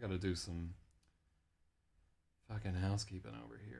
gotta do some fucking housekeeping over here.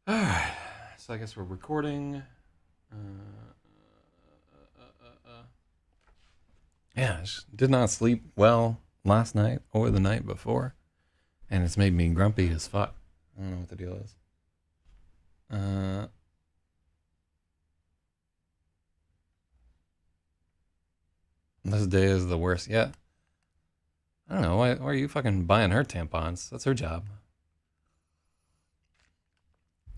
Alright, so I guess we're recording. Yeah, I just did not sleep well last night or the night before, and it's made me grumpy as fuck. I don't know what the deal is. This day is the worst yet. I don't know, why are you fucking buying her tampons? That's her job.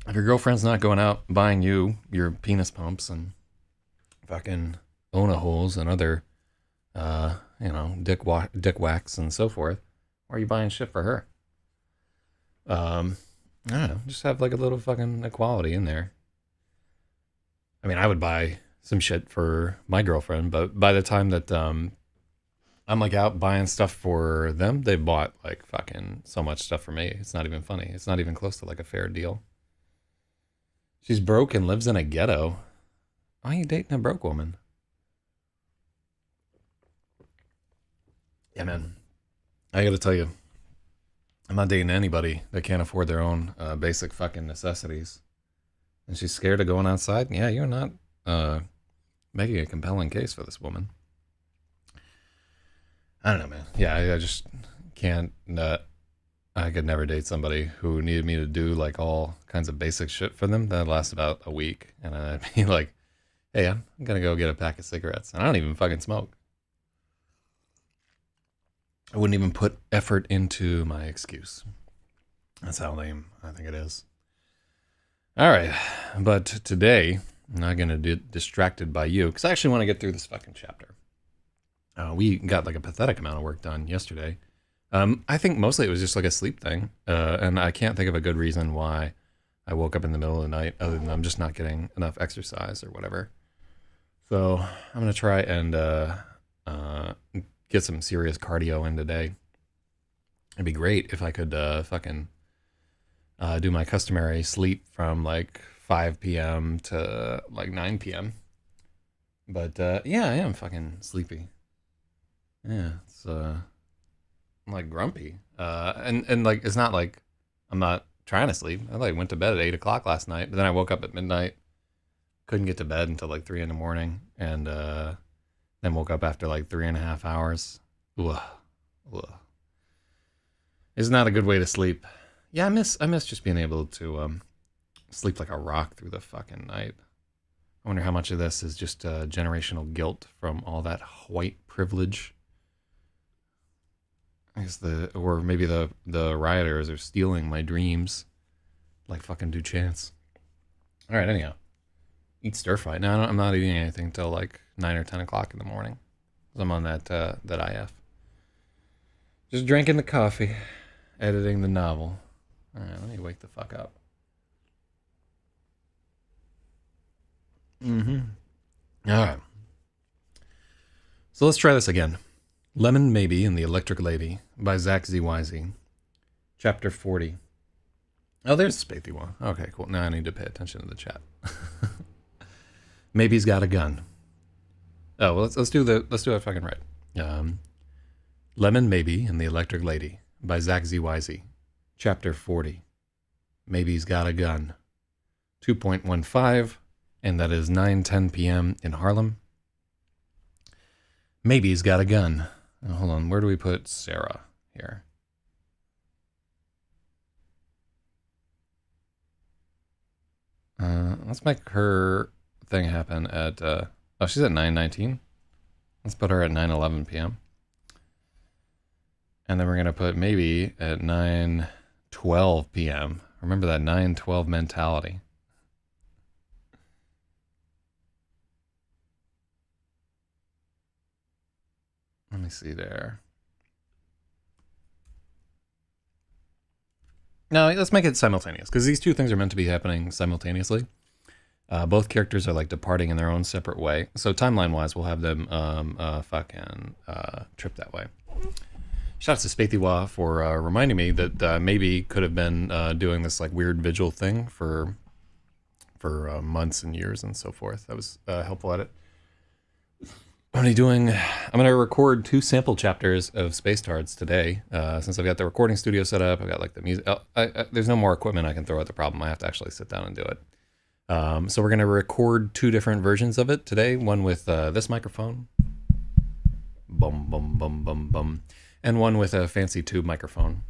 If your girlfriend's not going out buying you your penis pumps and fucking Ona holes and other, dick wax and so forth, why are you buying shit for her? I don't know, just have like a little fucking equality in there. I mean, I would buy some shit for my girlfriend, but by the time that I'm like out buying stuff for them, they bought like fucking so much stuff for me. It's not even funny. It's not even close to like a fair deal. She's broke and lives in a ghetto. Why are you dating a broke woman? Yeah, man. I gotta tell you, I'm not dating anybody that can't afford their own basic fucking necessities. And she's scared of going outside? Yeah, you're not making a compelling case for this woman. I don't know, man. Yeah, I just can't. I could never date somebody who needed me to do like all kinds of basic shit for them. That'd last about a week. And I'd be like, hey, I'm gonna go get a pack of cigarettes. And I don't even fucking smoke. I wouldn't even put effort into my excuse. That's how lame I think it is. All right, but today I'm not gonna get distracted by you because I actually want to get through this fucking chapter. We got like a pathetic amount of work done yesterday. I think mostly it was just like a sleep thing, and I can't think of a good reason why I woke up in the middle of the night other than I'm just not getting enough exercise or whatever. So I'm gonna try and get some serious cardio in today. It'd be great if I could fucking do my customary sleep from like 5 p.m. to like 9 p.m. But yeah, I am fucking sleepy. Yeah, it's I'm like grumpy. And like it's not like I'm not trying to sleep. I like went to bed at 8 o'clock last night, but then I woke up at midnight, couldn't get to bed until like 3 in the morning, and then woke up after like 3.5 hours. Ugh. Ugh. It's not a good way to sleep. Yeah, I miss just being able to sleep like a rock through the fucking night. I wonder how much of this is just generational guilt from all that white privilege. I guess or maybe the rioters are stealing my dreams, like fucking Duchance. All right, anyhow, eat stir fry. No, I'm not eating anything till like 9 or 10 o'clock in the morning. I'm on that IF. Just drinking the coffee, editing the novel. All right, let me wake the fuck up. All right. So let's try this again. Lemon Maybe and the Electric Lady by Zak Zyz. Chapter 40. Oh, there's Spathy one. Okay, cool. Now I need to pay attention to the chat. Maybe's got a gun. Oh, well, let's do it fucking right. Lemon Maybe and the Electric Lady by Zak Zyz. Chapter 40. Maybe's got a gun. 2.15, and that is 9:10 p.m. in Harlem. Maybe's got a gun. Oh, hold on, where do we put Sarah here? Let's make her thing happen at, oh, she's at 9:19. Let's put her at 9:11 p.m. And then we're going to put maybe at 9:12 p.m. Remember that 9:12 mentality. Let me see there. No, let's make it simultaneous, because these two things are meant to be happening simultaneously. Both characters are like departing in their own separate way. So timeline-wise, we'll have them fucking trip that way. Shouts to Spaethiwa for reminding me that maybe could have been doing this like weird vigil thing for months and years and so forth. That was helpful at it. I'm gonna record 2 sample chapters of Space Tards today. Since I've got the recording studio set up, I've got like the music. There's no more equipment I can throw at the problem. I have to actually sit down and do it. So we're gonna record 2 different versions of it today. One with this microphone, bum bum bum bum bum, and one with a fancy tube microphone.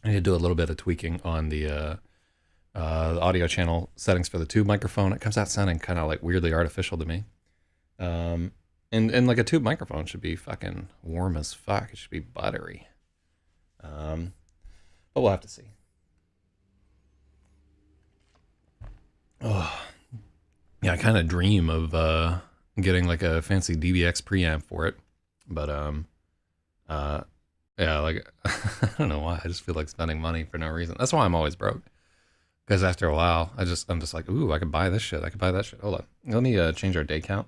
I need to do a little bit of tweaking on the audio channel settings for the tube microphone. It comes out sounding kind of like weirdly artificial to me. And like a tube microphone should be fucking warm as fuck. It should be buttery. But we'll have to see. Oh, yeah, I kind of dream of getting like a fancy DBX preamp for it. But yeah, like I don't know why. I just feel like spending money for no reason. That's why I'm always broke. Because after a while, I'm just like, ooh, I could buy this shit. I could buy that shit. Hold on. Let me change our day count.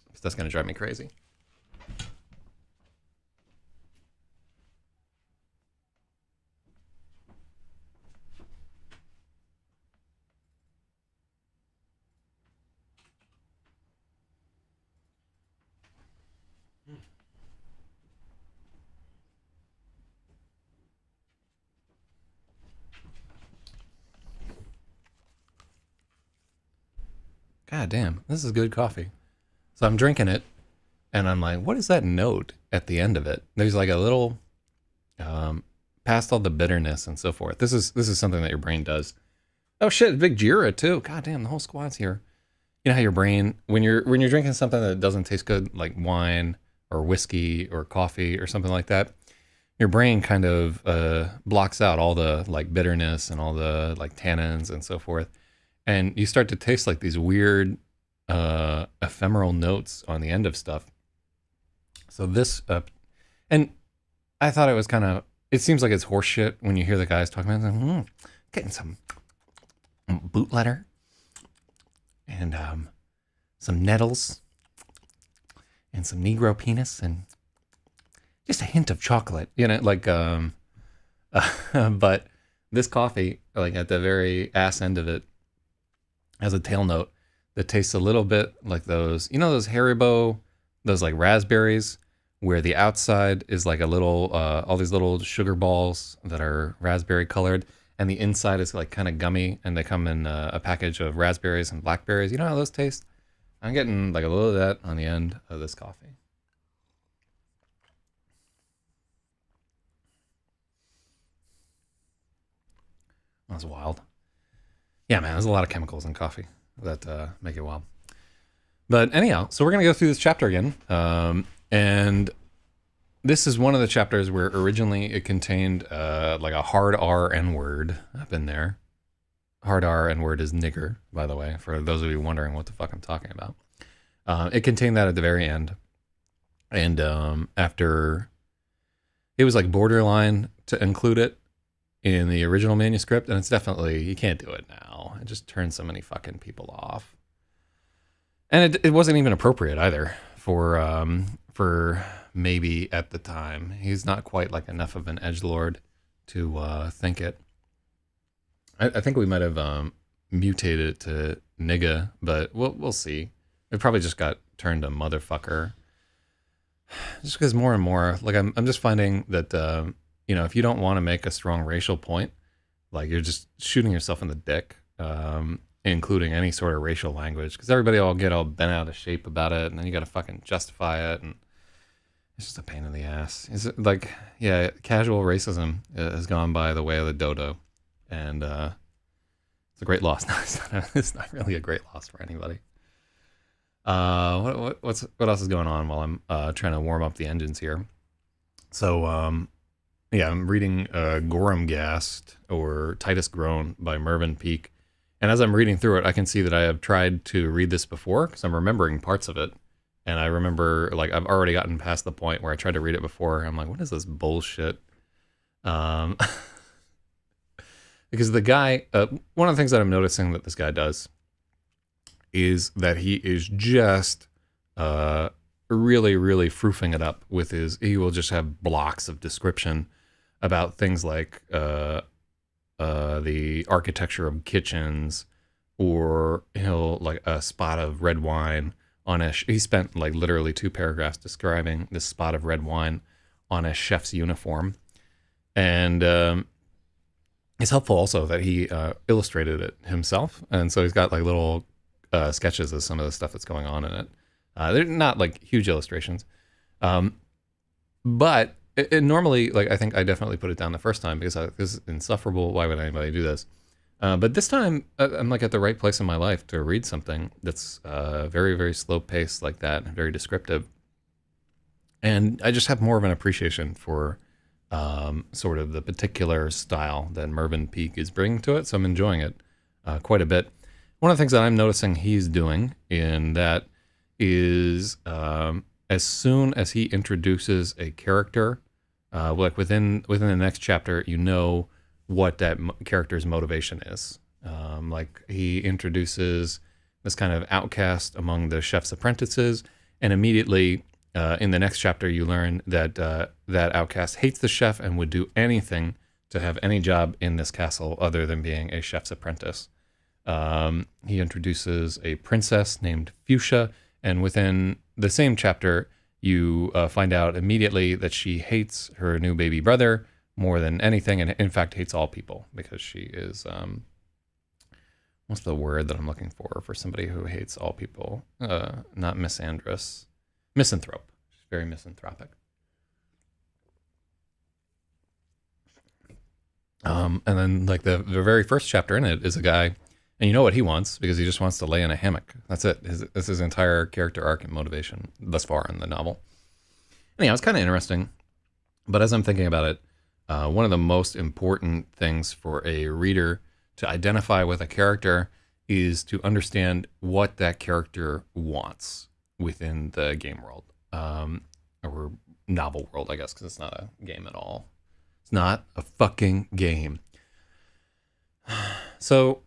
Because that's going to drive me crazy. God damn, this is good coffee. So I'm drinking it, and I'm like, what is that note at the end of it? There's like a little, past all the bitterness and so forth. This is something that your brain does. Oh shit, big Jira too. God damn, the whole squad's here. You know how your brain, when you're drinking something that doesn't taste good, like wine or whiskey or coffee or something like that, your brain kind of blocks out all the like bitterness and all the like tannins and so forth. And you start to taste like these weird ephemeral notes on the end of stuff. So this, and I thought it was kind of, it seems like it's horseshit when you hear the guys talking about it. Like, getting some boot leather and some nettles and some Negro penis and just a hint of chocolate, you know, like, but this coffee, like at the very ass end of it, has a tail note that tastes a little bit like those, you know, those Haribo, those like raspberries, where the outside is like a little, all these little sugar balls that are raspberry colored, and the inside is like kind of gummy, and they come in a package of raspberries and blackberries. You know how those taste? I'm getting like a little of that on the end of this coffee. That's wild. Yeah, man, there's a lot of chemicals in coffee that make it wild. But anyhow, so we're going to go through this chapter again. And this is one of the chapters where originally it contained like a hard R N word up in there. Hard R N word is nigger, by the way, for those of you wondering what the fuck I'm talking about. It contained that at the very end. And after, it was like borderline to include it in the original manuscript, and it's definitely, you can't do it now. It just turns so many fucking people off. And it wasn't even appropriate either for maybe at the time. He's not quite like enough of an edgelord to think it. I think we might have mutated it to nigga, but we'll see. It probably just got turned to motherfucker. Just because more and more, like I'm just finding that you know, if you don't want to make a strong racial point, like you're just shooting yourself in the dick, including any sort of racial language, because everybody will get all bent out of shape about it, and then you got to fucking justify it, and it's just a pain in the ass. Is it like, yeah, casual racism has gone by the way of the dodo, and it's a great loss. It's not really a great loss for anybody. What else is going on while I'm trying to warm up the engines here? So yeah, I'm reading Gormgast or Titus Groan by Mervyn Peake. And as I'm reading through it, I can see that I have tried to read this before because I'm remembering parts of it. And I remember, like, I've already gotten past the point where I tried to read it before. I'm like, what is this bullshit? Um, because the guy, one of the things that I'm noticing that this guy does is that he is just really, really froofing it up with he will just have blocks of description about things like the architecture of kitchens, or he'll like a spot of red wine on he spent like literally 2 paragraphs describing this spot of red wine on a chef's uniform. And it's helpful also that he illustrated it himself. And so he's got like little sketches of some of the stuff that's going on in it. They're not like huge illustrations. But normally, like, I think I definitely put it down the first time because this is insufferable. Why would anybody do this? But this time, I'm like at the right place in my life to read something that's very, very slow paced like that, and very descriptive. And I just have more of an appreciation for sort of the particular style that Mervyn Peake is bringing to it. So I'm enjoying it quite a bit. One of the things that I'm noticing he's doing in that is as soon as he introduces a character, like within the next chapter, you know what that character's motivation is. Like he introduces this kind of outcast among the chef's apprentices, and immediately in the next chapter you learn that that outcast hates the chef and would do anything to have any job in this castle other than being a chef's apprentice. He introduces a princess named Fuchsia, and within the same chapter, you find out immediately that she hates her new baby brother more than anything, and in fact hates all people because she is, what's the word that I'm looking for somebody who hates all people? Not misandrous. Misanthrope. She's very misanthropic. And then like the very first chapter in it is a guy, and you know what he wants because he just wants to lay in a hammock. That's it. This is his entire character arc and motivation thus far in the novel. Anyhow, it's kind of interesting. But as I'm thinking about it, one of the most important things for a reader to identify with a character is to understand what that character wants within the game world, or novel world, I guess, because it's not a game at all. It's not a fucking game. So,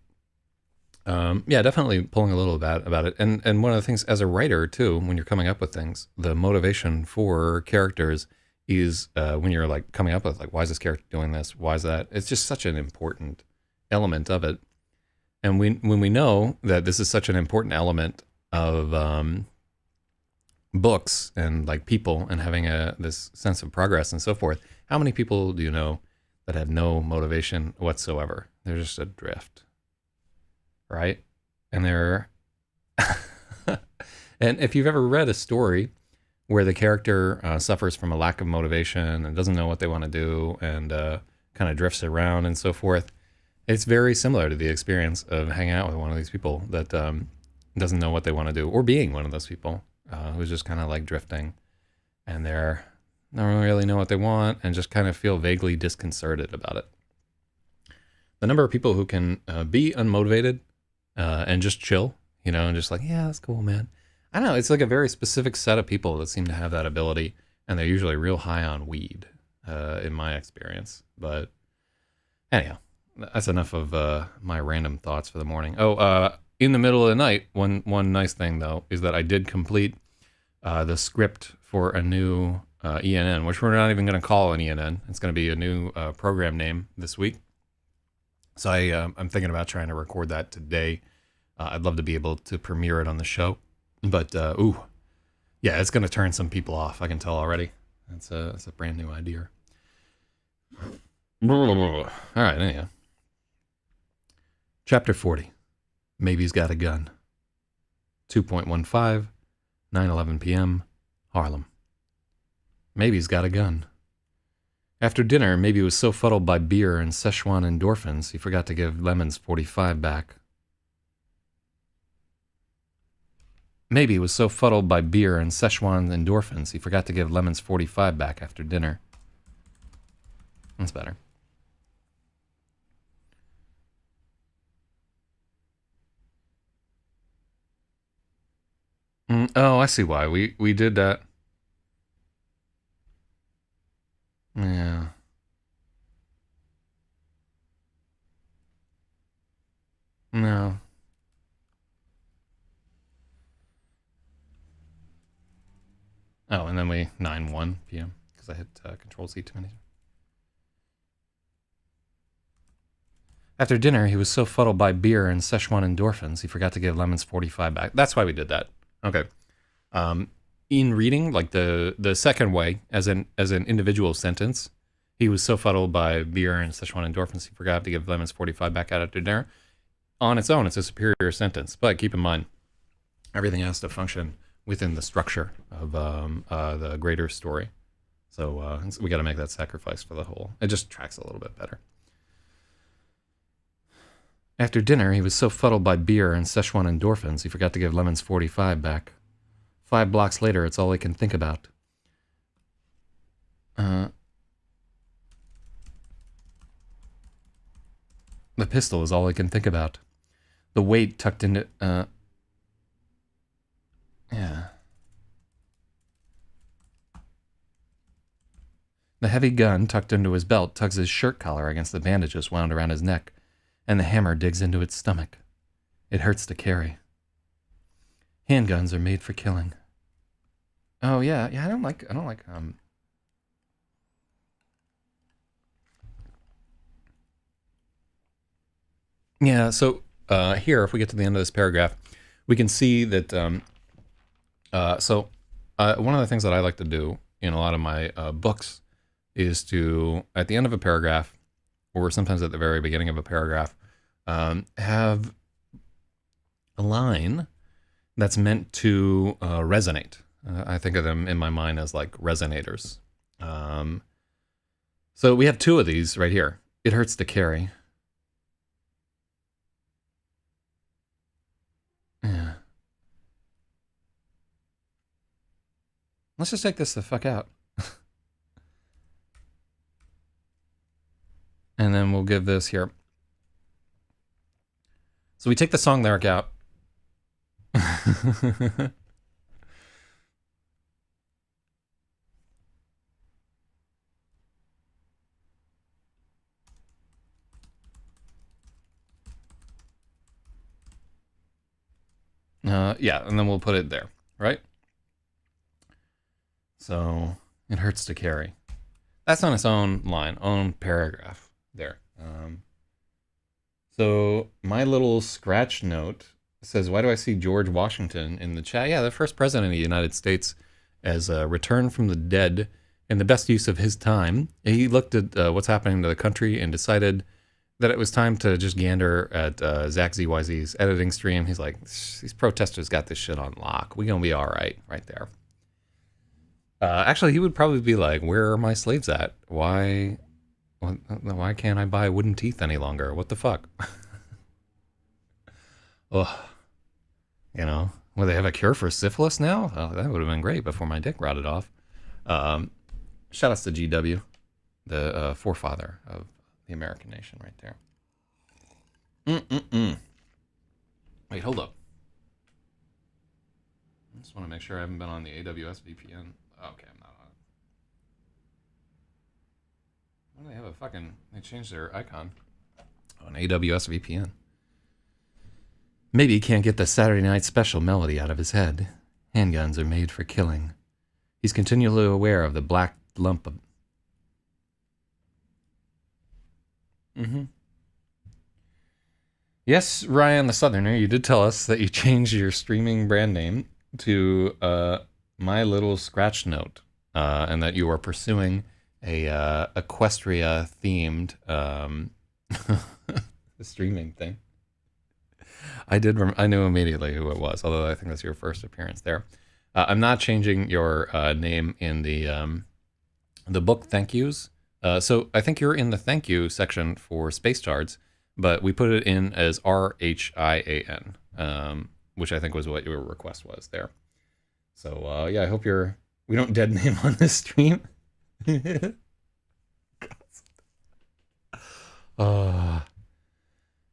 yeah, definitely pulling a little bit about it. And one of the things as a writer too, when you're coming up with things, the motivation for characters is when you're like coming up with like, why is this character doing this? Why is that? It's just such an important element of it. And when we know that this is such an important element of books and like people and having this sense of progress and so forth, how many people do you know that have no motivation whatsoever? They're just adrift, right? And they're and if you've ever read a story where the character suffers from a lack of motivation and doesn't know what they want to do and kind of drifts around and so forth, it's very similar to the experience of hanging out with one of these people that doesn't know what they want to do, or being one of those people who's just kind of like drifting, and they're don't really know what they want and just kind of feel vaguely disconcerted about it. The number of people who can be unmotivated and just chill, you know, and just like, yeah, that's cool, man. I don't know. It's like a very specific set of people that seem to have that ability, and they're usually real high on weed, in my experience. But anyhow, that's enough of my random thoughts for the morning. Oh, in the middle of the night, one nice thing though is that I did complete the script for a new ENN, which we're not even going to call an ENN. It's going to be a new program name this week. So I'm thinking about trying to record that today. I'd love to be able to premiere it on the show. But, yeah, it's going to turn some people off. I can tell already. It's a brand new idea. All right, anyhow. Chapter 40. Maybe he's got a gun. 2.15, 9:11 p.m., Harlem. Maybe he's got a gun. After dinner, Maybe was so fuddled by beer and Szechuan endorphins, he forgot to give Lemon's 45 back. Maybe he was so fuddled by beer and Szechuan endorphins, he forgot to give Lemons 45 back after dinner. That's better. Oh, I see why. We did that. Yeah. No. Oh, and then we 9:01 p.m. because I hit Control Z too many. After dinner, he was so fuddled by beer and Szechuan endorphins, he forgot to give Lemons 45 back. That's why we did that. Okay. In reading, like the second way, as an individual sentence, he was so fuddled by beer and Szechuan endorphins, he forgot to give Lemons 45 back out after dinner. On its own, it's a superior sentence. But keep in mind, everything has to function within the structure of the greater story. So we got to make that sacrifice for the whole. It just tracks a little bit better. After dinner, he was so fuddled by beer and Szechuan endorphins, he forgot to give Lemons 45 back. 5 blocks later, it's all he can think about. The pistol is all he can think about. The weight tucked into... yeah. The heavy gun tucked into his belt tugs his shirt collar against the bandages wound around his neck, and the hammer digs into its stomach. It hurts to carry. Handguns are made for killing. Oh yeah, I don't like Yeah, so here, if we get to the end of this paragraph, we can see that one of the things that I like to do in a lot of my books is to, at the end of a paragraph, or sometimes at the very beginning of a paragraph, have a line that's meant to resonate. I think of them in my mind as like resonators. So we have 2 of these right here. It hurts to carry. Yeah. Let's just take this the fuck out. And then we'll give this here. So we take the song lyric out. Yeah, and then we'll put it there, right? So it hurts to carry. That's on its own line, own paragraph there. So my little scratch note says, why do I see George Washington in the chat? Yeah, the first president of the United States as a return from the dead in the best use of his time. He looked at what's happening to the country and decided that it was time to just gander at Zak Zyz's editing stream. He's like, these protesters got this shit on lock. We gonna be all right there. Actually, he would probably be like, where are my slaves at? Why can't I buy wooden teeth any longer? What the fuck? Ugh. You know, will they have a cure for syphilis now? Oh, that would have been great before my dick rotted off. Shout outs to GW, the forefather of the American nation right there. Wait, hold up. I just want to make sure I haven't been on the AWS VPN. Okay, I'm not on it. Why do they have a fucking... They changed their icon. Oh, an AWS VPN. Maybe he can't get the Saturday Night Special melody out of his head. Handguns are made for killing. He's continually aware of the black lump of... Yes, Ryan the Southerner, you did tell us that you changed your streaming brand name to My Little Scratch Note, and that you are pursuing a Equestria-themed streaming thing. I knew immediately who it was, although I think that's your first appearance there. I'm not changing your name in the book thank yous. So I think you're in the thank you section for Space Shards, but we put it in as RHIAN. which I think was what your request was there. So yeah, I hope we don't dead name on this stream.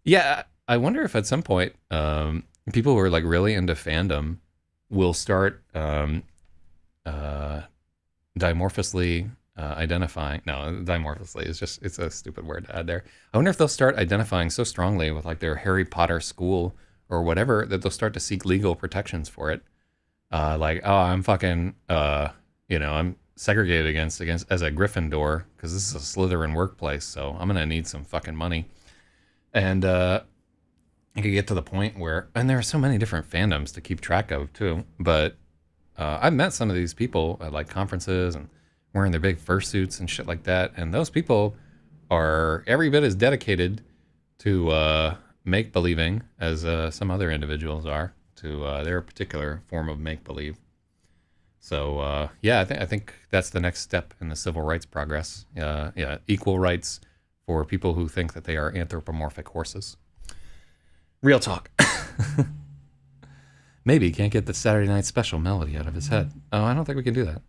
Yeah, I wonder if at some point people who are like really into fandom will start dimorphously identifying. No, dimorphously is just, it's a stupid word to add there. I wonder if they'll start identifying so strongly with like their Harry Potter school or whatever that they'll start to seek legal protections for it. Like, oh, I'm fucking, I'm segregated against as a Gryffindor because this is a Slytherin workplace, so I'm gonna need some fucking money. And it could get to the point where, and there are so many different fandoms to keep track of too, but I've met some of these people at like conferences and wearing their big fursuits and shit like that, and those people are every bit as dedicated to make-believing as some other individuals are to their particular form of make-believe. So yeah, I think that's the next step in the civil rights progress. Yeah, equal rights for people who think that they are anthropomorphic horses. Real talk. Maybe he can't get the Saturday Night Special melody out of his head. Oh, I don't think we can do that.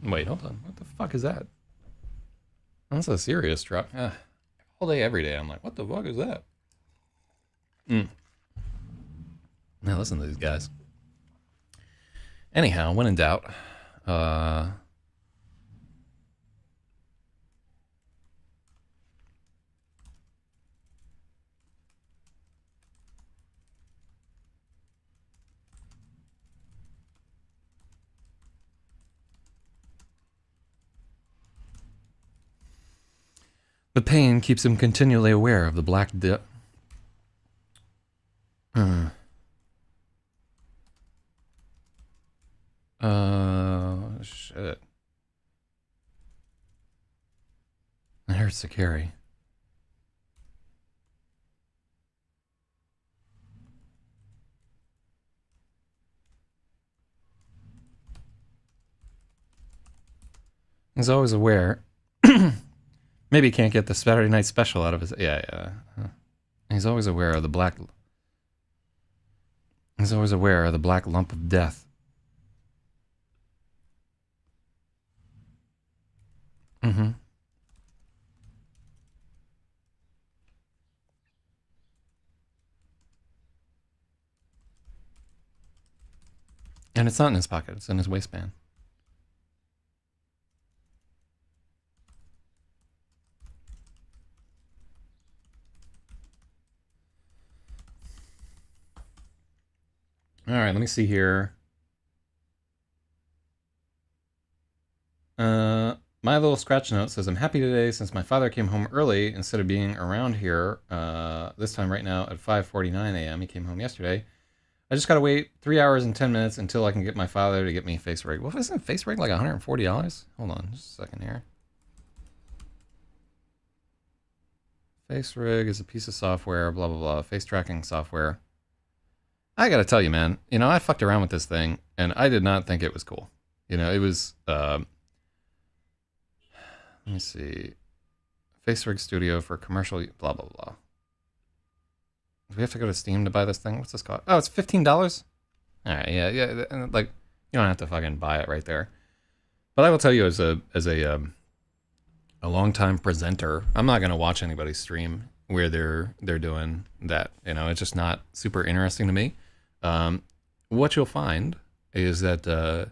Wait, hold on. What the fuck is that? That's a serious truck. All day, every day, I'm like, what the fuck is that? Now listen to these guys. Anyhow, when in doubt, the pain keeps him continually aware of the black dip. Shit. It hurts to carry. He's always aware. Maybe he can't get the Saturday Night Special out of his... Yeah. He's always aware of the black... He's always aware of the black lump of death. Mm-hmm. And it's not in his pocket. It's in his waistband. All right, let me see here. My little scratch note says, I'm happy today since my father came home early instead of being around here this time right now at 5:49 a.m. He came home yesterday. I just got to wait 3 hours and 10 minutes until I can get my father to get me face rig. Well, isn't face rig like $140? Hold on just a second here. Face rig is a piece of software, blah, blah, blah. Face tracking software. I got to tell you, man, I fucked around with this thing and I did not think it was cool. It was... let me see. FaceRig Studio for commercial, blah, blah, blah. Do we have to go to Steam to buy this thing? What's this cost? Oh, it's $15? All right, yeah. Like, you don't have to fucking buy it right there. But I will tell you, as a longtime presenter, I'm not going to watch anybody stream where they're doing that. It's just not super interesting to me. What you'll find is that...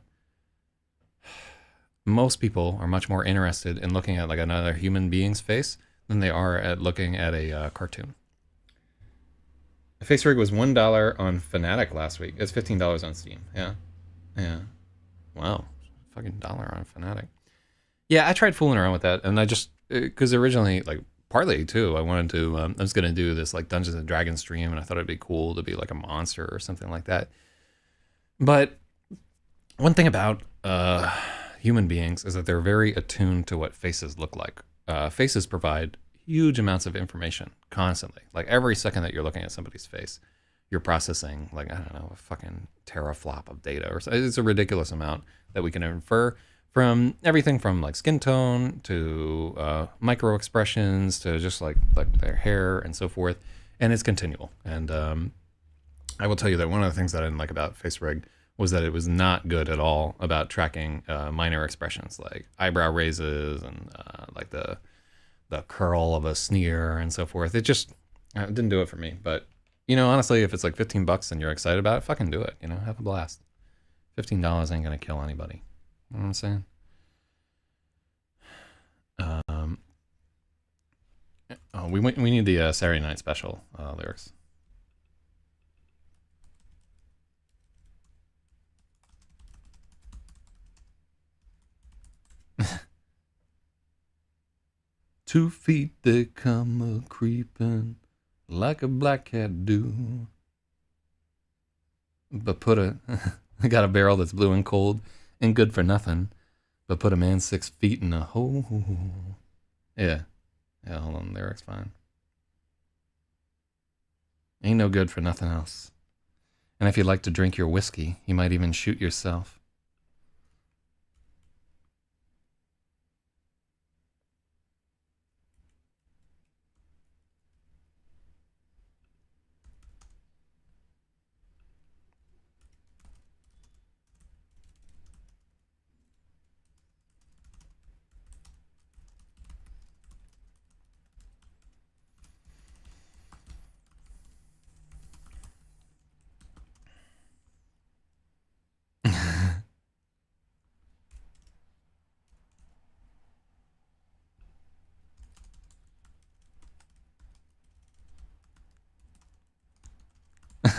most people are much more interested in looking at like another human being's face than they are at looking at a cartoon. The face rig was $1 on Fnatic last week. It's $15 on Steam. Yeah. Wow, fucking dollar on Fnatic. Yeah, I tried fooling around with that, and I just because originally, like partly too, I wanted to. I was gonna do this like Dungeons and Dragons stream, and I thought it'd be cool to be like a monster or something like that. But one thing about human beings is that they're very attuned to what faces look like. Faces provide huge amounts of information constantly. Like every second that you're looking at somebody's face, you're processing like, I don't know, a fucking teraflop of data, or it's a ridiculous amount that we can infer from everything from like skin tone to micro expressions to just like their hair and so forth, and it's continual. And I will tell you that one of the things that I didn't like about FaceRig was that it was not good at all about tracking minor expressions like eyebrow raises and like the curl of a sneer and so forth. It just didn't do it for me. But you know, honestly, if it's like $15 and you're excited about it, fucking do it. You know, have a blast. $15 ain't gonna kill anybody. You know what I'm saying? We need the Saturday Night Special lyrics. "2 feet they come a creeping like a black cat do. But put a I got a barrel that's blue and cold and good for nothing. But put a man 6 feet in a hole." Yeah. Yeah, hold on, the lyric's fine. "Ain't no good for nothing else. And if you like to drink your whiskey, you might even shoot yourself."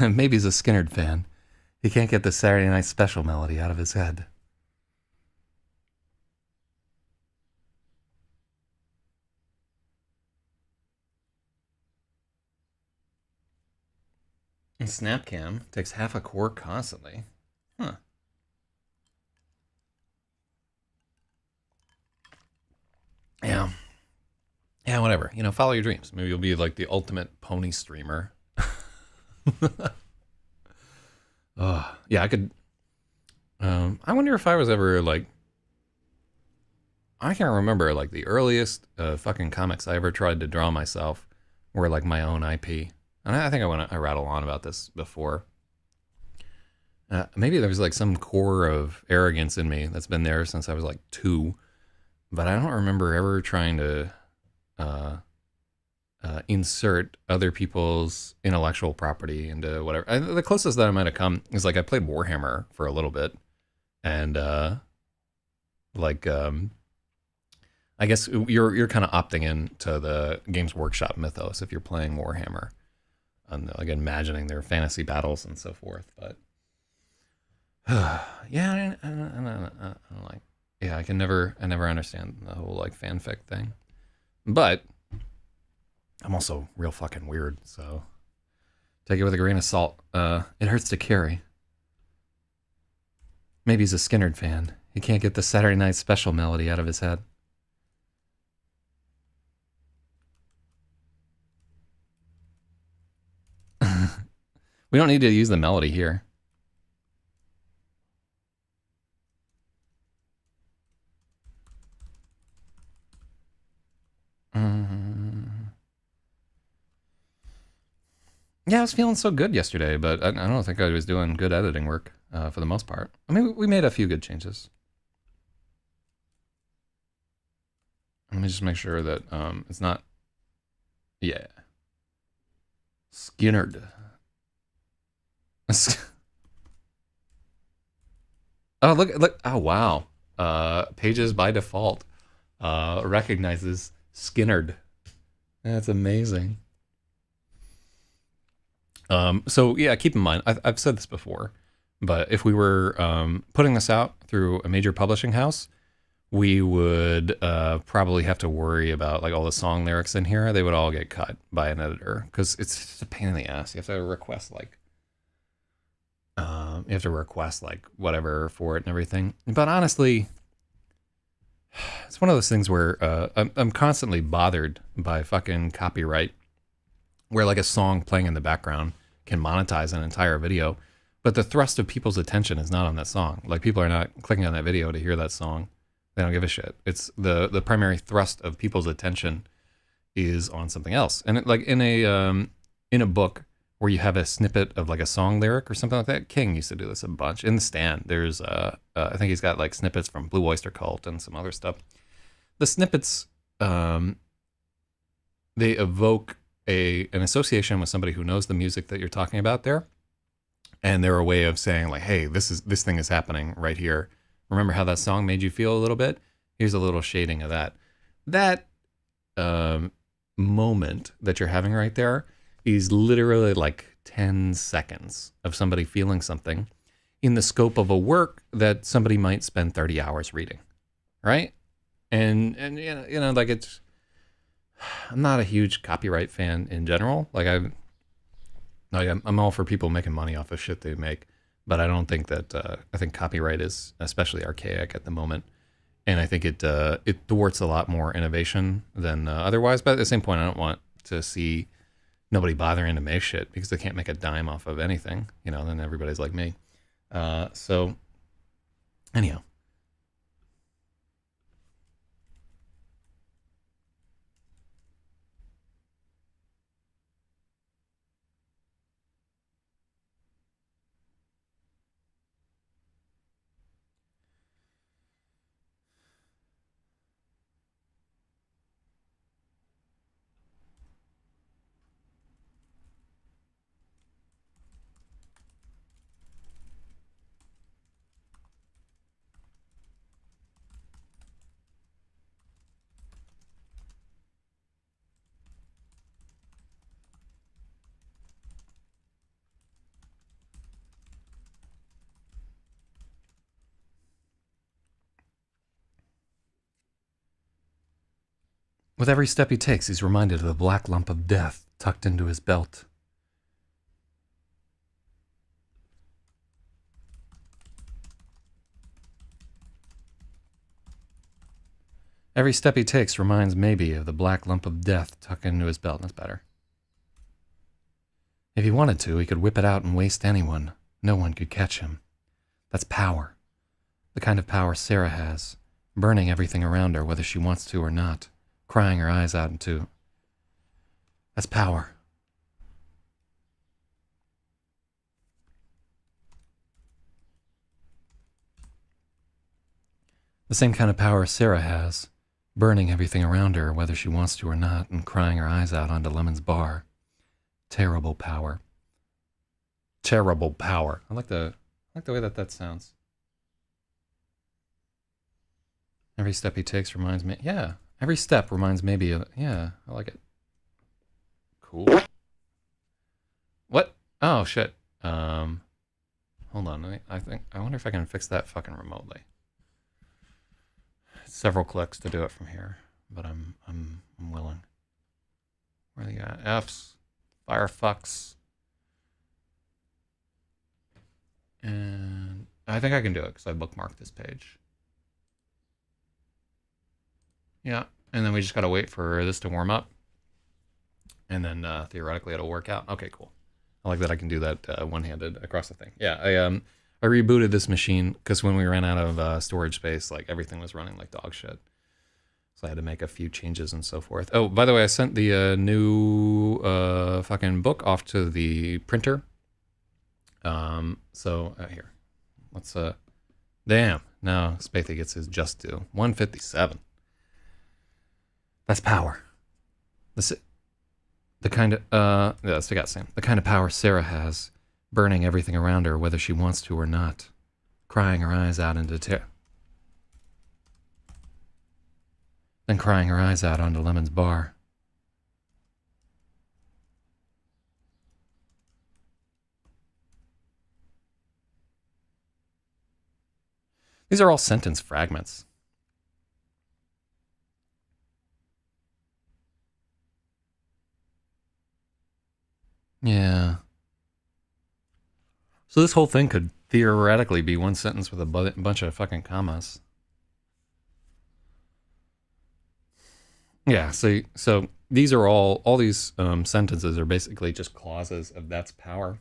Maybe he's a Skinnerd fan. He can't get the Saturday Night Special melody out of his head. And Snapcam takes half a core constantly. Huh. Yeah. Yeah, whatever. You know, follow your dreams. Maybe you'll be like the ultimate pony streamer. Yeah, I could. I wonder if I was ever like. I can't remember like the earliest fucking comics I ever tried to draw myself were like my own IP. And I think I rattle on about this before. Maybe there's like some core of arrogance in me that's been there since I was like 2, but I don't remember ever trying to insert other people's intellectual property into whatever. The closest that I might have come is like I played Warhammer for a little bit, and like I guess you're kind of opting into the Games Workshop mythos if you're playing Warhammer, and like imagining their fantasy battles and so forth. But yeah, I don't like. Yeah, I never understand the whole like fanfic thing, but I'm also real fucking weird, so take it with a grain of salt. It hurts to carry. Maybe he's a Skinnerd fan. He can't get the Saturday Night Special melody out of his head. We don't need to use the melody here. Yeah, I was feeling so good yesterday, but I don't think I was doing good editing work for the most part. I mean, we made a few good changes. Let me just make sure that it's not. Yeah. Skinnerd. Oh, look. Oh, wow. Pages by default recognizes Skinnerd. That's amazing. So yeah, keep in mind, I've said this before, but if we were putting this out through a major publishing house, we would probably have to worry about like all the song lyrics in here. They would all get cut by an editor because it's just a pain in the ass. You have to request like whatever for it and everything. But honestly, it's one of those things where I'm constantly bothered by fucking copyright, where like a song playing in the background can monetize an entire video. But the thrust of people's attention is not on that song. Like, people are not clicking on that video to hear that song. They don't give a shit. It's the primary thrust of people's attention is on something else. And like in a book where you have a snippet of like a song lyric or something like that, King used to do this a bunch. In The Stand, there's I think he's got like snippets from Blue Oyster Cult and some other stuff. The snippets, they evoke an association with somebody who knows the music that you're talking about there, and they're a way of saying like, hey, this thing is happening right here. Remember how that song made you feel a little bit? Here's a little shading of that. That moment that you're having right there is literally like 10 seconds of somebody feeling something in the scope of a work that somebody might spend 30 hours reading, right? And you know, like I'm not a huge copyright fan in general. Like I'm all for people making money off of shit they make, but I don't think that I think copyright is especially archaic at the moment, and I think it thwarts a lot more innovation than otherwise. But at the same point, I don't want to see nobody bothering to make shit because they can't make a dime off of anything. You know, then everybody's like me. So anyhow. With every step he takes, he's reminded of the black lump of death tucked into his belt. Every step he takes reminds maybe of the black lump of death tucked into his belt. That's better. If he wanted to, he could whip it out and waste anyone. No one could catch him. That's power. The kind of power Sarah has, burning everything around her, whether she wants to or not. Crying her eyes out into. That's power. The same kind of power Sarah has, burning everything around her, whether she wants to or not, and crying her eyes out onto Lemon's bar. Terrible power. Terrible power. I like the way that sounds. Every step he takes reminds me. Yeah. Every step reminds maybe of, yeah, I like it. Cool. What? Oh, shit. Hold on. I wonder if I can fix that fucking remotely. Several clicks to do it from here, but I'm willing. Where they got F's, Firefox, and I think I can do it because I bookmarked this page. Yeah, and then we just gotta wait for this to warm up, and then theoretically it'll work out. Okay, cool. I like that I can do that one-handed across the thing. Yeah, I rebooted this machine because when we ran out of storage space, like everything was running like dog shit. So I had to make a few changes and so forth. Oh, by the way, I sent the new fucking book off to the printer. So here, let's damn. Now Spathy gets his just due. 157. That's power. The kind of that's the same. The kind of power Sarah has, burning everything around her, whether she wants to or not, crying her eyes out into then crying her eyes out onto Lemon's bar. These are all sentence fragments. Yeah. So this whole thing could theoretically be one sentence with a bunch of fucking commas. Yeah, so these are all these sentences are basically just clauses of that's power.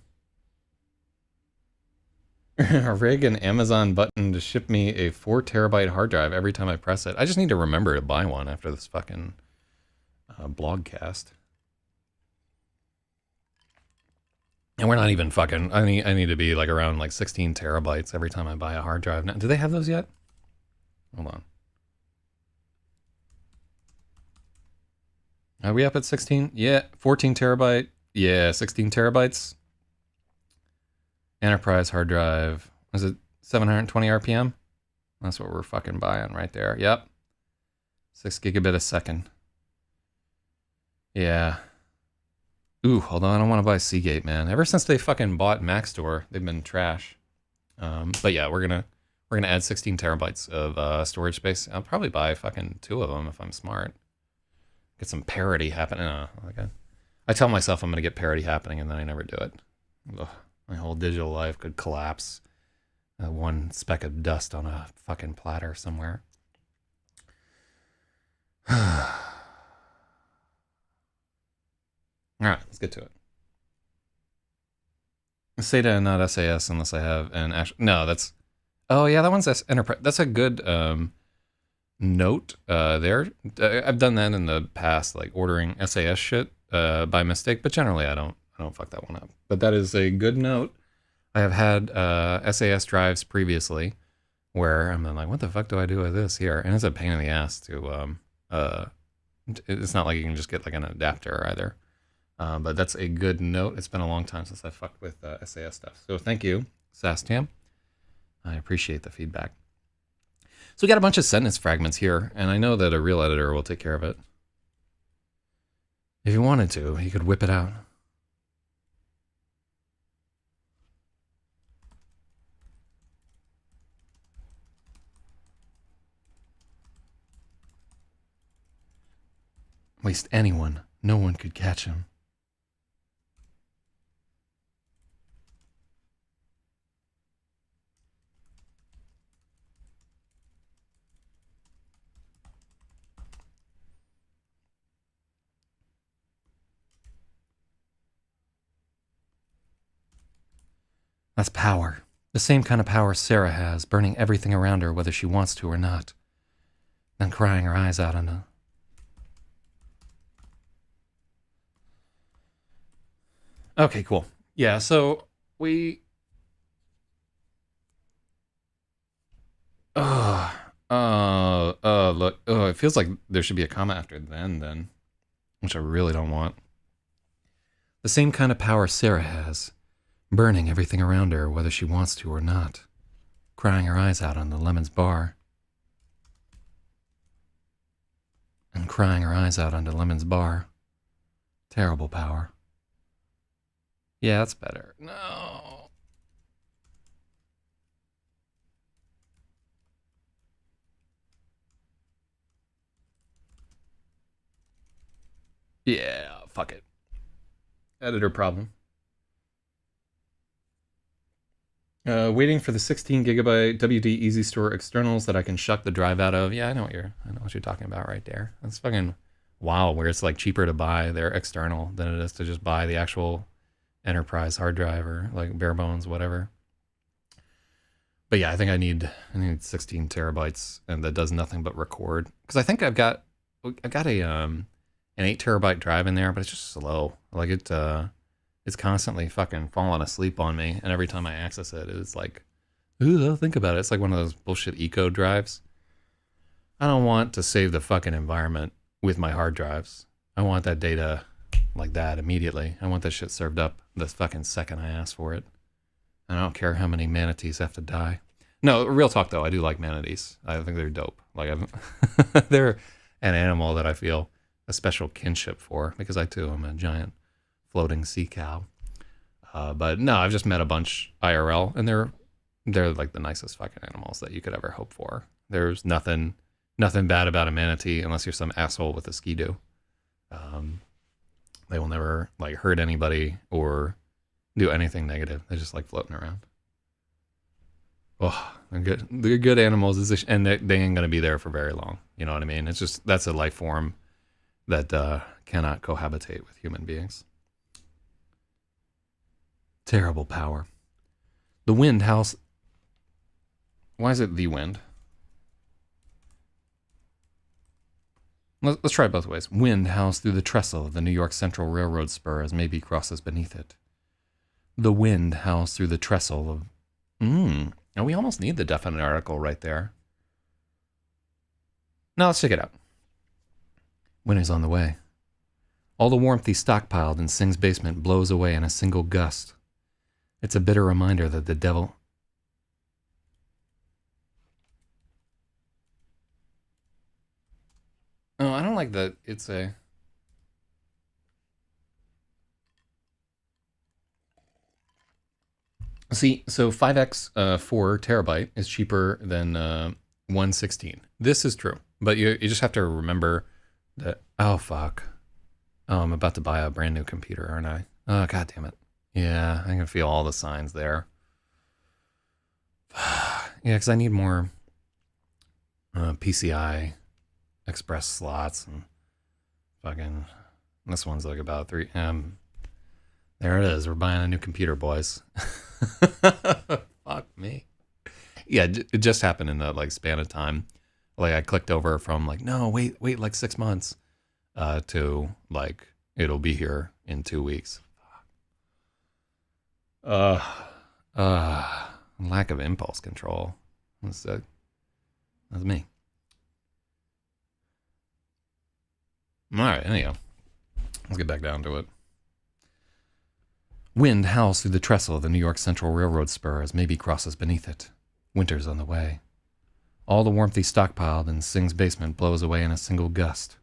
Rig an Amazon button to ship me a 4 terabyte hard drive every time I press it. I just need to remember to buy one after this fucking blogcast. And we're not even fucking, I need to be like around like 16 terabytes every time I buy a hard drive. Now, do they have those yet? Hold on. Are we up at 16? Yeah, 14 terabyte. Yeah, 16 terabytes. Enterprise hard drive. Is it 720 RPM? That's what we're fucking buying right there. Yep. 6 gigabit a second. Yeah. Ooh, hold on. I don't want to buy Seagate, man. Ever since they fucking bought Maxtor, they've been trash. But yeah, we're gonna add 16 terabytes of storage space. I'll probably buy fucking 2 of them if I'm smart. Get some parity happening. I tell myself I'm gonna get parity happening, and then I never do it. Ugh, my whole digital life could collapse. One speck of dust on a fucking platter somewhere. All right, let's get to it. SATA, not SAS, unless I have an actual. No, that's. Oh yeah, that one's Enterprise. That's a good note there. I've done that in the past, like ordering SAS shit by mistake, but generally I don't fuck that one up. But that is a good note. I have had SAS drives previously where I'm like, what the fuck do I do with this here? And it's a pain in the ass to. It's not like you can just get like an adapter either. But that's a good note. It's been a long time since I fucked with SAS stuff. So thank you, Sastam. I appreciate the feedback. So we got a bunch of sentence fragments here, and I know that a real editor will take care of it. If you wanted to, he could whip it out. Waste anyone. No one could catch him. That's power. The same kind of power Sarah has, burning everything around her whether she wants to or not. Then crying her eyes out on a... Okay, cool. Yeah, so we... Look. Oh, it feels like there should be a comma after then, which I really don't want. The same kind of power Sarah has, burning everything around her, whether she wants to or not. Crying her eyes out on the Lemon's bar. And crying her eyes out onto Lemon's bar. Terrible power. Yeah, that's better. No. Yeah, fuck it. Editor problem. Waiting for the 16 gigabyte WD Easy Store externals that I can shuck the drive out of. Yeah, I know what you're talking about right there. That's fucking wow, where it's like cheaper to buy their external than it is to just buy the actual enterprise hard drive or like bare bones, whatever. But yeah, I think I need 16 terabytes, and that does nothing but record. Because I think I got an 8 terabyte drive in there, but it's just slow. Like it's constantly fucking falling asleep on me, and every time I access it, it's like, ooh, I'll think about it. It's like one of those bullshit eco drives. I don't want to save the fucking environment with my hard drives. I want that data like that immediately. I want that shit served up the fucking second I ask for it. I don't care how many manatees have to die. No, real talk though, I do like manatees. I think they're dope. Like they're an animal that I feel a special kinship for, because I too am a giant floating sea cow. But no, I've just met a bunch IRL, and they're like the nicest fucking animals that you could ever hope for. There's nothing bad about a manatee unless you're some asshole with a ski-doo. They will never like hurt anybody or do anything negative. They just like floating around. Oh, they're good animals, and they ain't gonna be there for very long. You know what I mean? It's just, that's a life form that cannot cohabitate with human beings. Terrible power. The wind howls. Why is it the wind? Let's try it both ways. Wind howls through the trestle of the New York Central Railroad spur as maybe crosses beneath it. The wind howls through the trestle of... And we almost need the definite article right there. Now let's check it out. Winter's on the way. All the warmth he stockpiled in Singh's basement blows away in a single gust. It's a bitter reminder that the devil... Oh, I don't like that it's a... See, so 5x 4 terabyte is cheaper than 116. This is true, but you just have to remember that... Oh, fuck. Oh, I'm about to buy a brand new computer, aren't I? Oh, god damn it. Yeah, I can feel all the signs there. Yeah, because I need more PCI Express slots and fucking... This one's like about 3... there it is. We're buying a new computer, boys. Fuck me. Yeah, it just happened in the like span of time. Like I clicked over from like, no, wait like 6 months to like, it'll be here in 2 weeks. Lack of impulse control. That's me. All right, anyhow, let's get back down to it. Wind howls through the trestle of the New York Central Railroad spur as maybe crosses beneath it. Winter's on the way. All the warmth he stockpiled in Singh's basement blows away in a single gust.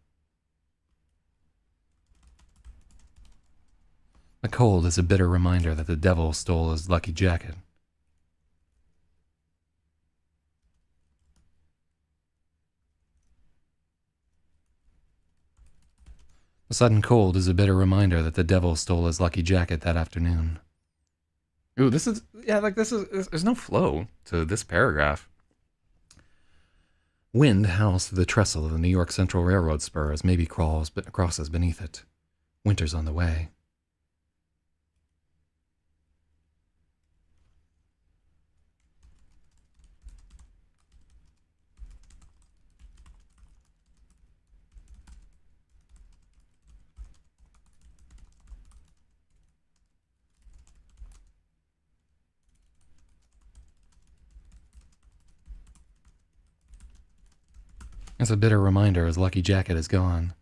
The cold is a bitter reminder that the devil stole his lucky jacket. The sudden cold is a bitter reminder that the devil stole his lucky jacket that afternoon. Ooh, this is, yeah, like this is, there's no flow to this paragraph. Wind howls through the trestle of the New York Central Railroad spur as maybe crosses beneath it. Winter's on the way. It's a bitter reminder his lucky jacket is gone.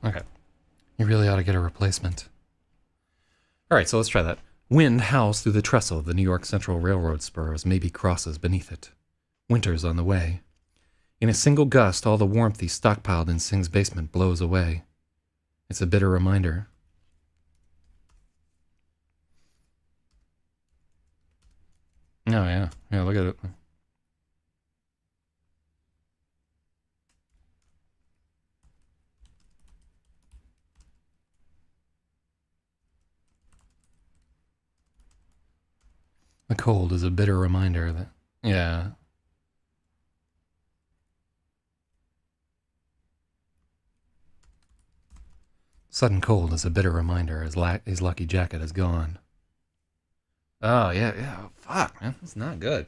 Okay. You really ought to get a replacement. All right, so let's try that. Wind howls through the trestle of the New York Central Railroad spur as maybe crosses beneath it. Winter's on the way. In a single gust, all the warmth he stockpiled in Singh's basement blows away. It's a bitter reminder. Oh, yeah. Yeah, look at it. The cold is a bitter reminder that... Yeah. Sudden cold is a bitter reminder his lucky jacket is gone. Oh, yeah. Fuck, man. That's not good.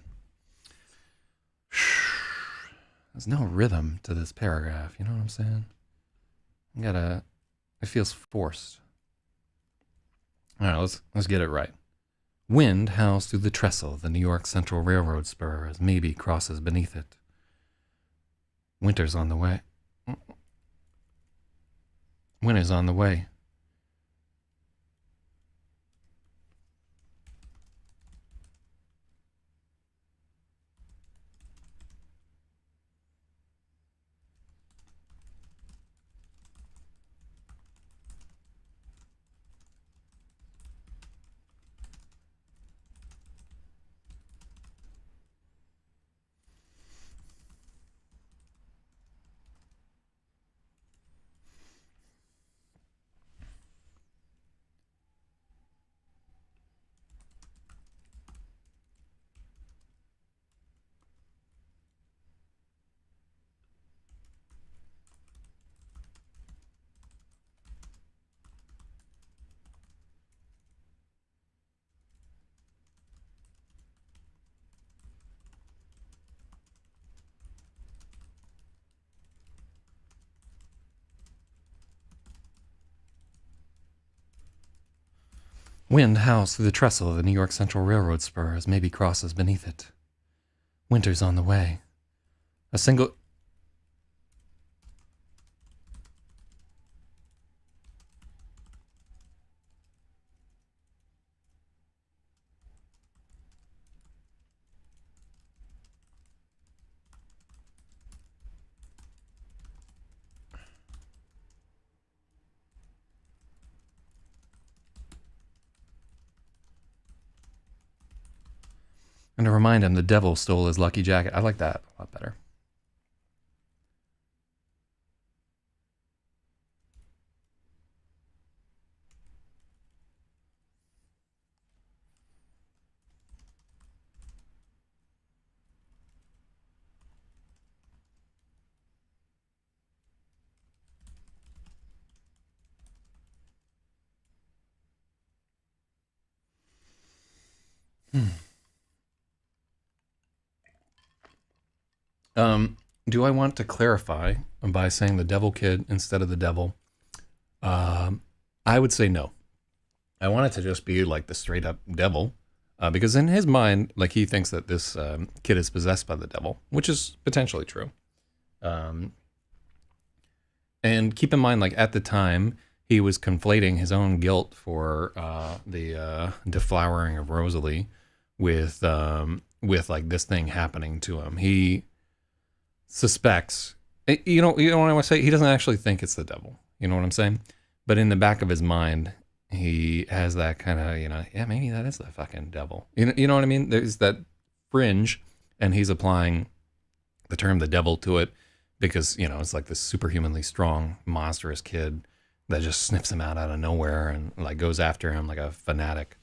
There's no rhythm to this paragraph. You know what I'm saying? It feels forced. All right, let's get it right. Wind howls through the trestle of the New York Central Railroad spur as maybe crosses beneath it. Winter's on the way. Winter's on the way. Wind howls through the trestle of the New York Central Railroad spur as maybe crosses beneath it. Winter's on the way. A single... And to remind him the devil stole his lucky jacket. I like that a lot better. Do I want to clarify by saying the devil kid instead of the devil? I would say no. I want it to just be like the straight up devil, because in his mind, like he thinks that this kid is possessed by the devil, which is potentially true. And keep in mind, like at the time, he was conflating his own guilt for the deflowering of Rosalie with like this thing happening to him. He suspects, you know what I want to say? He doesn't actually think it's the devil. You know what I'm saying? But in the back of his mind, he has that kind of, yeah, maybe that is the fucking devil. You know what I mean? There's that fringe, and he's applying the term the devil to it because, it's like this superhumanly strong, monstrous kid that just sniffs him out of nowhere and like goes after him like a fanatic.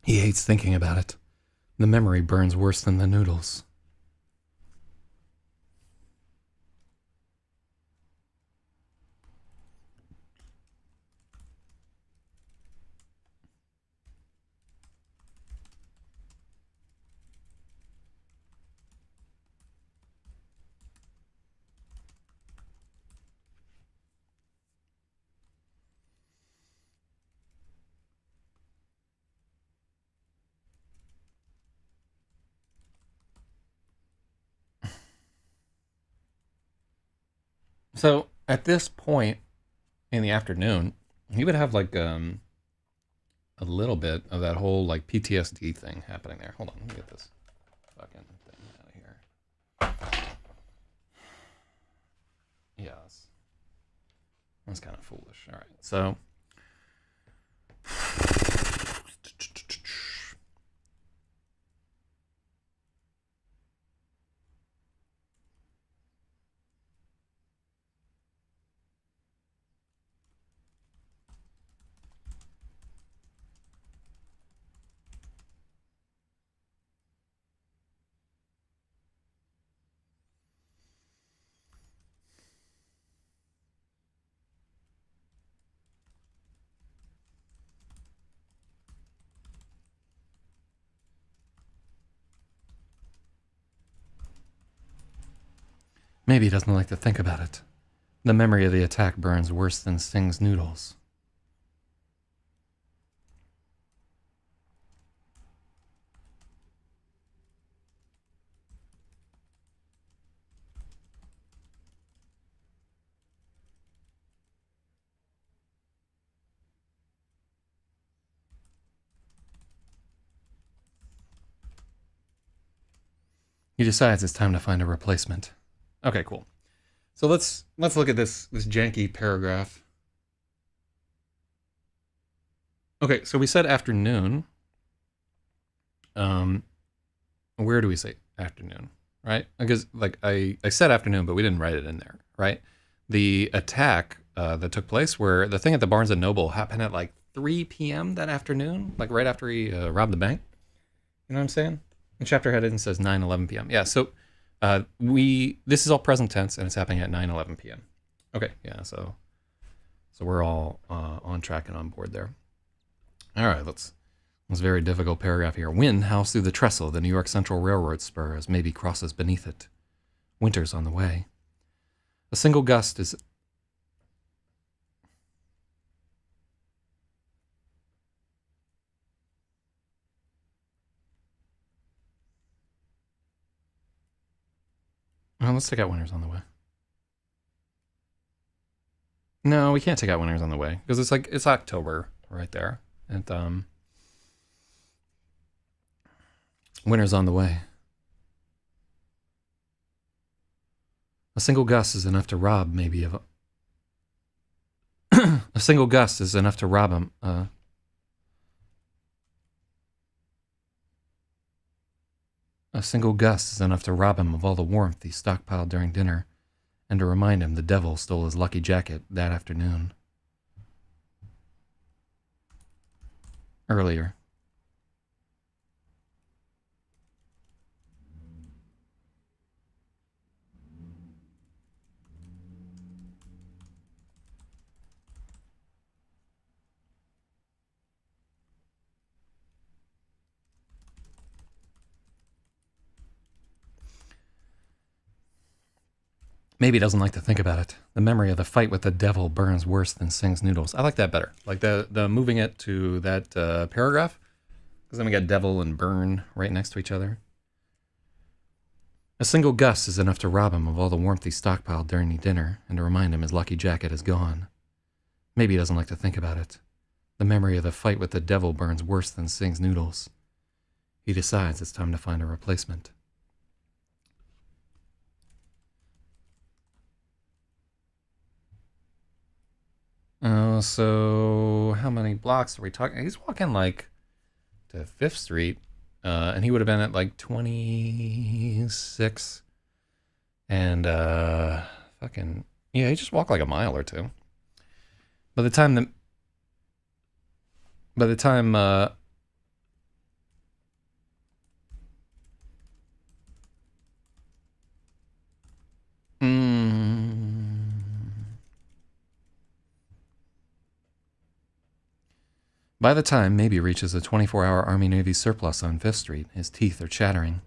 He hates thinking about it. The memory burns worse than the noodles. So at this point in the afternoon, he would have like a little bit of that whole like PTSD thing happening there. Hold on, let me get this fucking thing out of here. Yeah, that's kind of foolish. All right, so maybe he doesn't like to think about it. The memory of the attack burns worse than Sting's noodles. He decides it's time to find a replacement. Okay, cool. So let's look at this janky paragraph. Okay, so we said afternoon. Where do we say afternoon? Right? Because like I said afternoon, but we didn't write it in there. Right? The attack that took place, where the thing at the Barnes and Noble happened at like 3 p.m. that afternoon, like right after he robbed the bank. You know what I'm saying? The chapter heading says 9:11 p.m. Yeah. So this is all present tense and it's happening at 9:11 p.m. Okay. Yeah. So we're all on track and on board there. All right. This very difficult paragraph here. Wind howls through the trestle of the New York Central Railroad spur as maybe crosses beneath it. Winter's on the way. A single gust is... Well, let's take out winter's on the way. No, we can't take out winter's on the way because it's October right there. And winter's on the way. A single gust is enough to rob maybe of a single gust is enough to rob him. A single gust is enough to rob him of all the warmth he stockpiled during dinner, and to remind him the devil stole his lucky jacket that afternoon. Earlier. Maybe he doesn't like to think about it. The memory of the fight with the devil burns worse than Sing's noodles. I like that better. Like the moving it to that paragraph. Because then we got devil and burn right next to each other. A single gust is enough to rob him of all the warmth he stockpiled during dinner and to remind him his lucky jacket is gone. Maybe he doesn't like to think about it. The memory of the fight with the devil burns worse than Sing's noodles. He decides it's time to find a replacement. So how many blocks are we talking? He's walking like to 5th Street, and he would have been at like 26. And fucking yeah, he just walked like a mile or two. By the time By the time Maybe reaches a 24-hour Army-Navy surplus on 5th Street, his teeth are chattering.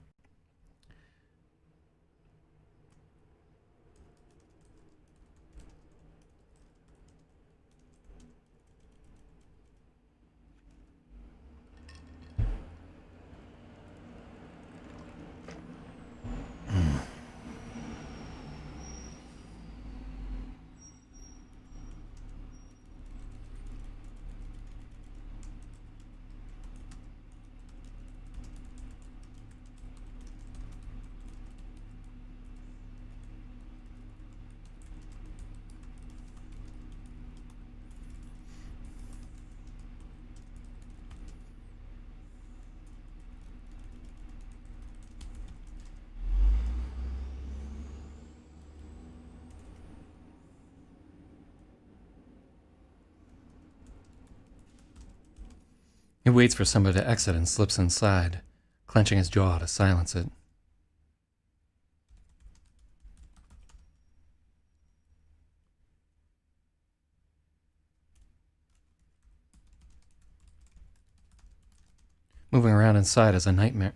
He waits for somebody to exit and slips inside, clenching his jaw to silence it. Moving around inside is a nightmare.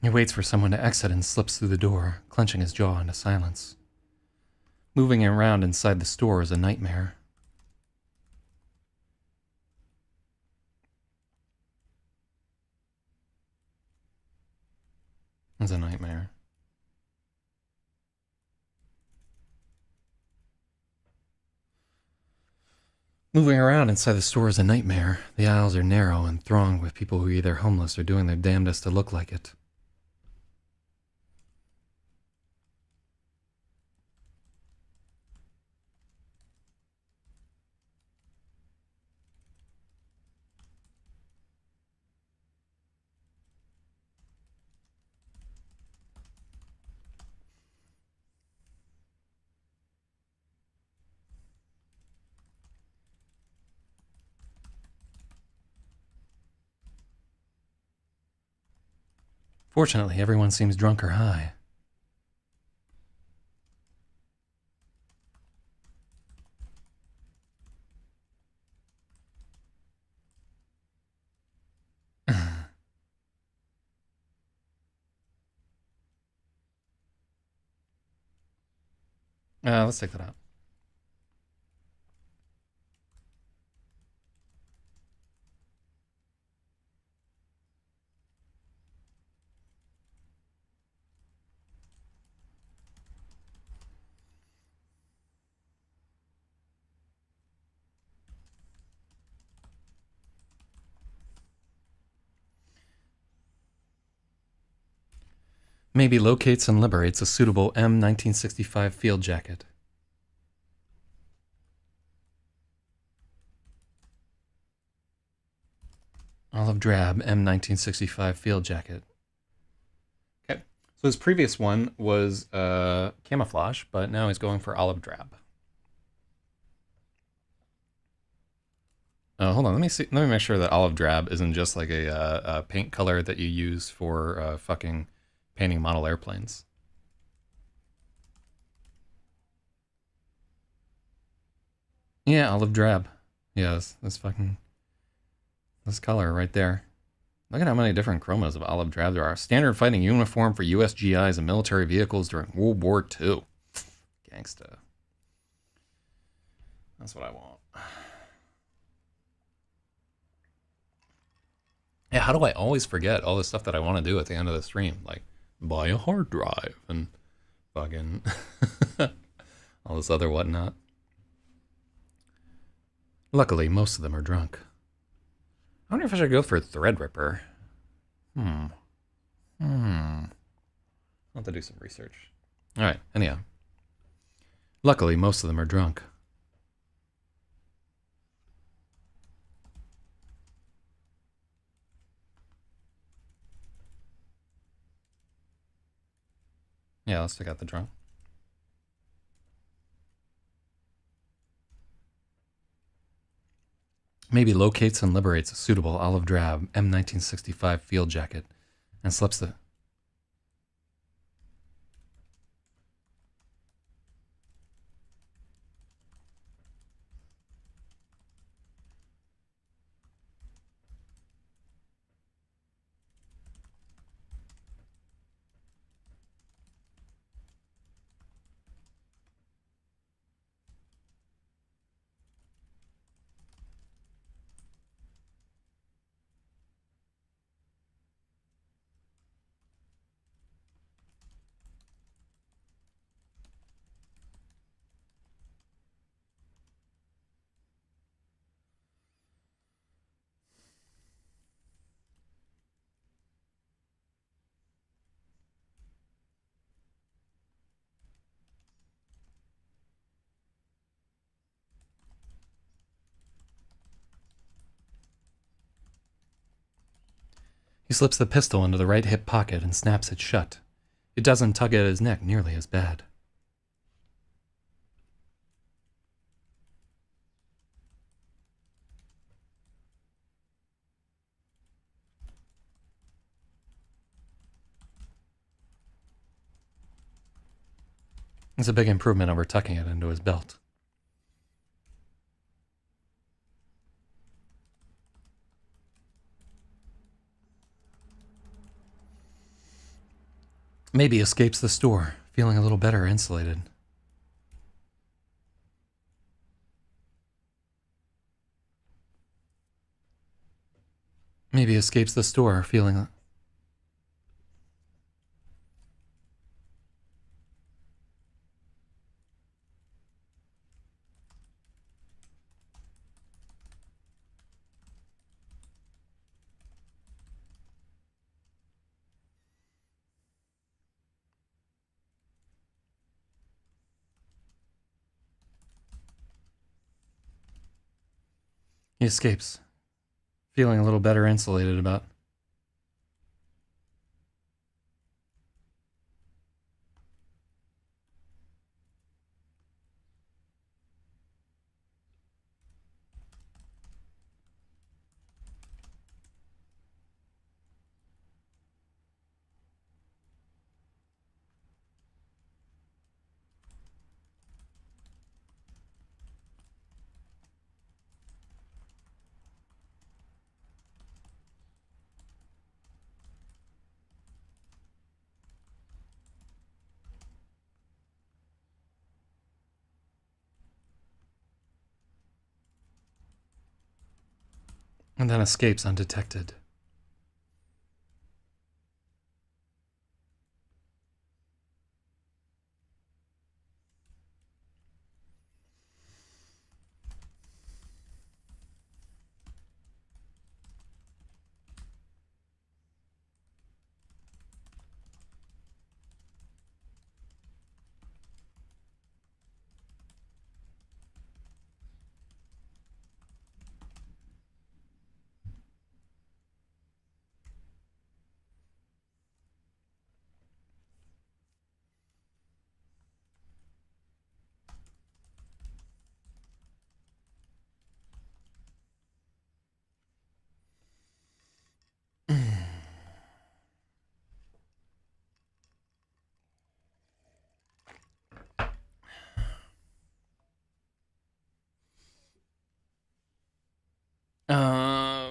He waits for someone to exit and slips through the door, clenching his jaw into silence. Moving around inside the store is a nightmare. It's a nightmare. Moving around inside the store is a nightmare. The aisles are narrow and thronged with people who are either homeless or doing their damnedest to look like it. Fortunately, everyone seems drunk or high. Let's take that out. Maybe locates and liberates a suitable M1965 field jacket. Olive drab M1965 field jacket. Okay. So his previous one was camouflage, but now he's going for olive drab. Hold on, let me see. Let me make sure that olive drab isn't just like a paint color that you use for fucking painting model airplanes. Yeah, olive drab. Yes, this color right there. Look at how many different chromas of olive drab there are. Standard fighting uniform for U.S. GIs and military vehicles during World War II. Gangsta. That's what I want. Yeah, how do I always forget all the stuff that I want to do at the end of the stream? Like, buy a hard drive and fucking all this other whatnot. Luckily, most of them are drunk. I wonder if I should go for Threadripper. I'll have to do some research. Alright, anyhow. Luckily, most of them are drunk. Yeah, let's take out the drunk. Maybe locates and liberates a suitable olive drab M1965 field jacket and slips the... He slips the pistol into the right hip pocket and snaps it shut. It doesn't tug at his neck nearly as bad. It's a big improvement over tucking it into his belt. Maybe escapes the store, feeling a little better insulated. Maybe escapes the store, feeling... He escapes, feeling a little better insulated about... And then escapes undetected. Uh,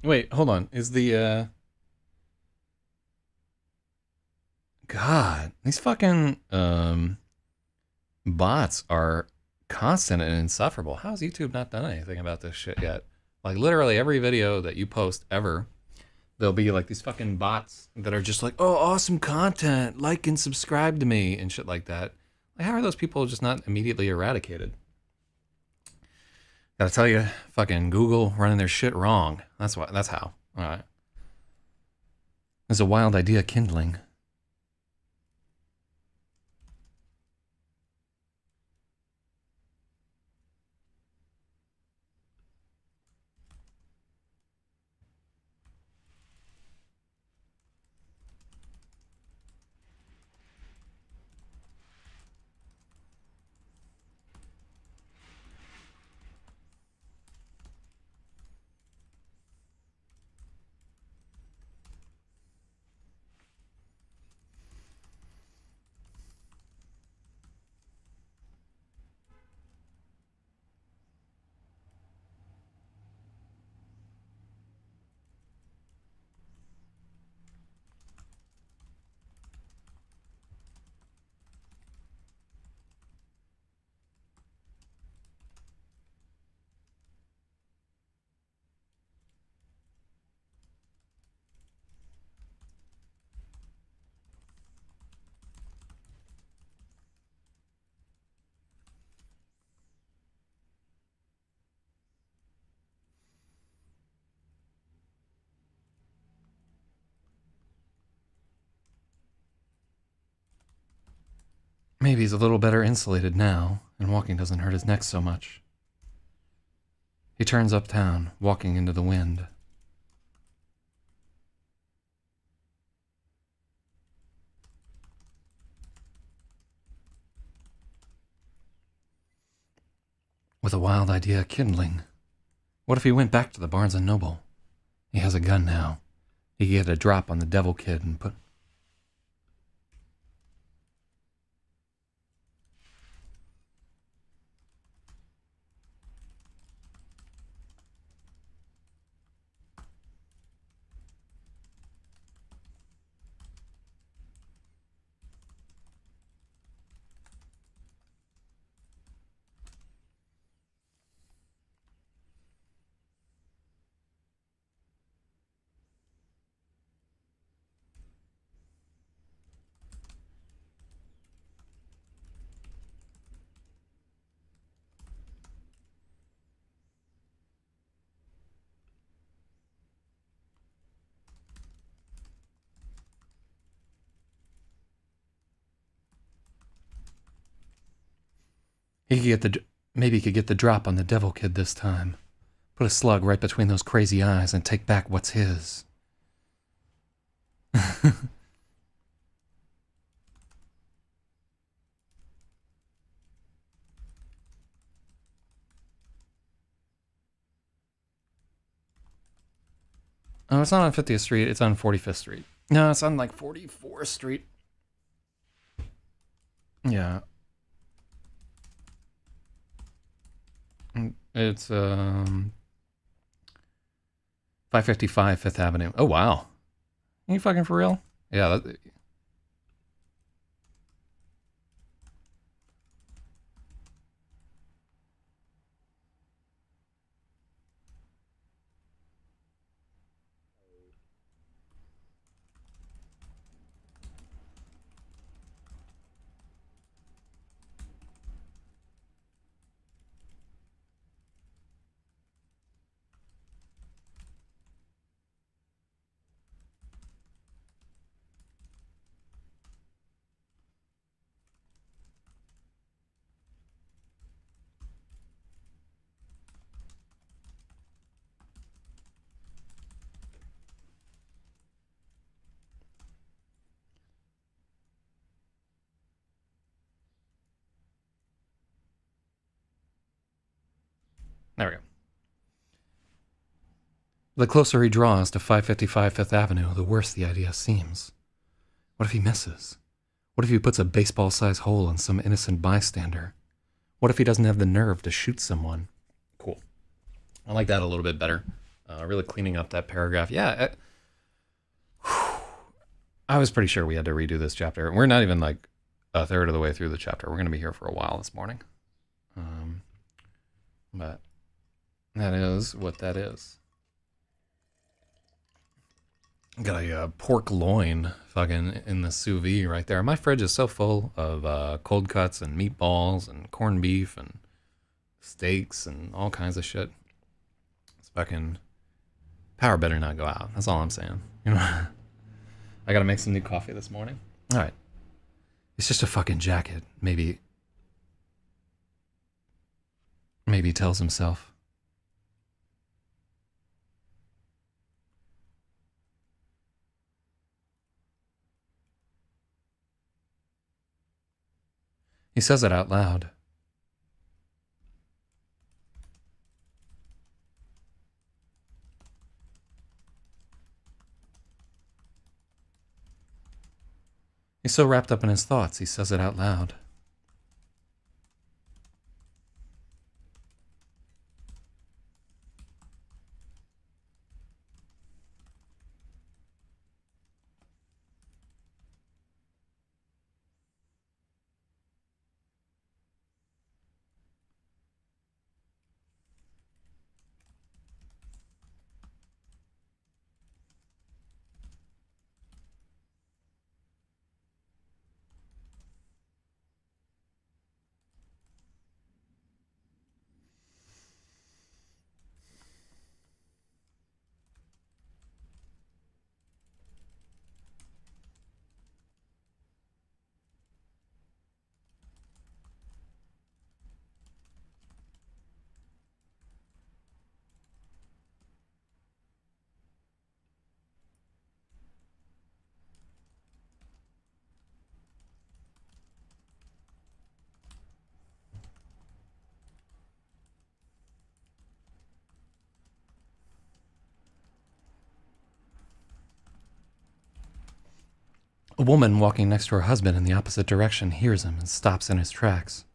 Wait, hold on. Is the God, these fucking bots are constant and insufferable. How has YouTube not done anything about this shit yet? Like literally every video that you post ever, there'll be like these fucking bots that are just like, "Oh, awesome content, like and subscribe to me," and shit like that. Like, how are those people just not immediately eradicated? Gotta tell you, fucking Google running their shit wrong. That's why. That's how. All right. There's a wild idea kindling. Maybe he's a little better insulated now, and walking doesn't hurt his neck so much. He turns uptown, walking into the wind. With a wild idea kindling. What if he went back to the Barnes & Noble? He has a gun now. He could get a drop on the devil kid and put... Maybe he could get the drop on the devil kid this time. Put a slug right between those crazy eyes and take back what's his. Oh, it's not on 50th Street. It's on 45th Street. No, it's on like 44th Street. Yeah. It's 555 Fifth Avenue. Oh, wow. Are you fucking for real? Yeah. There we go. The closer he draws to 555 Fifth Avenue, the worse the idea seems. What if he misses? What if he puts a baseball-sized hole in some innocent bystander? What if he doesn't have the nerve to shoot someone? Cool. I like that a little bit better. Really cleaning up that paragraph. Yeah. I was pretty sure we had to redo this chapter. We're not even like a third of the way through the chapter. We're going to be here for a while this morning. But that is what that is. Got a pork loin fucking in the sous vide right there. My fridge is so full of cold cuts and meatballs and corned beef and steaks and all kinds of shit. It's fucking... Power better not go out. That's all I'm saying. You know, I gotta make some new coffee this morning. All right. It's just a fucking jacket. Maybe he tells himself. He says it out loud. He's so wrapped up in his thoughts, he says it out loud. A woman walking next to her husband in the opposite direction hears him and stops in his tracks.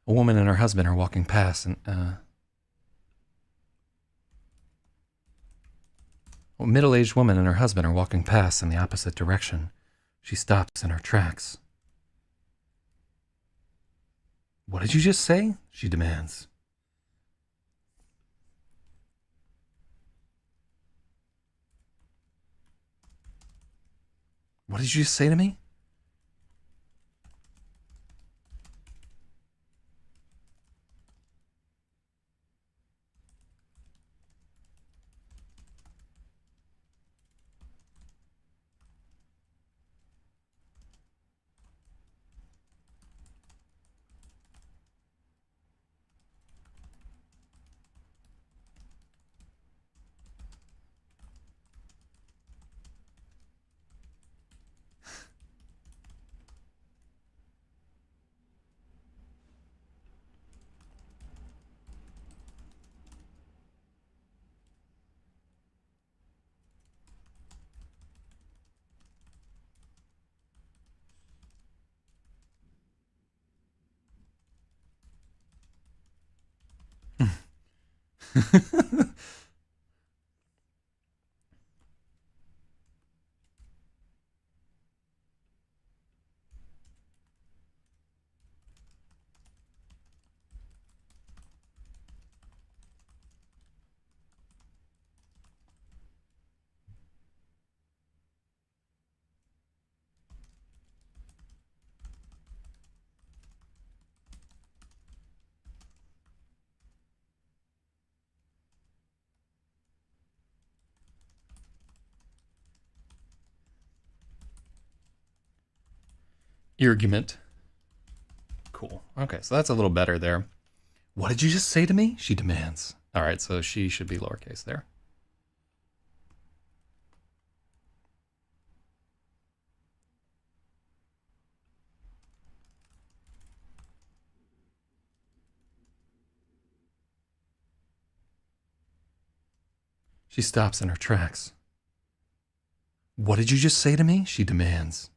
A woman and her husband are walking past, and a middle-aged woman and her husband are walking past in the opposite direction. She stops in her tracks. What did you just say? She demands. What did you just say to me? Argument. Cool. Okay, so that's a little better there. What did you just say to me? She demands. All right, so she should be lowercase there. She stops in her tracks. What did you just say to me? She demands.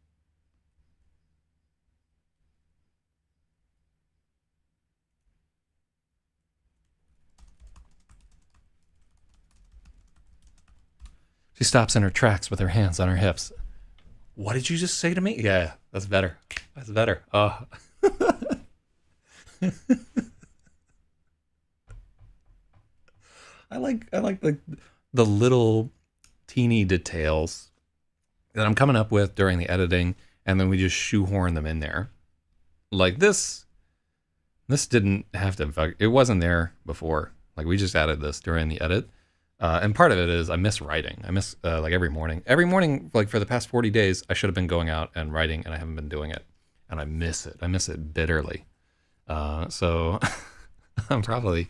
She stops in her tracks with her hands on her hips. What did you just say to me? Yeah, that's better. That's better. Oh. I like the little teeny details that I'm coming up with during the editing, and then we just shoehorn them in there. Like this didn't have to, it wasn't there before. Like we just added this during the edit. And part of it is I miss writing. I miss like every morning, like for the past 40 days, I should have been going out and writing, and I haven't been doing it. And I miss it. I miss it bitterly. So I'm probably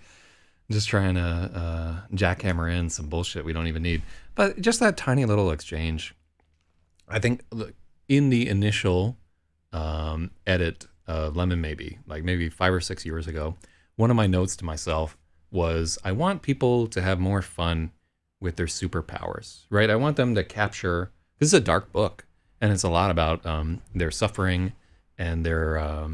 just trying to jackhammer in some bullshit we don't even need. But just that tiny little exchange. I think in the initial edit Lemon maybe 5 or 6 years ago, one of my notes to myself was I want people to have more fun with their superpowers, right? I want them to capture, this is a dark book, and it's a lot about their suffering and their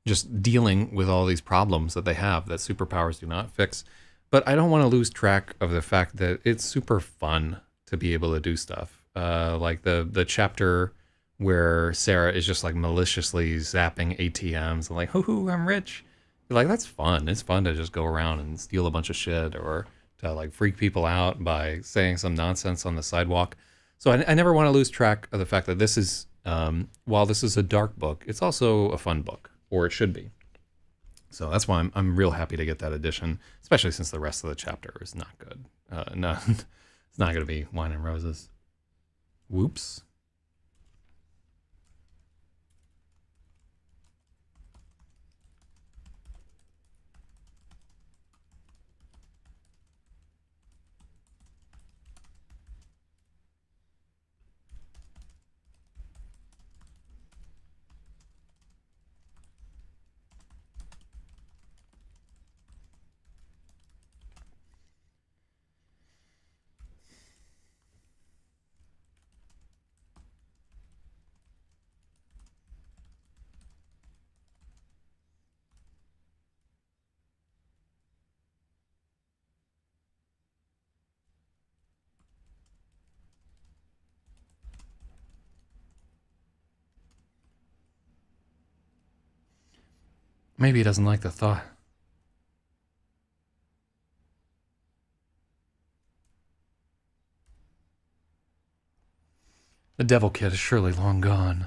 just dealing with all these problems that they have that superpowers do not fix. But I don't want to lose track of the fact that it's super fun to be able to do stuff. Like the chapter where Sarah is just like maliciously zapping ATMs and like, hoo-hoo, I'm rich. Like, that's fun. It's fun to just go around and steal a bunch of shit or to like freak people out by saying some nonsense on the sidewalk. So I never want to lose track of the fact that this is, while this is a dark book, it's also a fun book, or it should be. So that's why I'm real happy to get that edition, especially since the rest of the chapter is not good. No, it's not going to be wine and roses. Whoops. Maybe he doesn't like the thought. The devil kid is surely long gone.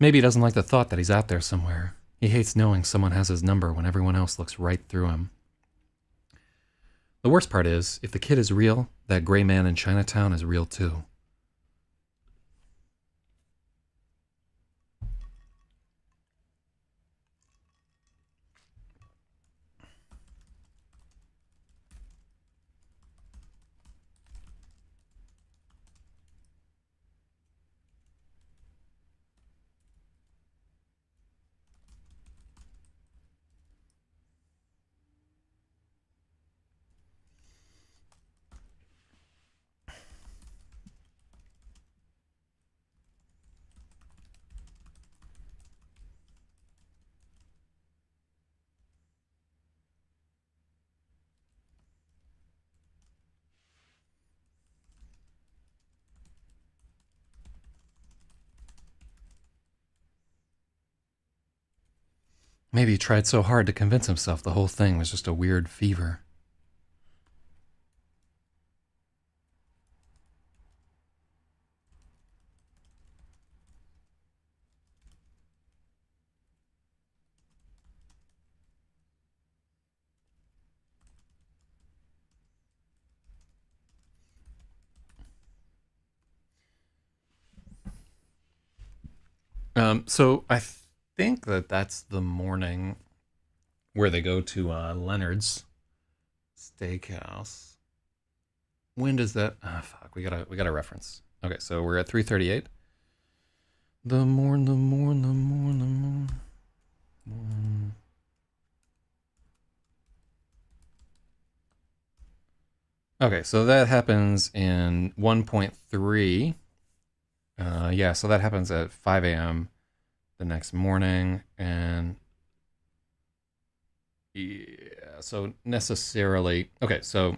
Maybe he doesn't like the thought that he's out there somewhere. He hates knowing someone has his number when everyone else looks right through him. The worst part is, if the kid is real, that gray man in Chinatown is real too. Maybe he tried so hard to convince himself the whole thing was just a weird fever. So I think that that's the morning where they go to Leonard's Steakhouse. When does that? Ah, fuck. We got a reference. Okay, so we're at 3:38. The morn. Okay, so that happens in 1.3. Yeah, so that happens at 5 a.m. the next morning, and yeah, so necessarily okay. So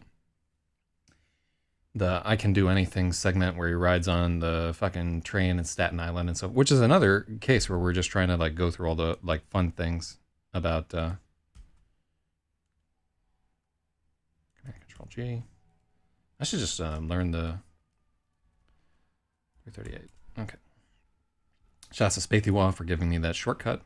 the I Can Do Anything segment where he rides on the fucking train in Staten Island, and so which is another case where we're just trying to like go through all the like fun things about Control G. I should just learn the 338. Okay. Shouts to Spathywall for giving me that shortcut.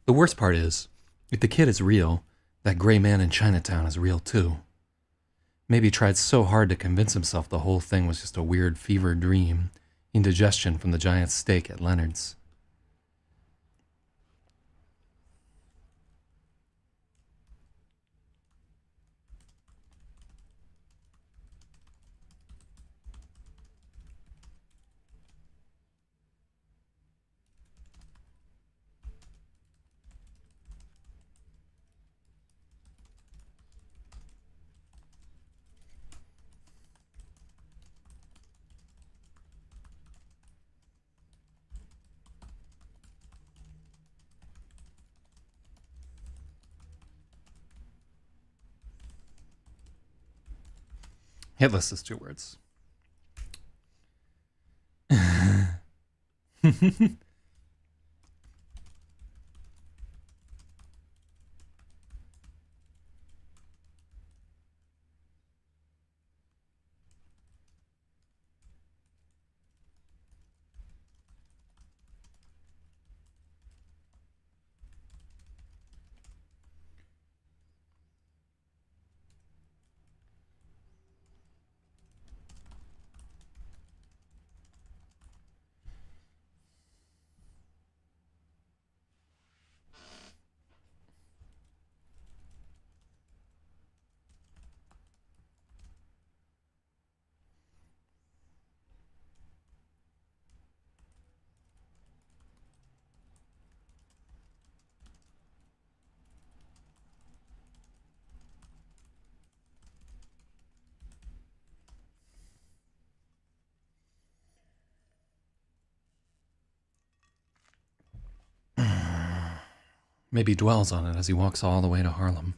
The worst part is, if the kid is real, that gray man in Chinatown is real too. Maybe he tried so hard to convince himself the whole thing was just a weird fever dream, indigestion from the giant steak at Leonard's. Hitless is 2 words. Maybe dwells on it as he walks all the way to Harlem.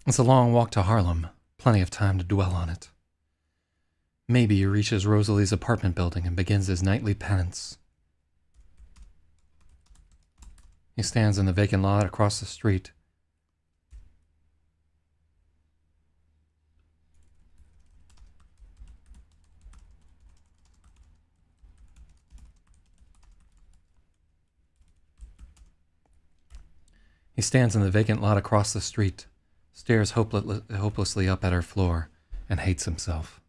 It's a long walk to Harlem, plenty of time to dwell on it. Maybe he reaches Rosalie's apartment building and begins his nightly penance. He stands in the vacant lot across the street. He stands in the vacant lot across the street, stares hopelessly up at her floor, and hates himself.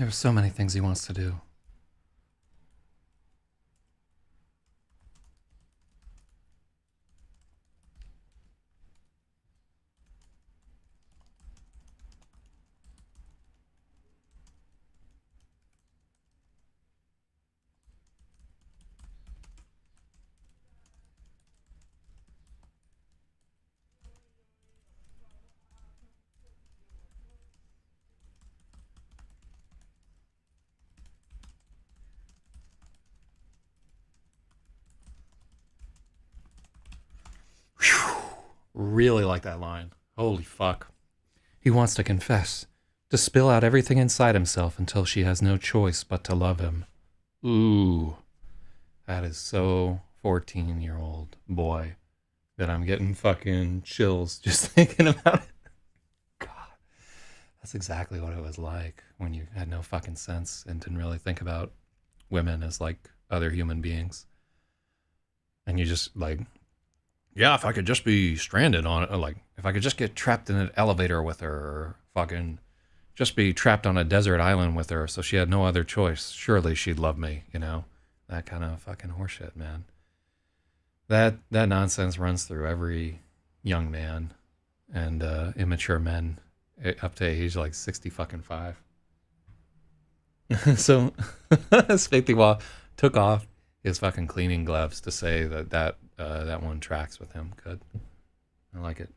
There's so many things he wants to do. Whew. Really like that line. Holy fuck. He wants to confess, to spill out everything inside himself until she has no choice but to love him. Ooh, that is so 14-year-old boy that I'm getting fucking chills just thinking about it. God, that's exactly what it was like when you had no fucking sense and didn't really think about women as like other human beings. And you just like, yeah, if I could just be stranded on it, like if I could just get trapped in an elevator with her, or fucking just be trapped on a desert island with her so she had no other choice, surely she'd love me, you know? That kind of fucking horseshit, man. That nonsense runs through every young man and immature men up to age like 60 fucking 5. So Spatiwa took off his fucking cleaning gloves to say that one tracks with him. Good. I like it.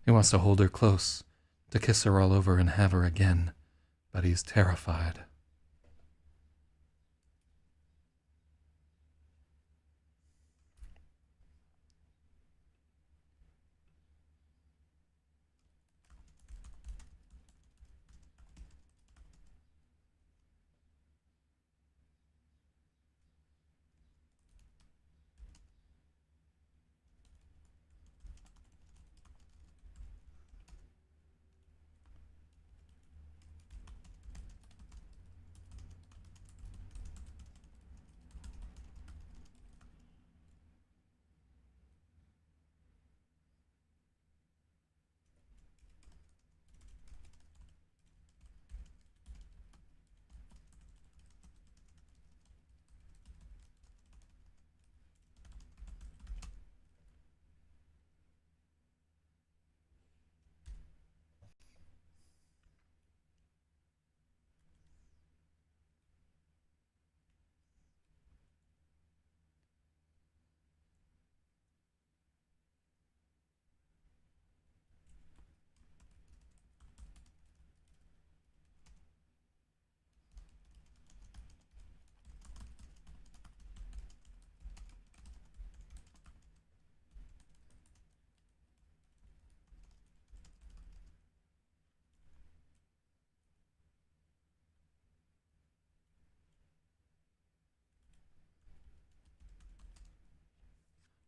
He wants to hold her close, to kiss her all over and have her again, but he's terrified.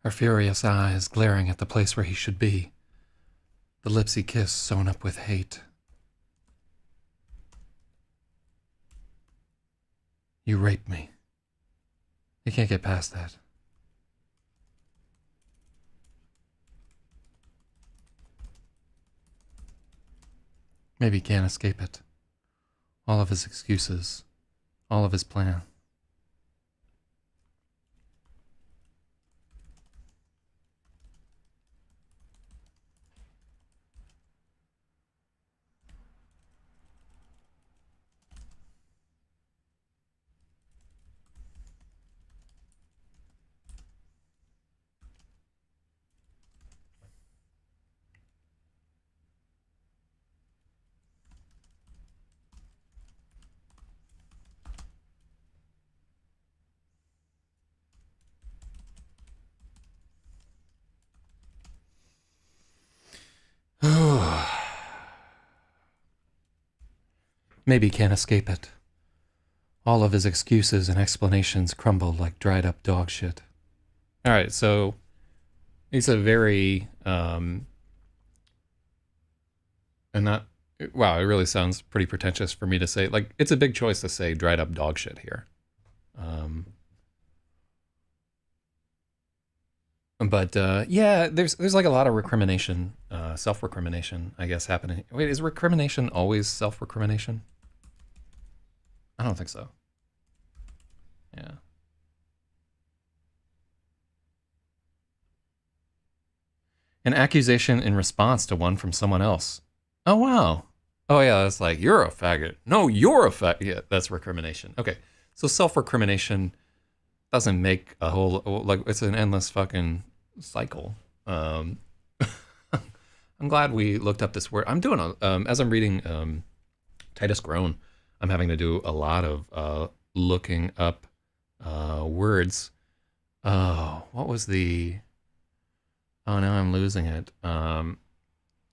Her furious eyes glaring at the place where he should be. The lips he kissed sewn up with hate. You raped me. You can't get past that. Maybe he can't escape it. All of his excuses. All of his plan. Maybe he can't escape it. All of his excuses and explanations crumble like dried up dog shit. All right, so it's a very and not wow, it really sounds pretty pretentious for me to say. Like, it's a big choice to say dried up dog shit here. Um, but yeah, there's like a lot of recrimination, self recrimination, I guess, happening. Wait, is recrimination always self recrimination? I don't think so. Yeah. An accusation in response to one from someone else. Oh wow. Oh yeah, that's like you're a faggot. No, you're a faggot. Yeah, that's recrimination. Okay, so self recrimination doesn't make a whole like it's an endless fucking cycle. Um, I'm glad we looked up this word. I'm doing a as I'm reading Titus Grown, I'm having to do a lot of looking up words. Oh, what was the? Oh, now I'm losing it.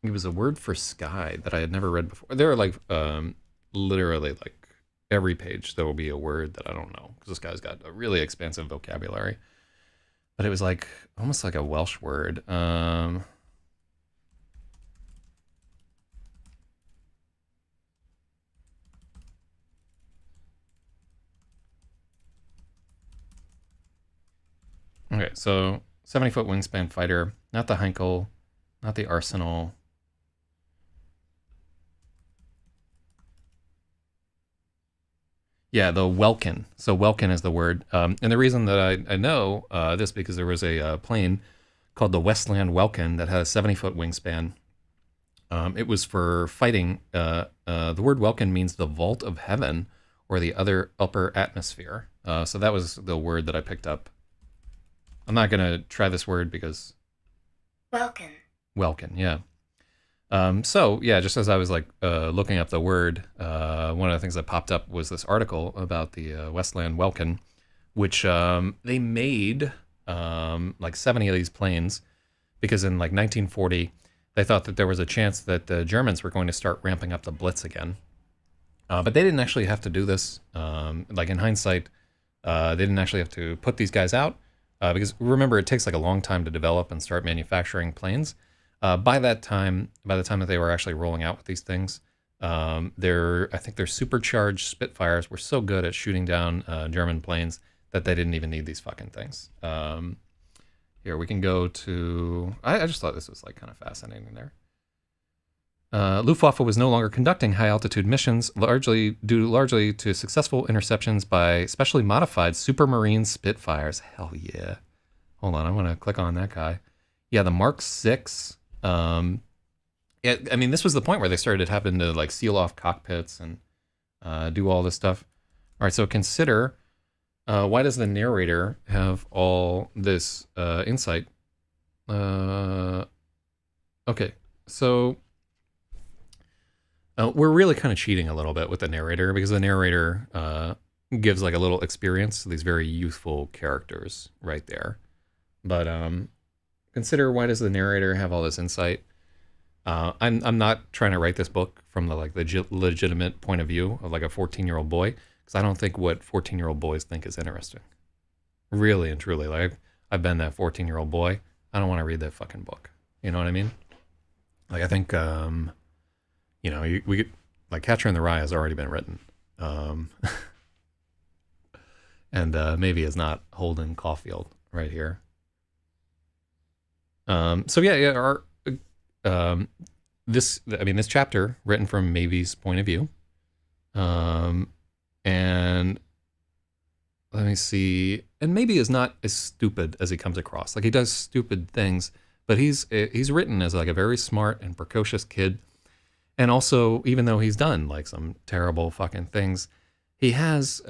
It was a word for sky that I had never read before. There are like literally like every page there will be a word that I don't know because this guy's got a really expansive vocabulary. But it was like almost like a Welsh word. Okay, so 70-foot wingspan fighter, not the Heinkel, not the Arsenal. Yeah, the Welkin. So Welkin is the word. And the reason that I know this because there was a plane called the Westland Welkin that had a 70-foot wingspan. It was for fighting. The word Welkin means the vault of heaven or the other upper atmosphere. So that was the word that I picked up. I'm not going to try this word because... Welkin. Welkin, yeah. So yeah, just as I was like looking up the word, one of the things that popped up was this article about the Westland Welkin, which they made like 70 of these planes because in like 1940 they thought that there was a chance that the Germans were going to start ramping up the Blitz again, but they didn't actually have to do this. Like in hindsight, they didn't actually have to put these guys out because remember it takes like a long time to develop and start manufacturing planes. By the time that they were actually rolling out with these things, I think their supercharged Spitfires were so good at shooting down German planes that they didn't even need these fucking things. Here, we can go to... I just thought this was like kind of fascinating there. Luftwaffe was no longer conducting high-altitude missions, largely to successful interceptions by specially modified Supermarine Spitfires. Hell yeah. Hold on, I'm going to click on that guy. Yeah, the Mark 6... yeah, I mean, this was the point where they started having to like seal off cockpits and do all this stuff. All right, so consider why does the narrator have all this insight? Okay, so we're really kind of cheating a little bit with the narrator because the narrator gives like a little experience to these very youthful characters right there. But consider why does the narrator have all this insight? I'm not trying to write this book from the like legitimate point of view of like a 14-year-old boy because I don't think what 14-year-old boys think is interesting. Really and truly, like I've been that 14-year-old boy. I don't want to read that fucking book. You know what I mean? Like I think you know we could, like Catcher in the Rye has already been written, and maybe is not Holden Caulfield right here. So yeah, this chapter written from Mavy's point of view, and let me see, and Mavy is not as stupid as he comes across. Like he does stupid things, but he's written as like a very smart and precocious kid, and also even though he's done like some terrible fucking things, he has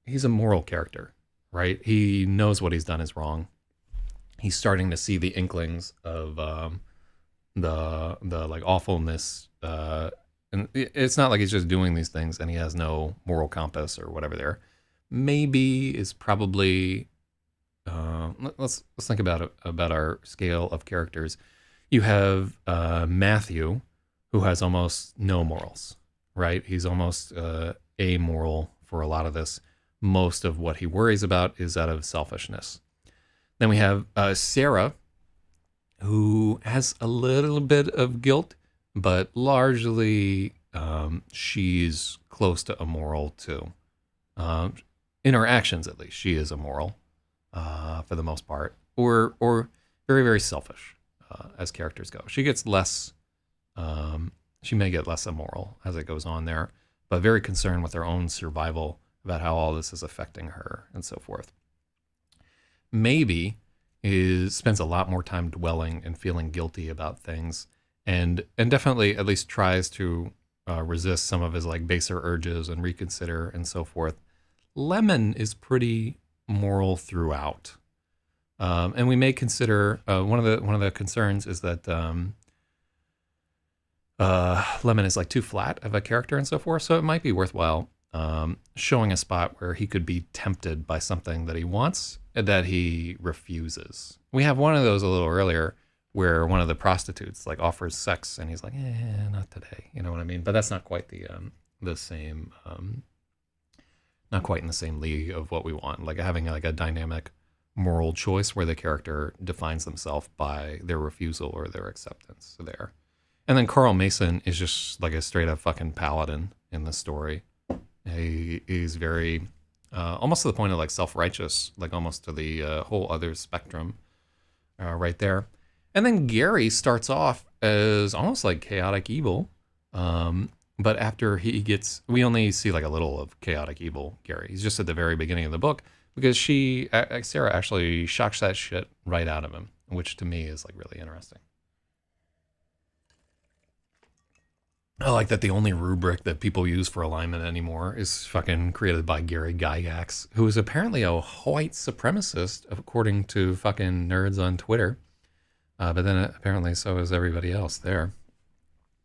he's a moral character, right? He knows what he's done is wrong. He's starting to see the inklings of the like awfulness, and it's not like he's just doing these things and he has no moral compass or whatever. There, maybe is probably. Let's think about our scale of characters. You have Matthew, who has almost no morals, right? He's almost amoral for a lot of this. Most of what he worries about is out of selfishness. Then we have Sarah, who has a little bit of guilt, but largely she's close to immoral too. Um, in her actions, at least, she is immoral for the most part, or very very selfish as characters go. She gets less. She may get less immoral as it goes on there, but very concerned with her own survival about how all this is affecting her and so forth. Maybe spends a lot more time dwelling and feeling guilty about things, and definitely at least tries to resist some of his like baser urges and reconsider and so forth. Lemon is pretty moral throughout, and we may consider one of the concerns is that Lemon is like too flat of a character and so forth. So it might be worthwhile showing a spot where he could be tempted by something that he wants that he refuses. We have one of those a little earlier where one of the prostitutes like offers sex and he's like, not today. You know what I mean? But that's not quite the same, not quite in the same league of what we want. Like having like a dynamic moral choice where the character defines themselves by their refusal or their acceptance there. And then Carl Mason is just like a straight up fucking paladin in the story. He's very, almost to the point of like self-righteous, like almost to the whole other spectrum right there. And then Gary starts off as almost like chaotic evil. But after he gets, we only see like a little of chaotic evil Gary. He's just at the very beginning of the book because Sarah actually shocks that shit right out of him, which to me is like really interesting. I like that the only rubric that people use for alignment anymore is fucking created by Gary Gygax, who is apparently a white supremacist, according to fucking nerds on Twitter. But then apparently so is everybody else there.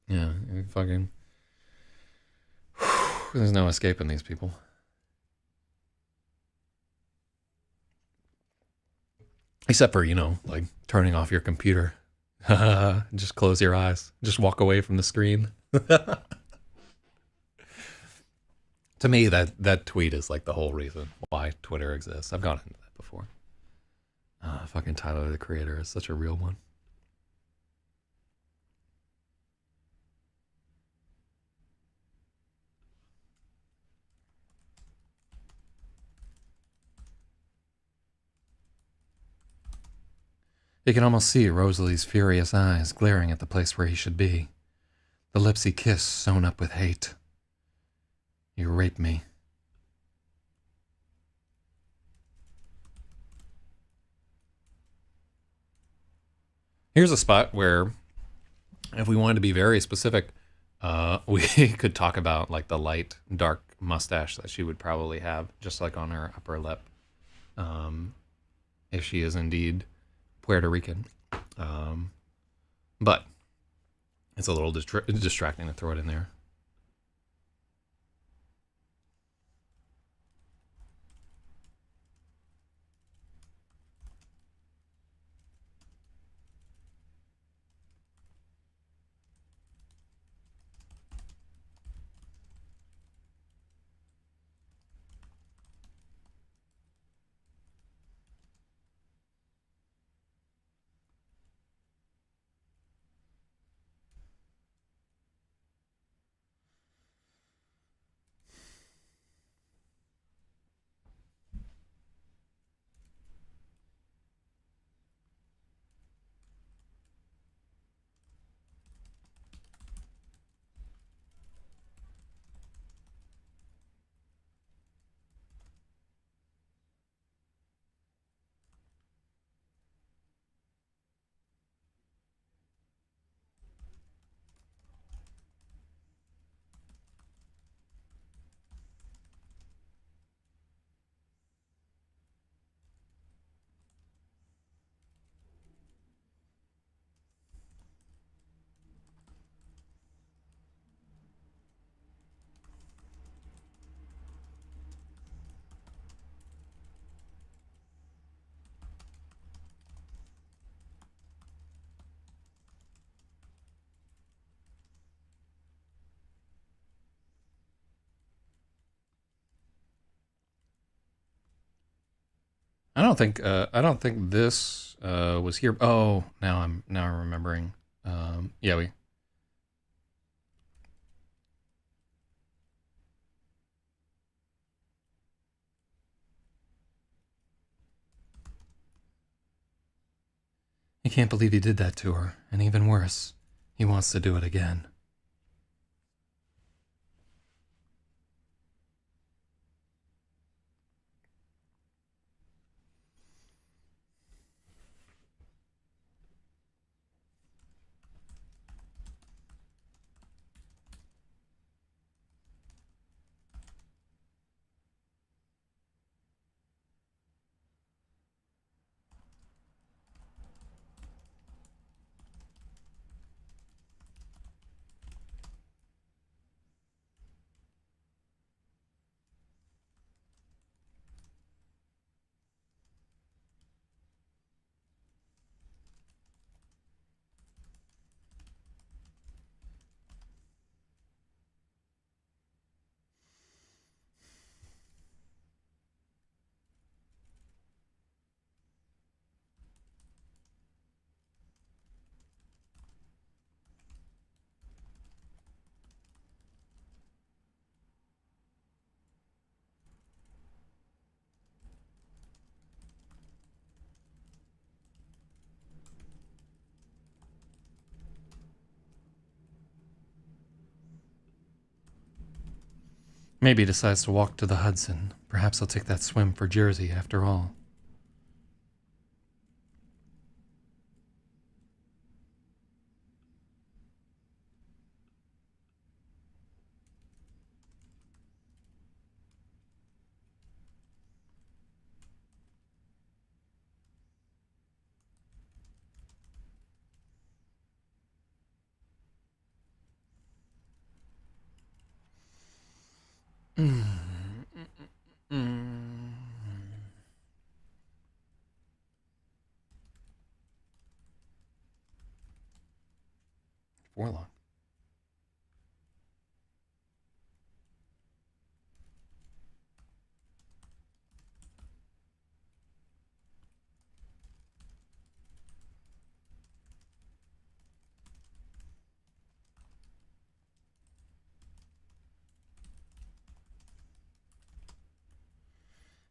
Yeah, fucking... There's no escaping these people. Except for, you know, like turning off your computer. Just close your eyes. Just walk away from the screen. To me, that tweet is like the whole reason why Twitter exists. I've gone into that before. Fucking Tyler, the Creator, is such a real one. You can almost see Rosalie's furious eyes glaring at the place where he should be. The lips he kissed sewn up with hate. You raped me. Here's a spot where, if we wanted to be very specific, we could talk about like the light, dark mustache that she would probably have, just like on her upper lip, if she is indeed Puerto Rican. But it's a little distracting to throw it in there. I don't think this was here. Oh, now I'm remembering. Yeah, we. He can't believe he did that to her, and even worse, he wants to do it again. Maybe he decides to walk to the Hudson. Perhaps he'll take that swim for Jersey after all. Warlock.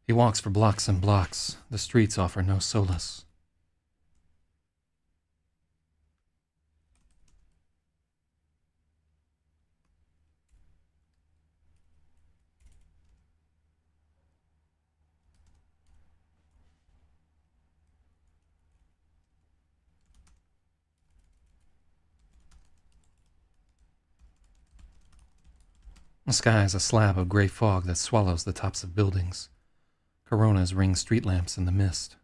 He walks for blocks and blocks. The streets offer no solace. The sky is a slab of gray fog that swallows the tops of buildings. Coronas ring street lamps in the mist.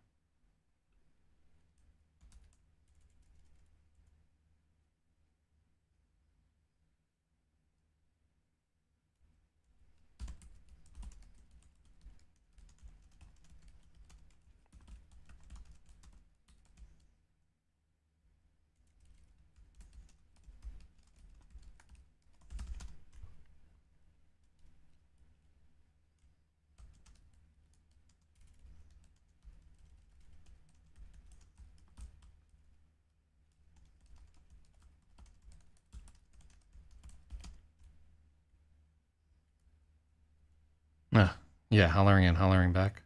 Ah, yeah, hollering and hollering back.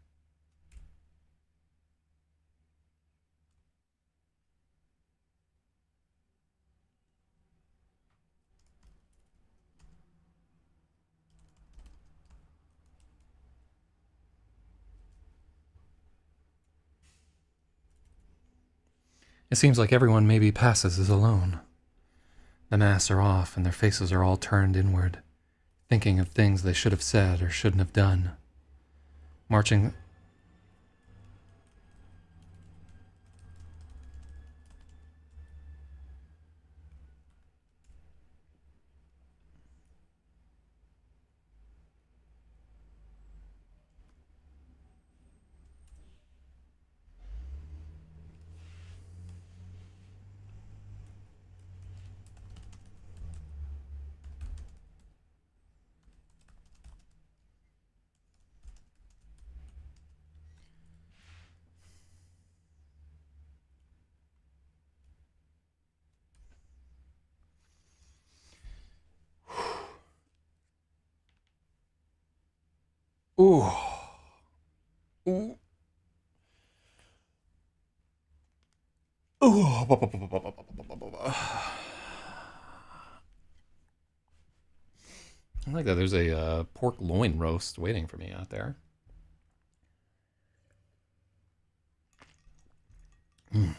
It seems like everyone maybe passes is alone. The masks are off and their faces are all turned inward, thinking of things they should have said or shouldn't have done. Marching. Ooh. Ooh. Ooh. I like that there's a pork loin roast waiting for me out there. Mm.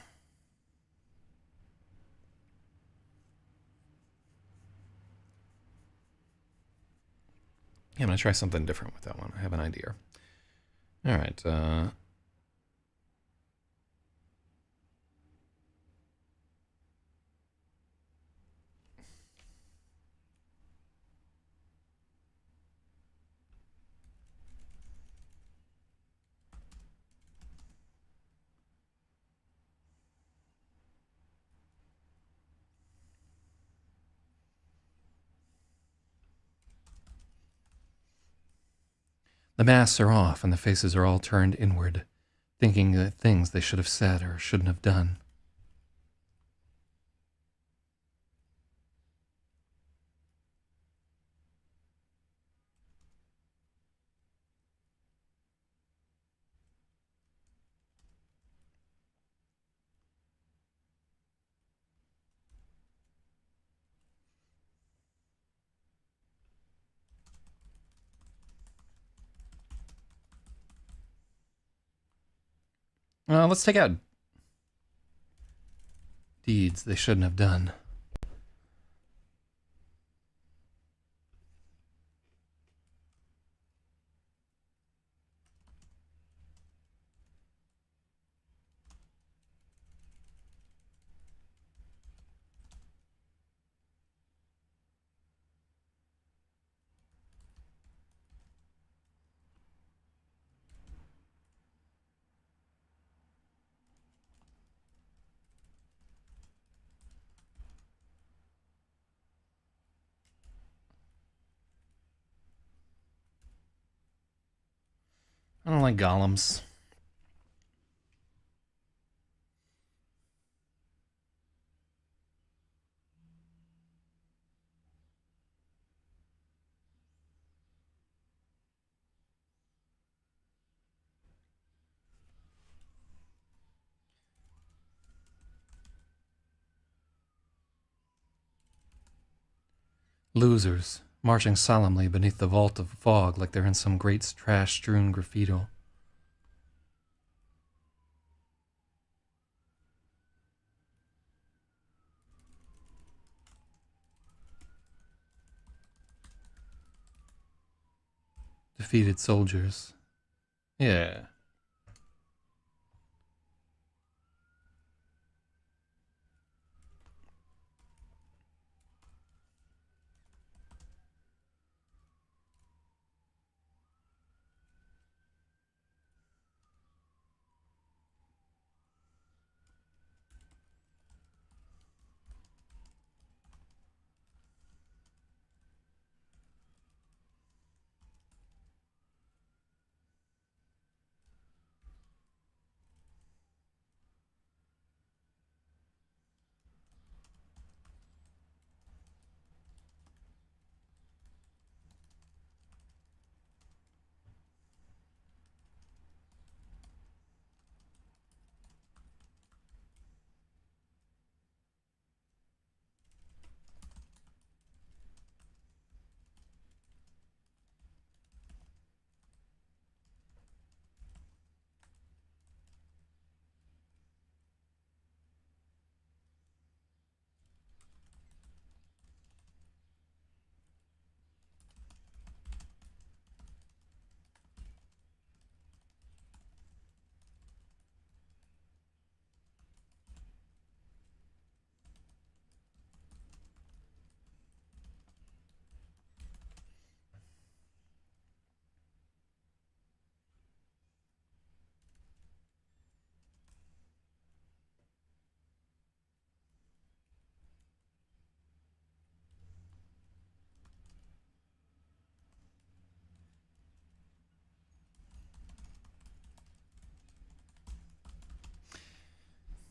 Yeah, I'm going to try something different with that one. I have an idea. All right. The masks are off and the faces are all turned inward, thinking the things they should have said or shouldn't have done. Let's take out deeds they shouldn't have done. I don't like golems. Losers, marching solemnly beneath the vault of fog like they're in some great trash-strewn graffito. Defeated soldiers. Yeah.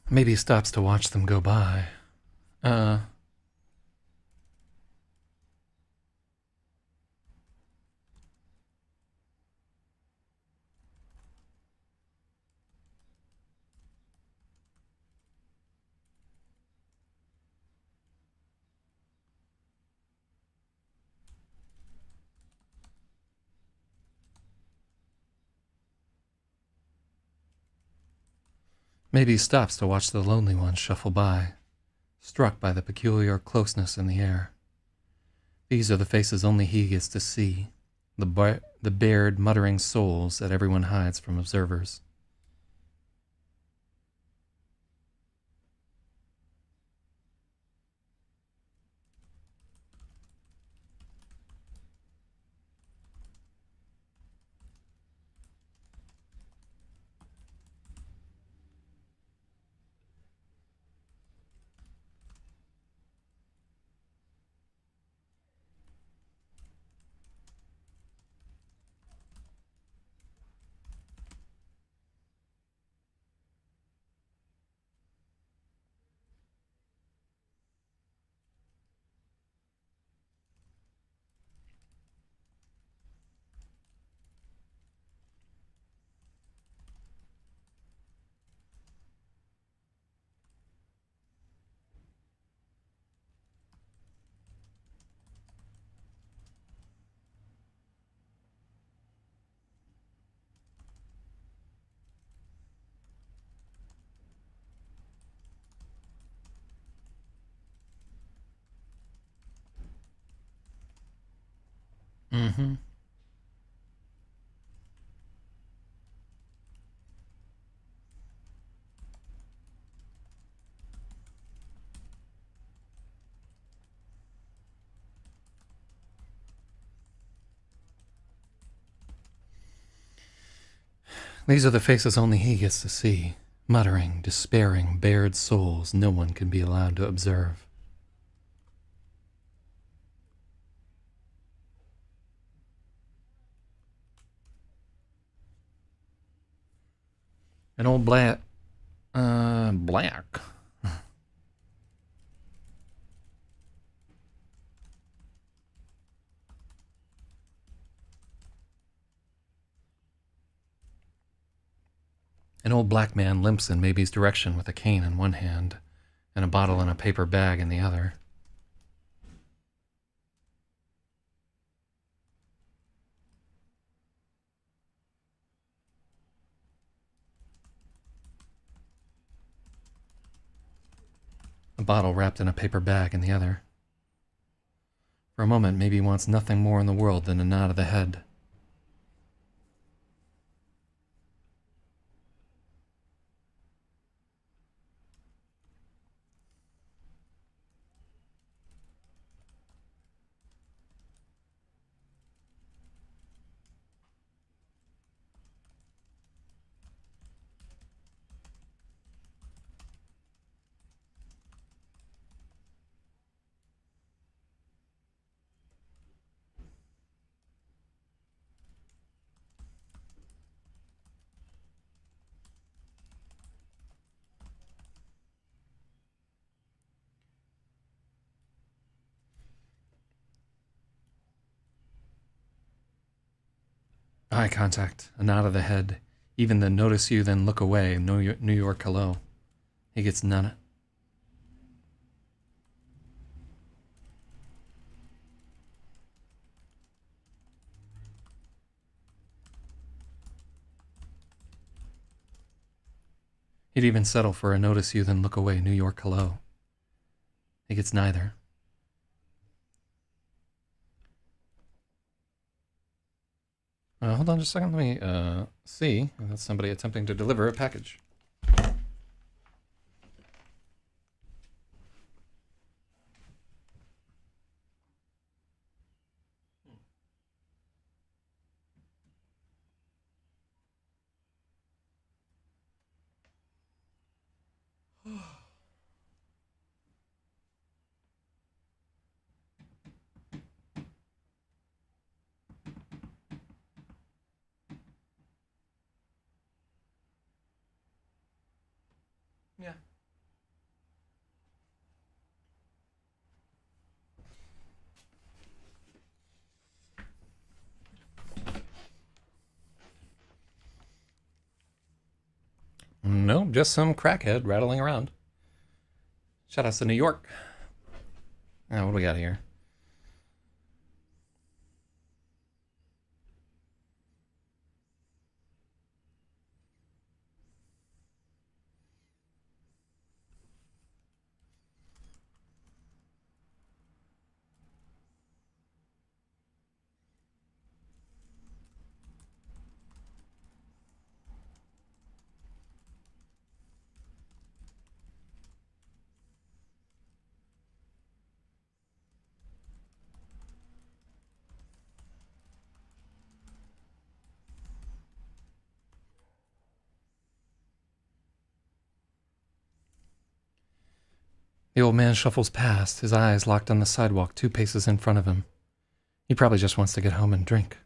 Maybe he stops to watch them go by. Uh, Maybe he stops to watch the lonely ones shuffle by, struck by the peculiar closeness in the air. These are the faces only he gets to see, the bared, muttering souls that everyone hides from observers. Mm-hmm. These are the faces only he gets to see, muttering, despairing, bared souls no one can be allowed to observe. An old black. Black. An old black man limps in Maybe's direction with a cane in one hand and a bottle in a paper bag in the other. A bottle wrapped in a paper bag in the other. For a moment, Maybe wants nothing more in the world than a nod of the head. Eye contact, a nod of the head, even the notice you then look away, New York hello. He gets none. He'd even settle for a notice you then look away, New York hello. He gets neither. Hold on just a second, let me see. That's somebody attempting to deliver a package. Yeah. Nope, just some crackhead rattling around. Shout outs to New York. What do we got here? The old man shuffles past, his eyes locked on the sidewalk 2 paces in front of him. He probably just wants to get home and drink.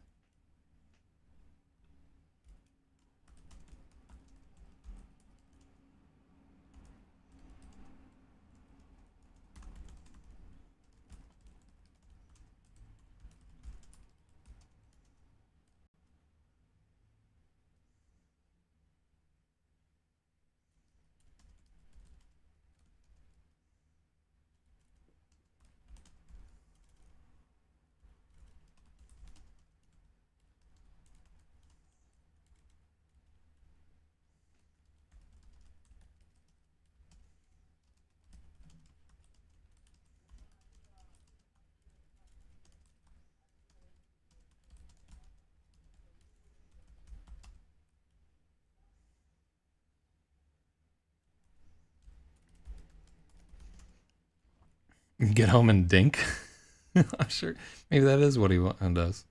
Get home and dink? I'm sure. Maybe that is what he does.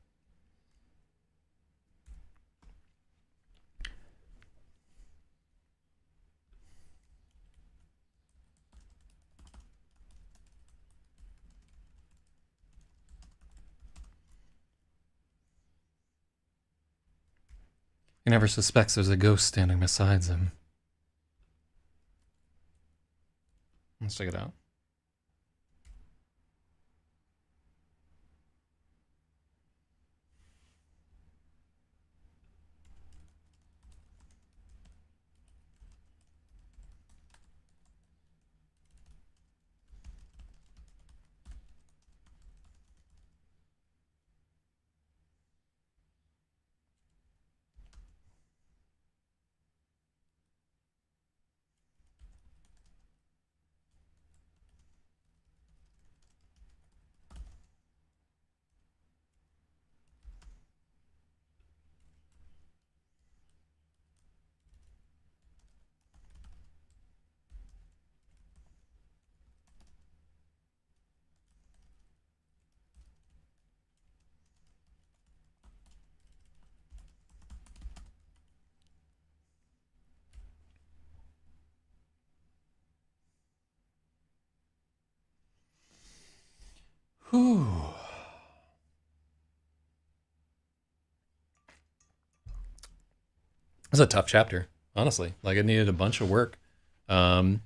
He never suspects there's a ghost standing beside him. Let's check it out. Whew. It's a tough chapter, honestly. Like, it needed a bunch of work. So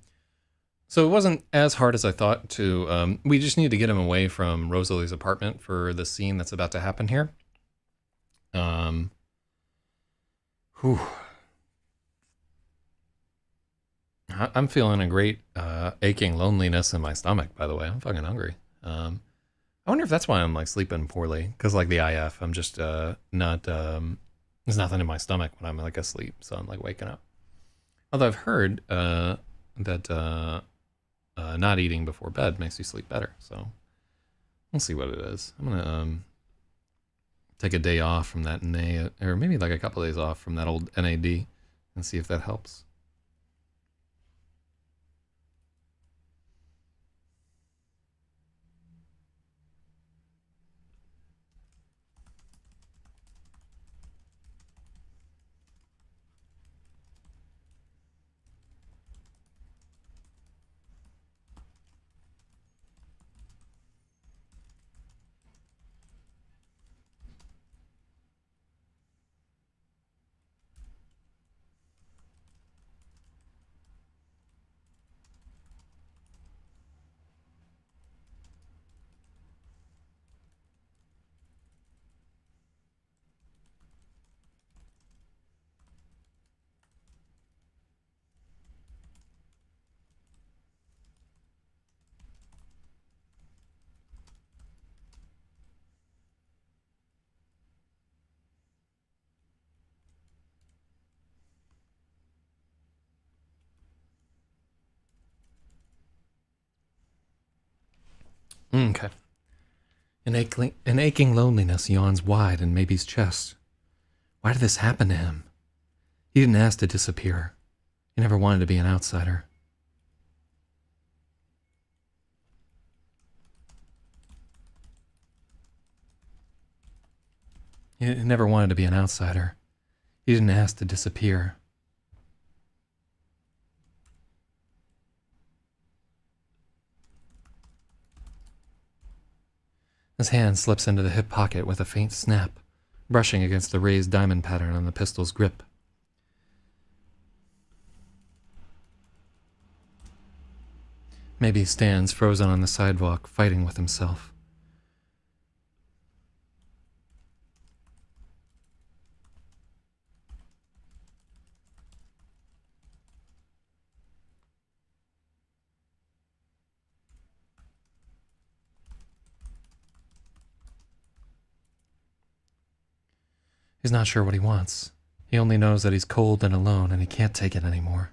it wasn't as hard as I thought to... we just need to get him away from Rosalie's apartment for the scene that's about to happen here. Whew. I'm feeling a great aching loneliness in my stomach, by the way. I'm fucking hungry. I wonder if that's why I'm like sleeping poorly. Because like the IF, I'm just not... there's nothing in my stomach when I'm like asleep. So I'm like waking up. Although I've heard that not eating before bed makes you sleep better. So we'll see what it is. I'm going to take a day off from that NA, or maybe like a couple of days off from that old NAD and see if that helps. Okay. An aching loneliness yawns wide in Maybe's chest. Why did this happen to him? He didn't ask to disappear. He never wanted to be an outsider. He never wanted to be an outsider. He didn't ask to disappear. His hand slips into the hip pocket with a faint snap, brushing against the raised diamond pattern on the pistol's grip. Maybe he stands frozen on the sidewalk, fighting with himself. He's not sure what he wants. He only knows that he's cold and alone and he can't take it anymore.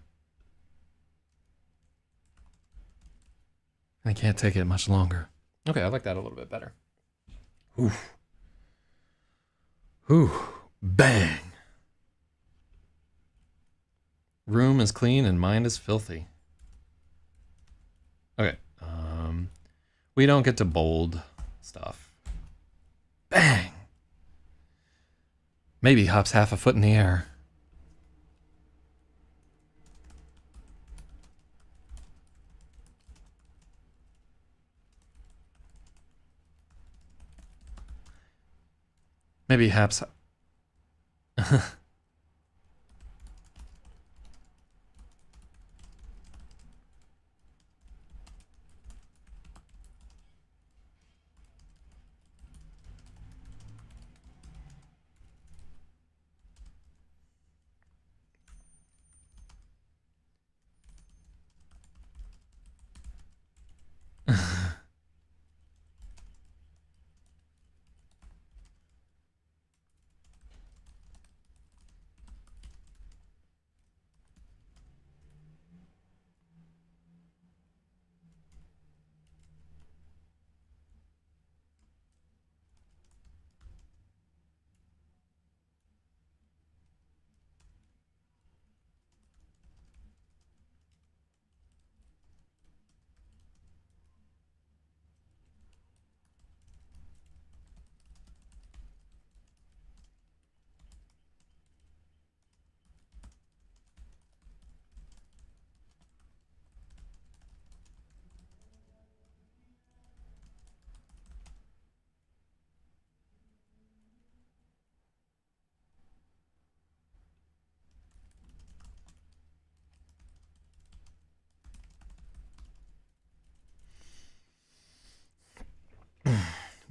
And he can't take it much longer. Okay, I like that a little bit better. Oof. Ooh. Bang. Room is clean and mind is filthy. Okay. We don't get to bold stuff. Bang. Maybe hops half a foot in the air. Maybe hops...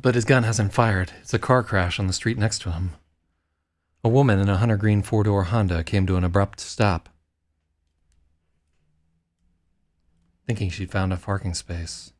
But his gun hasn't fired. It's a car crash on the street next to him. A woman in a hunter green four-door Honda came to an abrupt stop, thinking she'd found a parking space.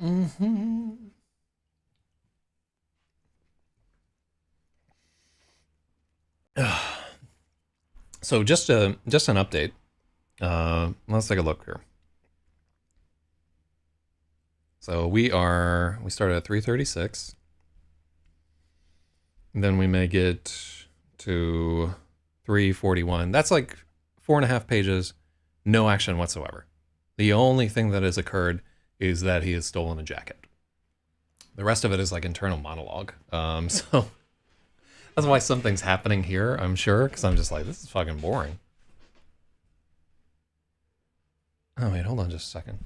Mm-hmm. So just an update. Let's take a look here. So we started at 336. Then we may get to 341. That's like 4.5 pages No action whatsoever. The only thing that has occurred is that he has stolen a jacket. The rest of it is like internal monologue. So that's why something's happening here, I'm sure, because I'm just like, this is fucking boring. Oh, wait, hold on just a second.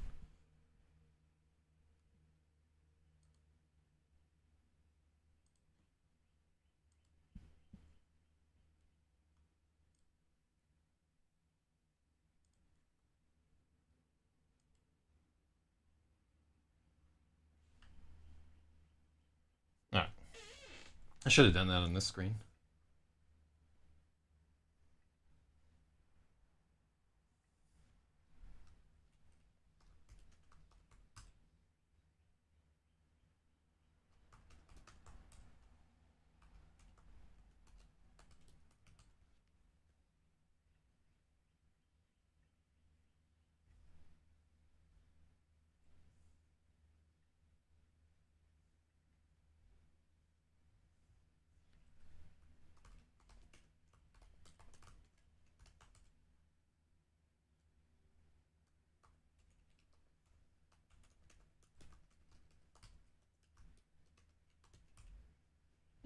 All right. I should have done that on this screen.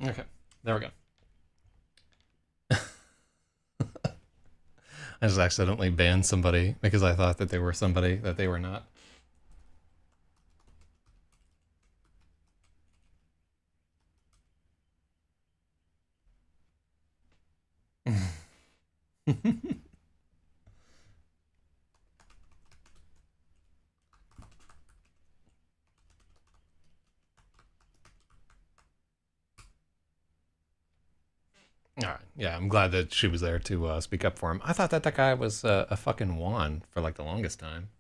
Okay, there we go. I just accidentally banned somebody because I thought that they were somebody that they were not. All right. Yeah, I'm glad that she was there to speak up for him. I thought that that guy was a fucking Juan for like the longest time.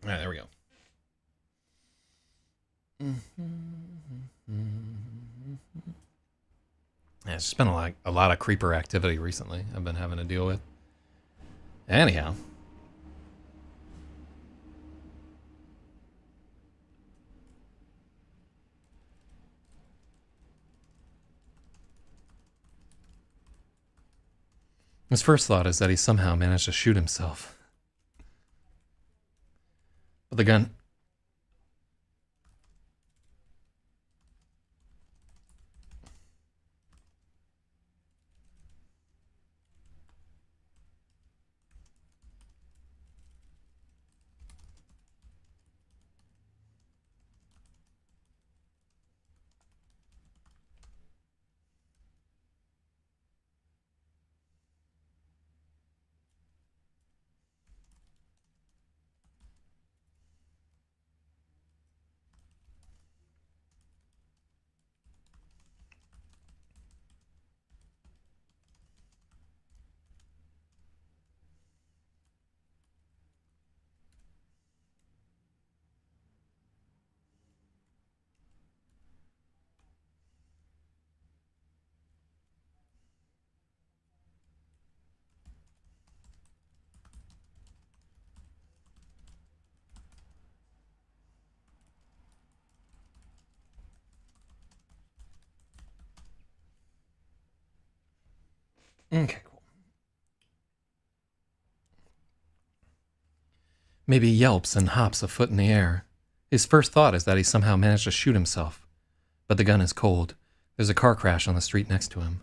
All right, there we go. Yeah, it's just been a lot of creeper activity recently. I've been having to deal with. Anyhow, his first thought is that he somehow managed to shoot himself, but the gun. Okay, cool. Maybe yelps and hops a foot in the air. His first thought is that he somehow managed to shoot himself, but the gun is cold. There's a car crash on the street next to him.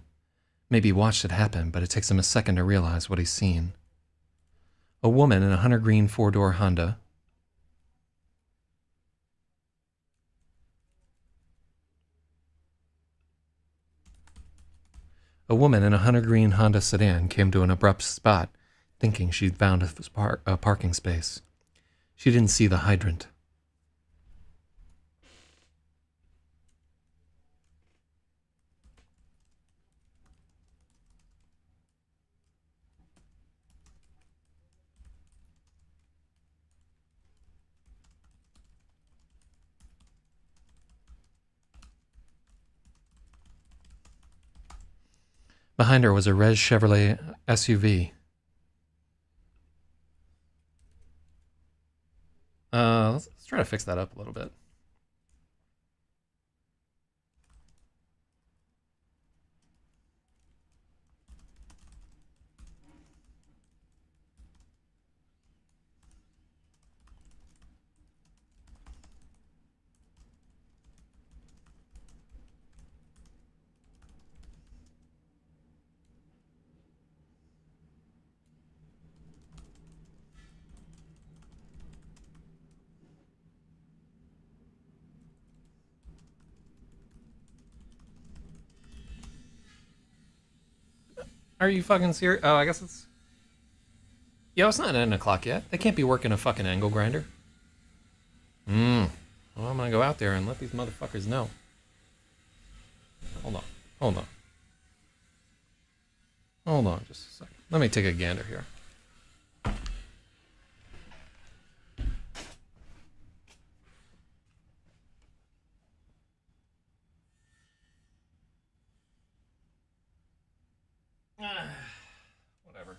Maybe he watched it happen, but it takes him a second to realize what he's seen. A woman in a hunter green four-door Honda. A woman in a hunter green Honda sedan came to an abrupt spot, thinking she'd found a parking space. She didn't see the hydrant. Behind her was a red Chevrolet SUV. Let's try to fix that up a little bit. Are you fucking serious? Oh, I guess it's... Yo, it's not 9 o'clock yet. They can't be working a fucking angle grinder. Well, I'm gonna go out there and let these motherfuckers know. Hold on. Hold on. Hold on just a second. Let me take a gander here. Whatever.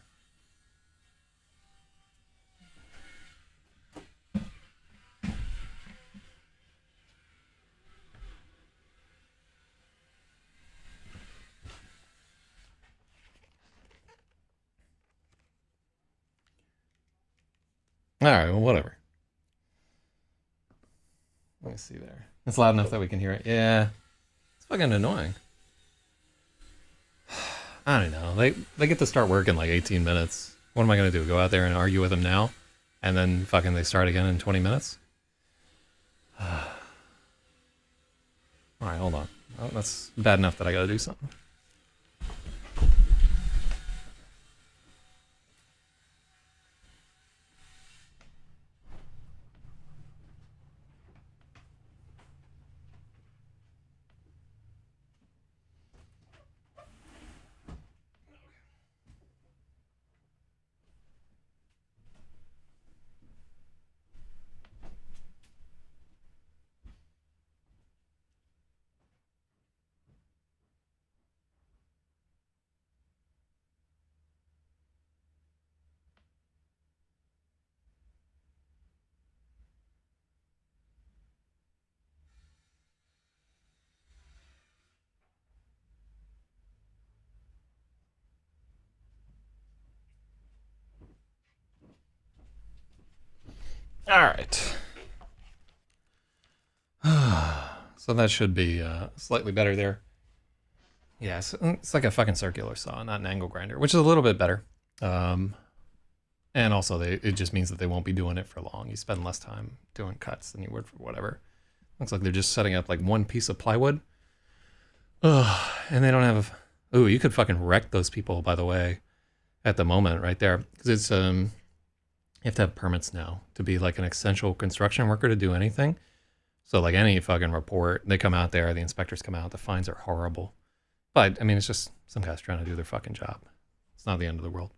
Alright, well, whatever. Let me see there. It's loud enough that we can hear it. Yeah. It's fucking annoying. I don't know. They get to start work in like 18 minutes. What am I going to do? Go out there and argue with them now? And then fucking they start again in 20 minutes? Alright, hold on. Oh, that's bad enough that I got to do something. Alright. So that should be slightly better there. Yeah, it's like a fucking circular saw, not an angle grinder, which is a little bit better. And also, it just means that they won't be doing it for long. You spend less time doing cuts than you would for whatever. Looks like they're just setting up like one piece of plywood. Ugh, and they don't have... Ooh, you could fucking wreck those people, by the way, at the moment right there. Because it's... You have to have permits now to be like an essential construction worker to do anything. So like any fucking report, they come out there, the inspectors come out, the fines are horrible. But, I mean, it's just some guys trying to do their fucking job. It's not the end of the world.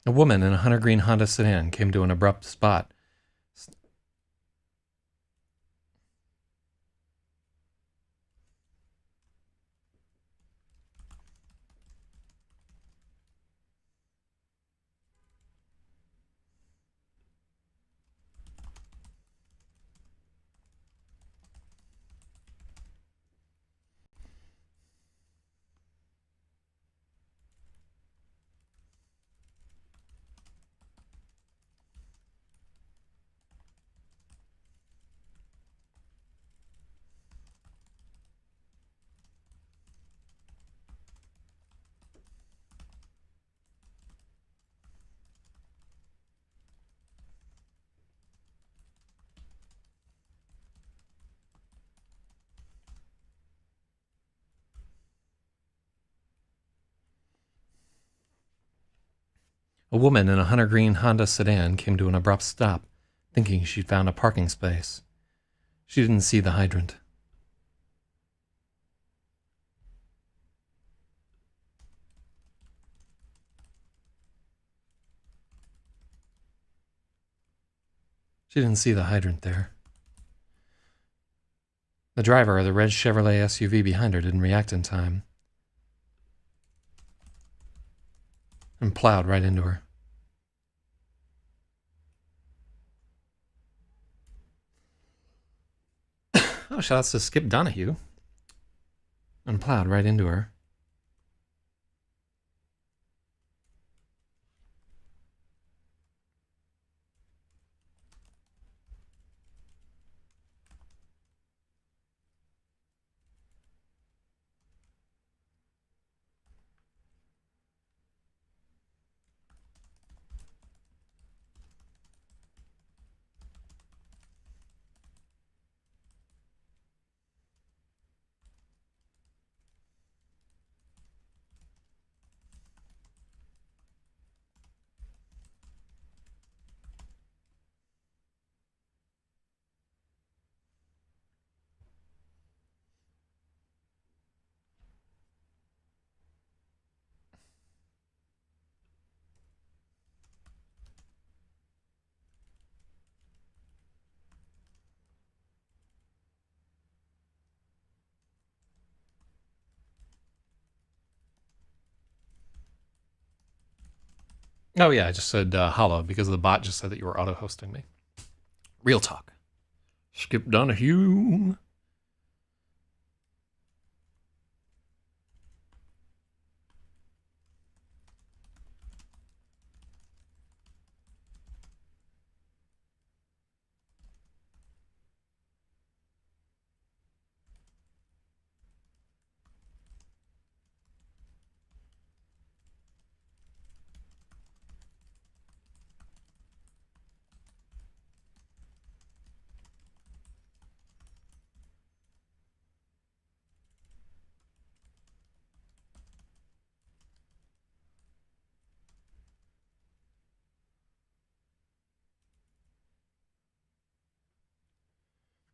A woman in a hunter green Honda sedan came to an abrupt spot. A woman in a hunter green Honda sedan came to an abrupt stop, thinking she'd found a parking space. She didn't see the hydrant. She didn't see the hydrant there. The driver of the red Chevrolet SUV behind her didn't react in time and plowed right into her. Oh, shoutouts to Skip Donahue. And plowed right into her. Oh yeah, I just said holla because the bot just said that you were auto-hosting me. Real talk. Skip Donahue.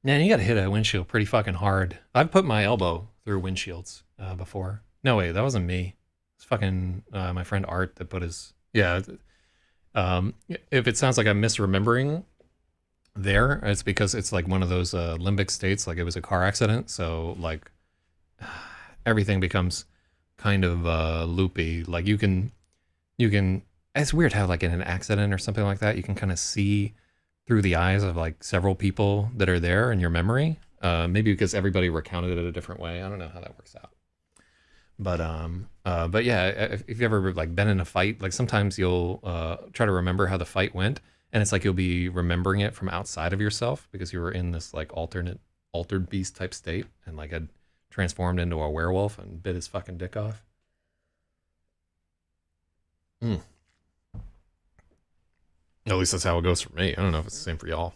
Man, you gotta hit a windshield pretty fucking hard. I've put my elbow through windshields before. No, wait, that wasn't me. It's fucking my friend Art that put his. Yeah. If it sounds like I'm misremembering there, it's because it's like one of those limbic states, like it was a car accident. So, like, everything becomes kind of loopy. Like, you can, it's weird how, like, in an accident or something like that, you can kind of see through the eyes of like several people that are there in your memory. Maybe because everybody recounted it a different way. I don't know how that works out. But yeah, if you've ever like been in a fight, like sometimes you'll try to remember how the fight went, and it's like you'll be remembering it from outside of yourself because you were in this like altered beast type state, and like had transformed into a werewolf and bit his fucking dick off. Mm. At least that's how it goes for me. I don't know if it's the same for y'all.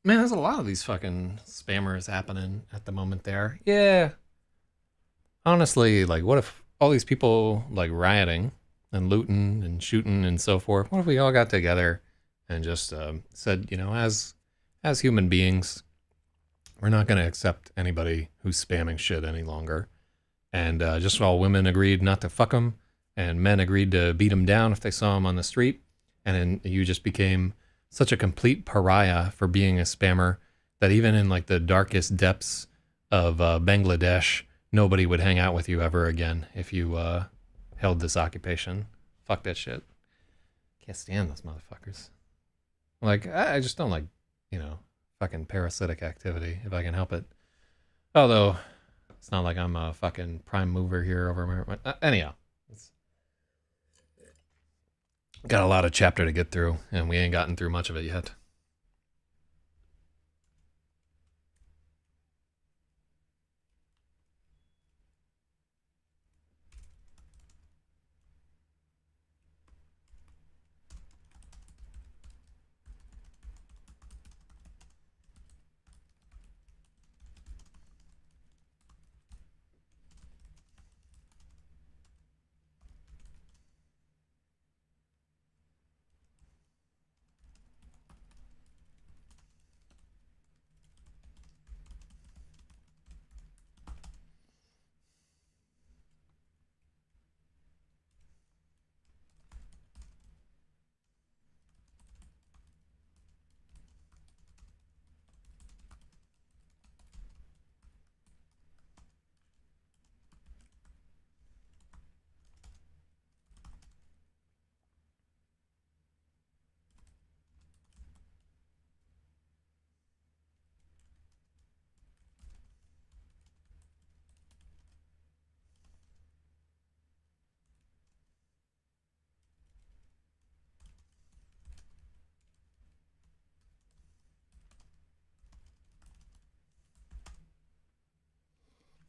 Man, there's a lot of these fucking spammers happening at the moment there. Yeah. Honestly, like, what if all these people, like, rioting and looting and shooting and so forth, what if we all got together and just said, as human beings, we're not going to accept anybody who's spamming shit any longer. And just all women agreed not to fuck them, and men agreed to beat them down if they saw them on the street. And then you just became such a complete pariah for being a spammer that even in like the darkest depths of Bangladesh, nobody would hang out with you ever again if you held this occupation. Fuck that shit. Can't stand those motherfuckers. Like, I just don't like, fucking parasitic activity if I can help it. Although, it's not like I'm a fucking prime mover here over anyhow. Got a lot of chapter to get through, and we ain't gotten through much of it yet.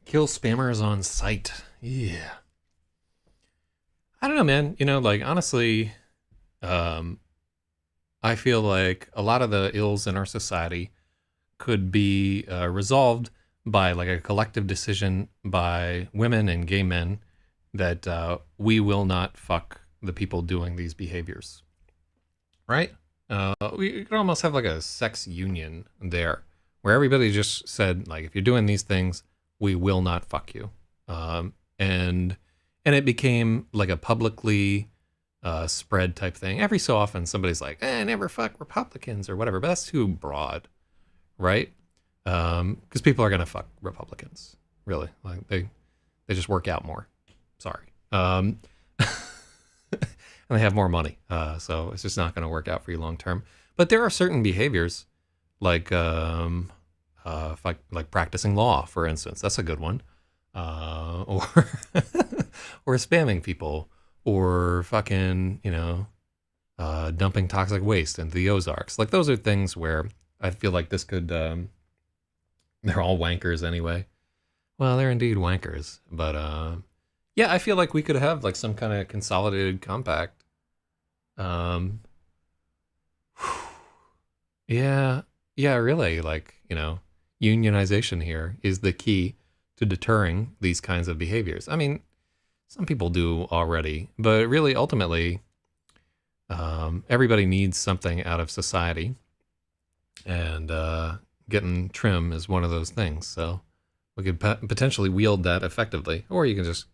Kill spammers on sight. Yeah. I don't know, man. Like, honestly, I feel like a lot of the ills in our society could be resolved by like a collective decision by women and gay men that we will not fuck the people doing these behaviors. Right? We could almost have like a sex union there where everybody just said, like, if you're doing these things, we will not fuck you. And it became like a publicly spread type thing. Every so often somebody's like, never fuck Republicans or whatever, but that's too broad, right? Because people are gonna fuck Republicans, really. Like they just work out more. Sorry. And they have more money, so it's just not gonna work out for you long term. But there are certain behaviors, like practicing law, for instance. That's a good one. Or or spamming people, or fucking, dumping toxic waste into the Ozarks. Like, those are things where I feel like this could, they're all wankers anyway. Well, they're indeed wankers, but, yeah, I feel like we could have, like, some kind of consolidated compact. Yeah, really, like, unionization here is the key to deterring these kinds of behaviors. I mean, some people do already, but really, ultimately, everybody needs something out of society, and getting trim is one of those things. So we could potentially wield that effectively, or you can just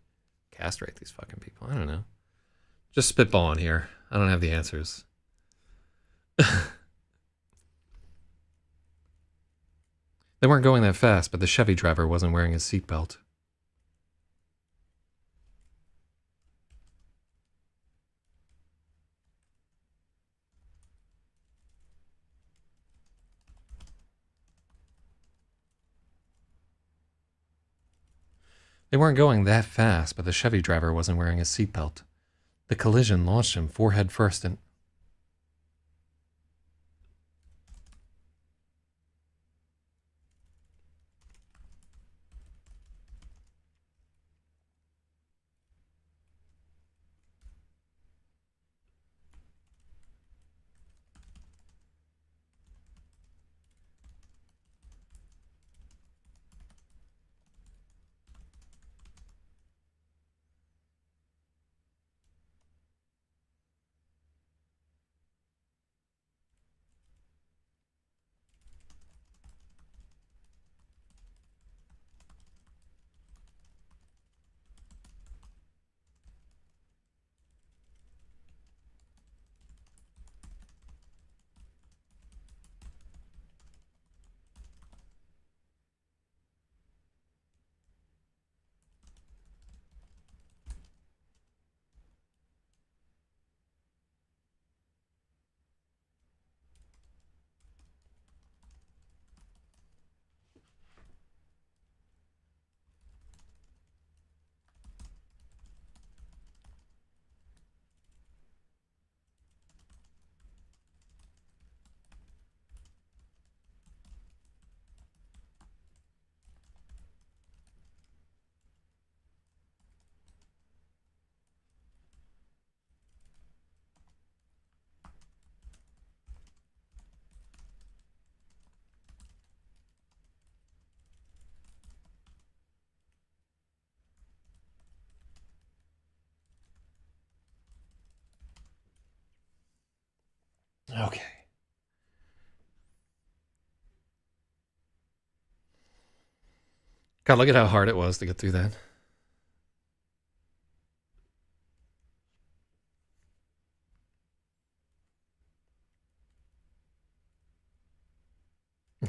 castrate these fucking people. I don't know. Just spitballing here. I don't have the answers. They weren't going that fast, but the Chevy driver wasn't wearing his seatbelt. They weren't going that fast, but the Chevy driver wasn't wearing his seatbelt. The collision launched him forehead first and... Okay. God, look at how hard it was to get through that.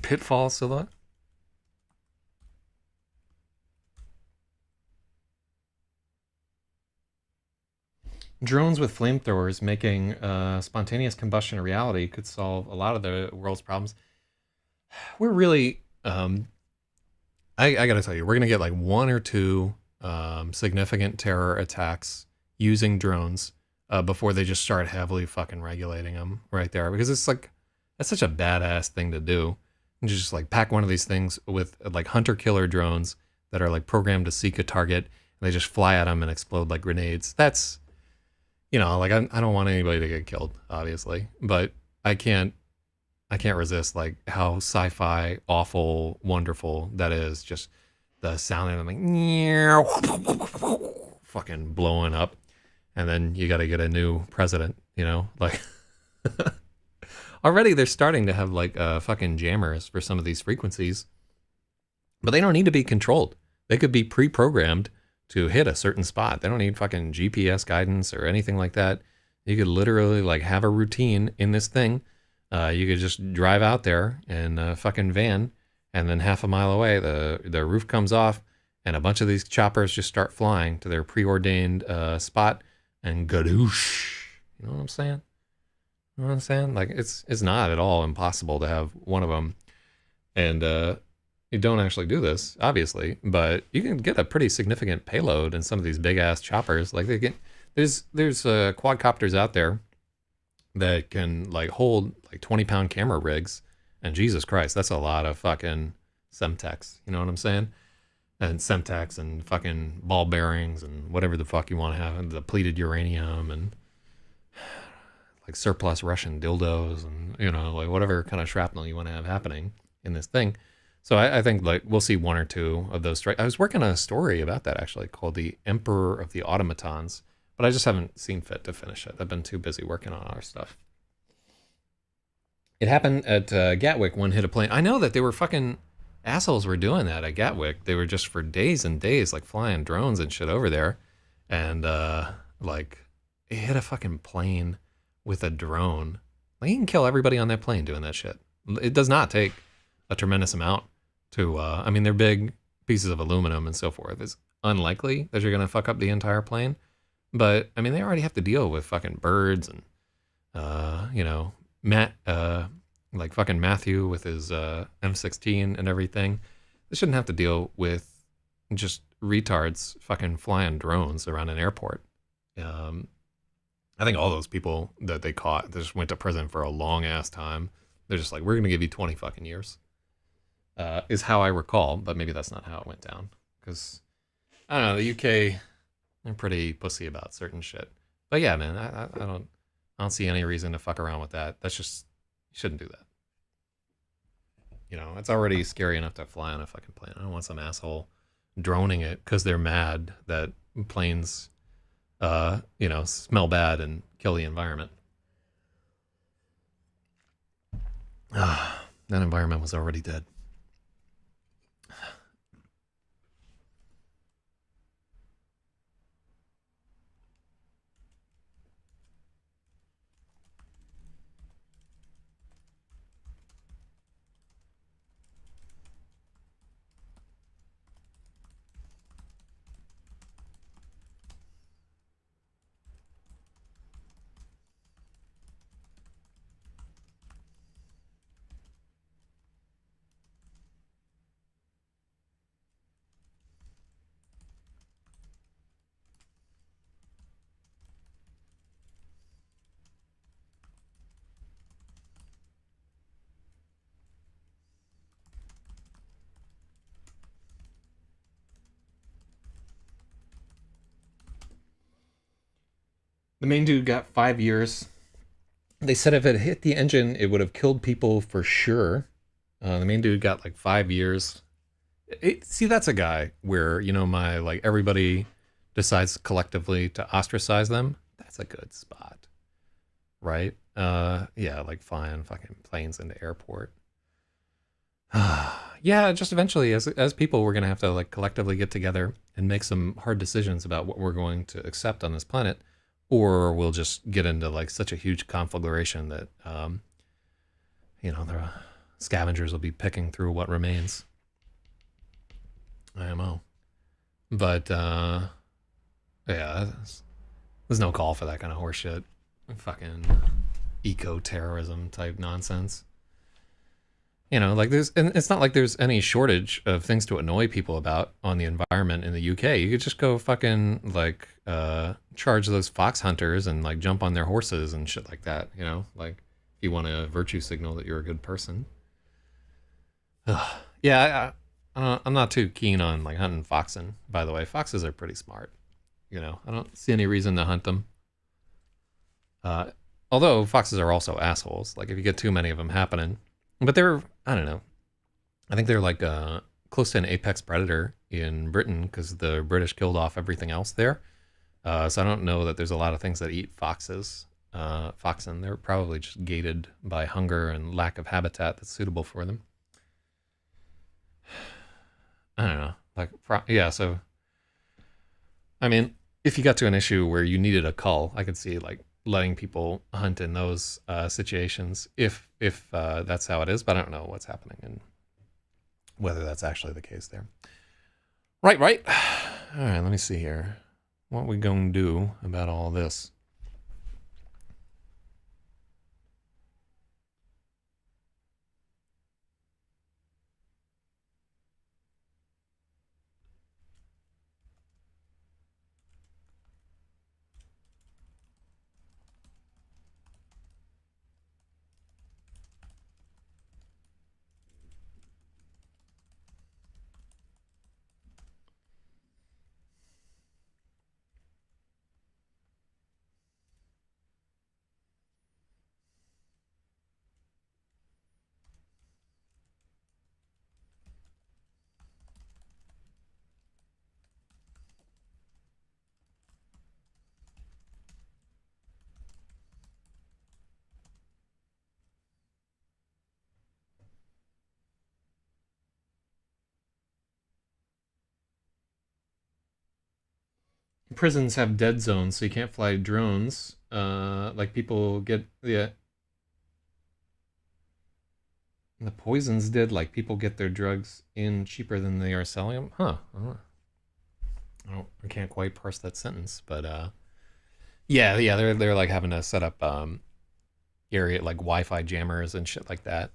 Pitfall still up? Drones with flamethrowers making spontaneous combustion a reality could solve a lot of the world's problems. We're really, I gotta tell you, we're gonna get like one or two significant terror attacks using drones before they just start heavily fucking regulating them right there, because it's like that's such a badass thing to do. And just like pack one of these things with like hunter killer drones that are like programmed to seek a target, and they just fly at them and explode like grenades. That's, you know, like I don't want anybody to get killed, obviously, but I can't resist like how sci-fi awful wonderful that is. Just the sound of them like fucking blowing up, and then you got to get a new president. You know, like already they're starting to have like fucking jammers for some of these frequencies, but they don't need to be controlled. They could be pre-programmed to hit a certain spot. They don't need fucking GPS guidance or anything like that. You could literally like have a routine in this thing. You could just drive out there in a fucking van, and then half a mile away, the roof comes off, and a bunch of these choppers just start flying to their preordained spot, and gadoosh. You know what I'm saying? You know what I'm saying? Like it's not at all impossible to have one of them, and you don't actually do this, obviously, but you can get a pretty significant payload in some of these big ass choppers. Like there's quadcopters out there that can like hold like 20-pound camera rigs, and Jesus Christ, that's a lot of fucking Semtex. You know what I'm saying? And Semtex and fucking ball bearings and whatever the fuck you want to have, and depleted uranium and like surplus Russian dildos and, you know, like whatever kind of shrapnel you want to have happening in this thing. So I think like we'll see one or two of those strikes. I was working on a story about that actually called The Emperor of the Automatons, but I just haven't seen fit to finish it. I've been too busy working on other stuff. It happened at Gatwick. One hit a plane. I know that they were fucking assholes were doing that at Gatwick. They were just for days and days like flying drones and shit over there, and like it hit a fucking plane with a drone. Like you can kill everybody on that plane doing that shit. It does not take a tremendous amount to. I mean, they're big pieces of aluminum and so forth. It's unlikely that you're gonna fuck up the entire plane. But I mean, they already have to deal with fucking birds and, you know, like fucking Matthew with his M16 and everything. They shouldn't have to deal with just retards fucking flying drones around an airport. I think all those people that they caught, they just went to prison for a long ass time. They're just like, we're gonna give you 20 fucking years. Is how I recall, but maybe that's not how it went down. Because I don't know, the UK. They're pretty pussy about certain shit. But yeah, man, I don't see any reason to fuck around with that. That's just, you shouldn't do that. You know, it's already scary enough to fly on a fucking plane. I don't want some asshole droning it because they're mad that planes, you know, smell bad and kill the environment. That environment was already dead. The main dude got 5 years. They said if it hit the engine, it would have killed people for sure. The main dude got like 5 years. See, that's a guy where, you know, my like everybody decides collectively to ostracize them. That's a good spot, right? Yeah, like flying fucking planes into airport. Yeah, just eventually, as people, we're gonna have to like collectively get together and make some hard decisions about what we're going to accept on this planet, or we'll just get into like such a huge conflagration that the scavengers will be picking through what remains. IMO. But yeah, there's no call for that kind of horseshit. Fucking eco-terrorism type nonsense. Like and it's not like there's any shortage of things to annoy people about on the environment in the UK. You could just go fucking like charge those fox hunters and like jump on their horses and shit like that. Like if you want to virtue signal that you're a good person. Yeah, I'm not too keen on like hunting foxen. By the way, foxes are pretty smart. I don't see any reason to hunt them. Uh, Although foxes are also assholes. Like if you get too many of them happening, but I don't know. I think they're like close to an apex predator in Britain because the British killed off everything else there. So I don't know that there's a lot of things that eat foxes. Foxen, they're probably just gated by hunger and lack of habitat that's suitable for them. I don't know. Yeah, so I mean, if you got to an issue where you needed a cull, I could see like letting people hunt in those situations if that's how it is, but I don't know what's happening and whether that's actually the case there. Right. All right, let me see here. What we gonna do about all this? Prisons have dead zones, so you can't fly drones. Like people get the poisons did. Like people get their drugs in cheaper than they are selling them. Huh? I can't quite parse that sentence, but yeah. They're like having to set up area like Wi-Fi jammers and shit like that,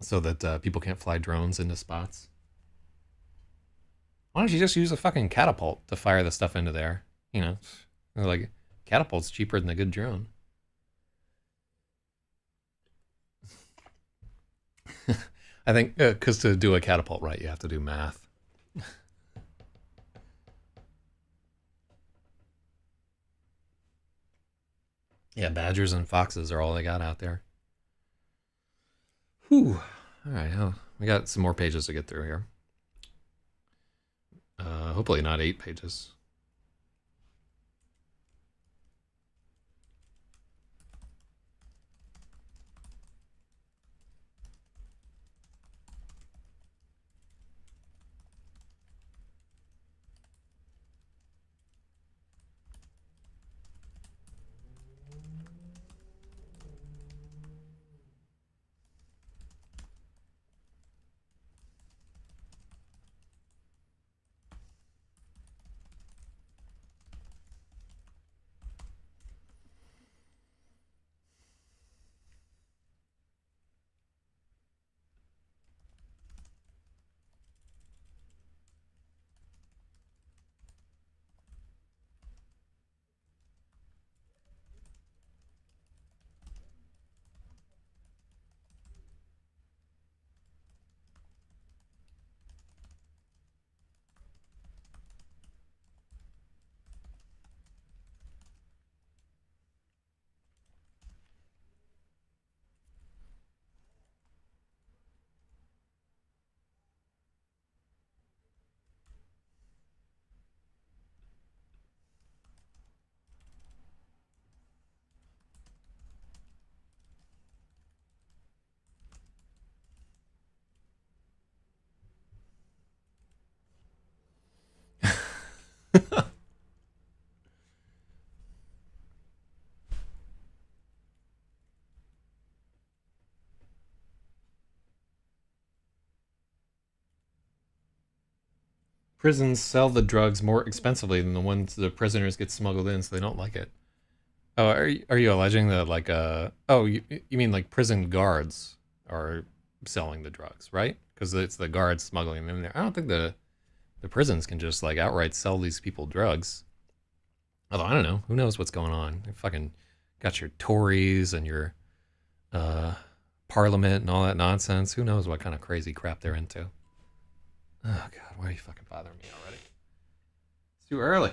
so that people can't fly drones into spots. Why don't you just use a fucking catapult to fire the stuff into there? Like catapult's cheaper than a good drone. I think because to do a catapult right, you have to do math. Yeah, badgers and foxes are all they got out there. Whew. All right, we got some more pages to get through here. Hopefully not 8 pages. prisons sell the drugs more expensively than the ones the prisoners get smuggled in, so they don't like it. Oh, are you alleging that like oh you mean like prison guards are selling the drugs, right? Because it's the guards smuggling them in there. I don't think the prisons can just like outright sell these people drugs. Although I don't know, who knows what's going on? You fucking got your Tories and your uh parliament and all that nonsense. Who knows what kind of crazy crap they're into? Oh god, why are you fucking bothering me already? It's too early.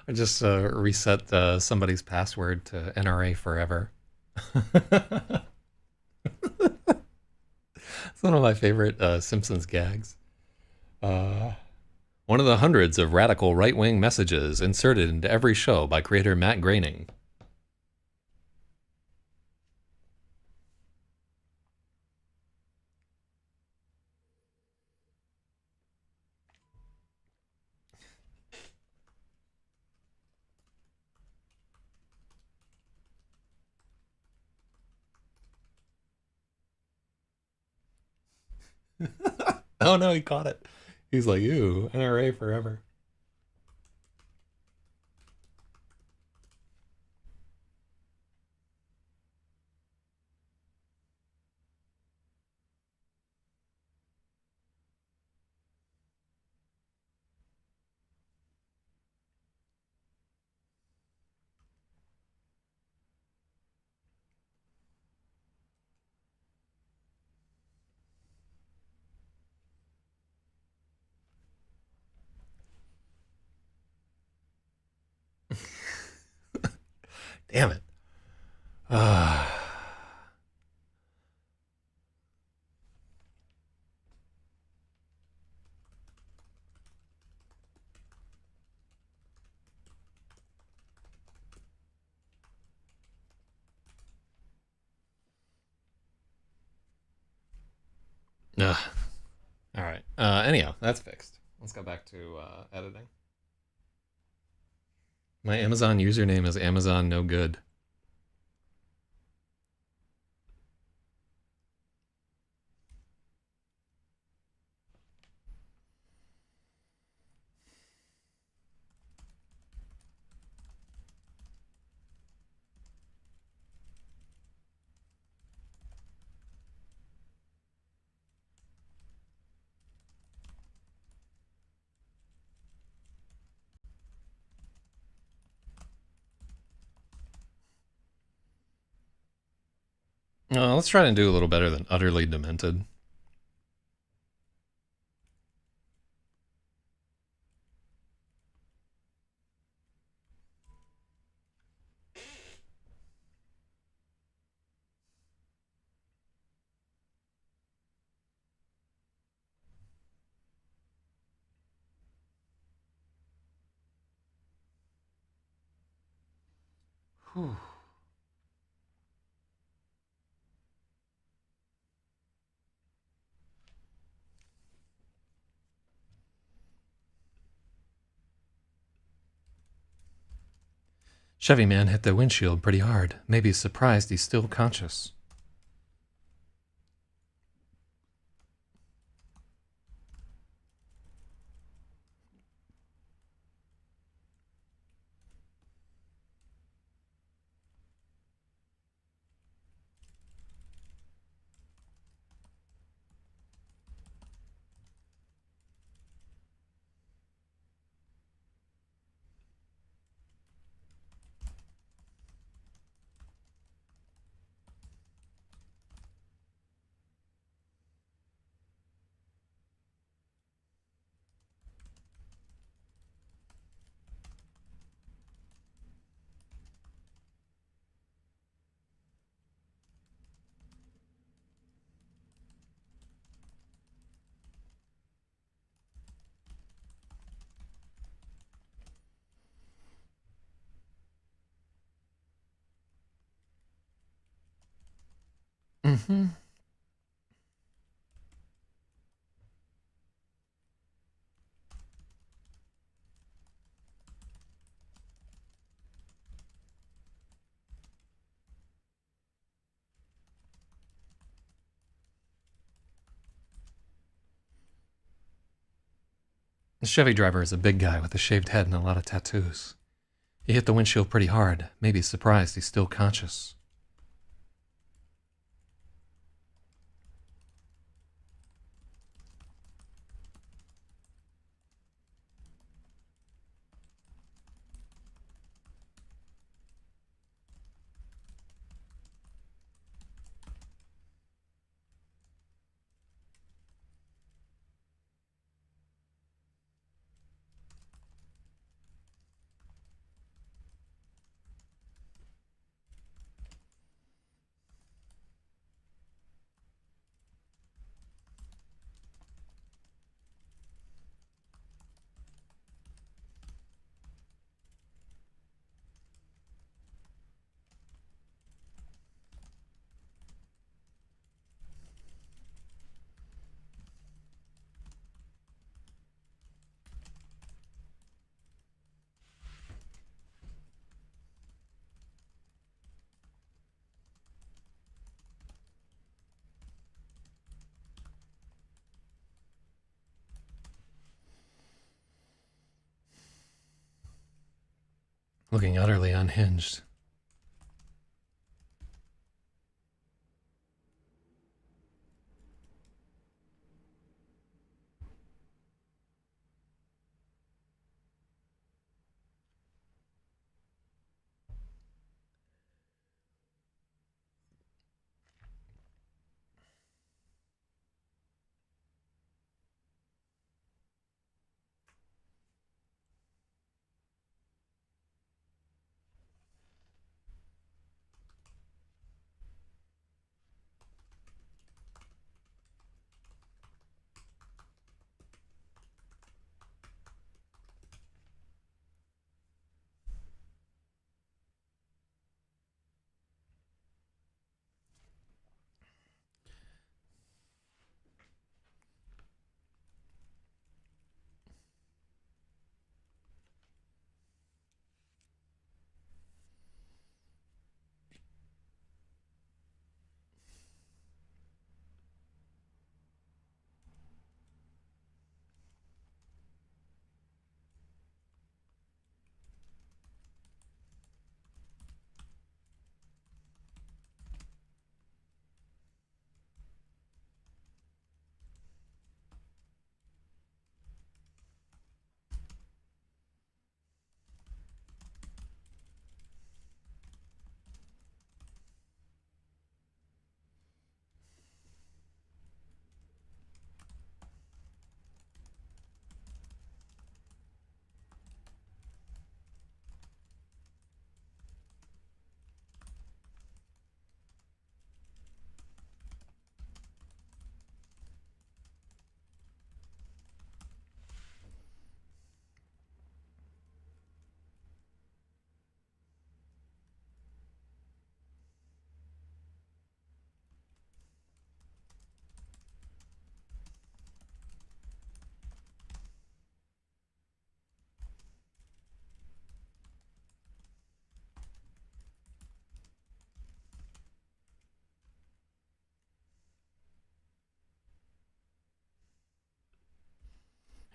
I just reset somebody's password to NRA forever. It's one of my favorite Simpsons gags. Uh, One of the hundreds of radical right wing messages inserted into every show by creator Matt Groening. Oh no, he caught it. He's like, ew, NRA forever. Damn it. Ugh. All right. Anyhow, that's fixed. Let's go back to editing. My Amazon username is Amazon no good. Let's try and do a little better than utterly demented. Whew. Chevy man hit the windshield pretty hard. Maybe he's surprised he's still conscious. Mm-hmm. The Chevy driver is a big guy with a shaved head and a lot of tattoos. He hit the windshield pretty hard. Maybe he's surprised he's still conscious. Looking utterly unhinged.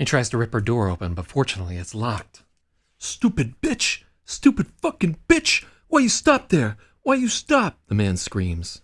He tries to rip her door open, but fortunately it's locked. Stupid bitch! Stupid fucking bitch! Why you stop there? Why you stop? The man screams.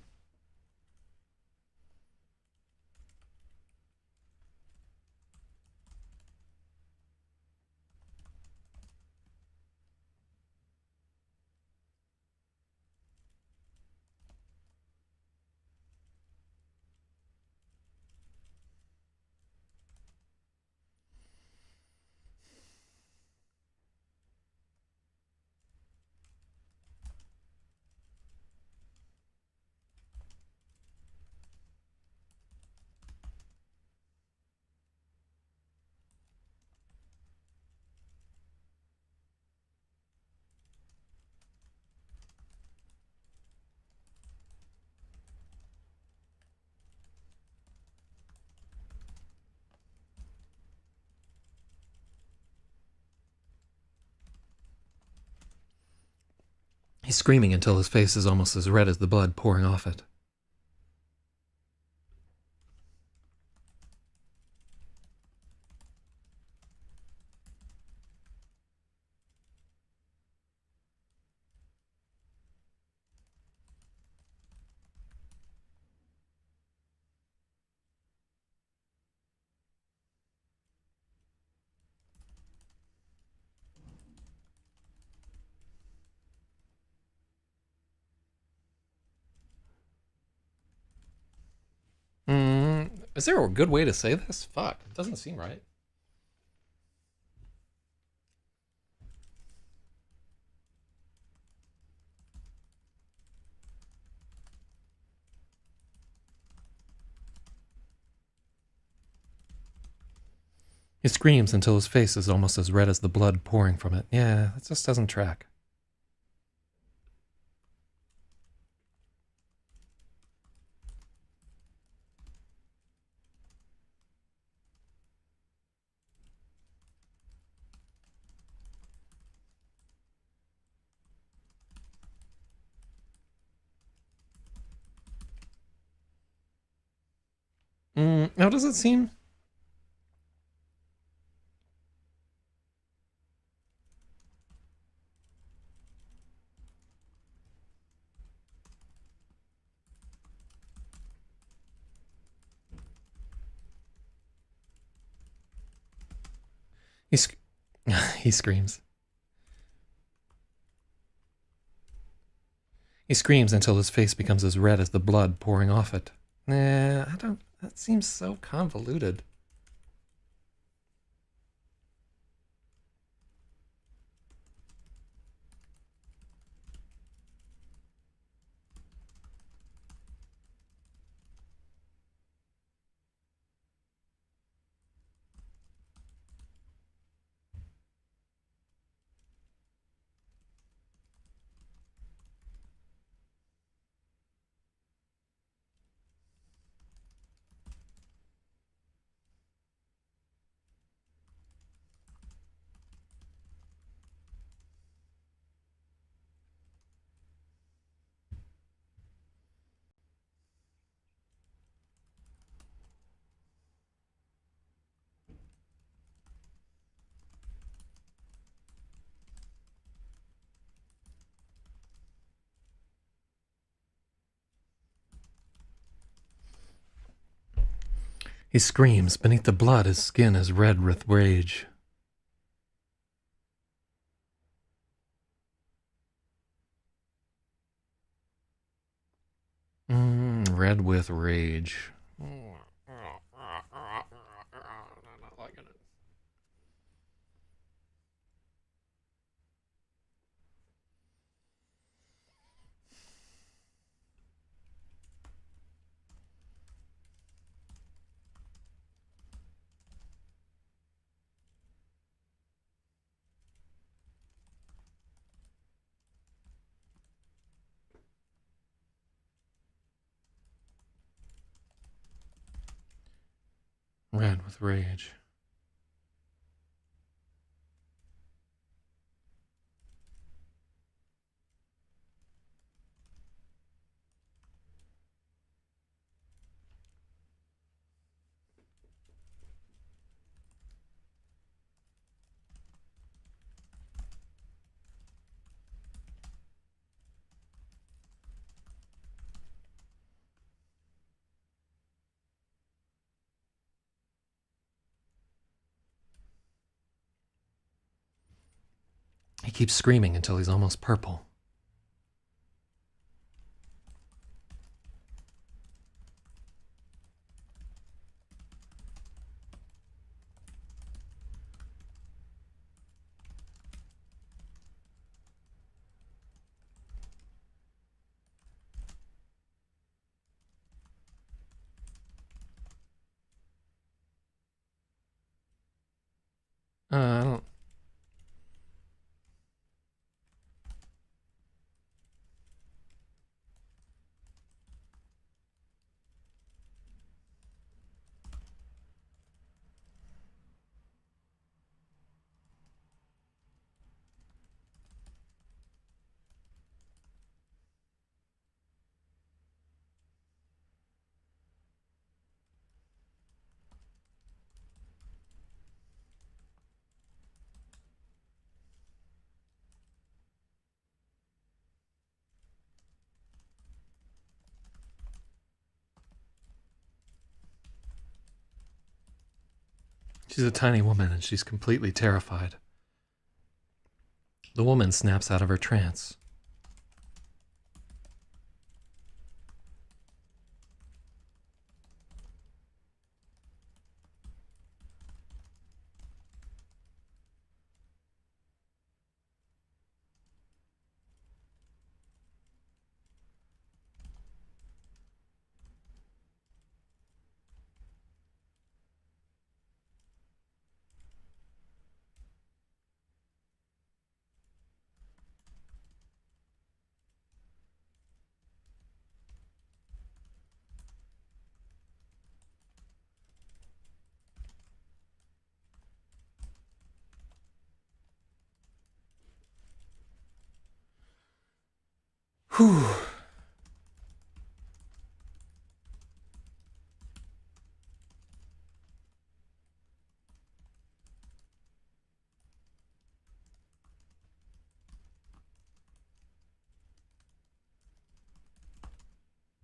He's screaming until his face is almost as red as the blood pouring off it. Is there a good way to say this? Fuck, it doesn't seem right. He screams until his face is almost as red as the blood pouring from it. Yeah, that just doesn't track. Now does it seem... He screams. He screams until his face becomes as red as the blood pouring off it. Nah, I don't... That seems so convoluted. He screams. Beneath the blood, his skin is red with rage. Red with rage. I'm not liking it. Red with rage. keeps screaming until he's almost purple. I don't... She's a tiny woman and she's completely terrified. The woman snaps out of her trance. Whew.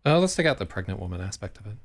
Oh, let's take out the pregnant woman aspect of it.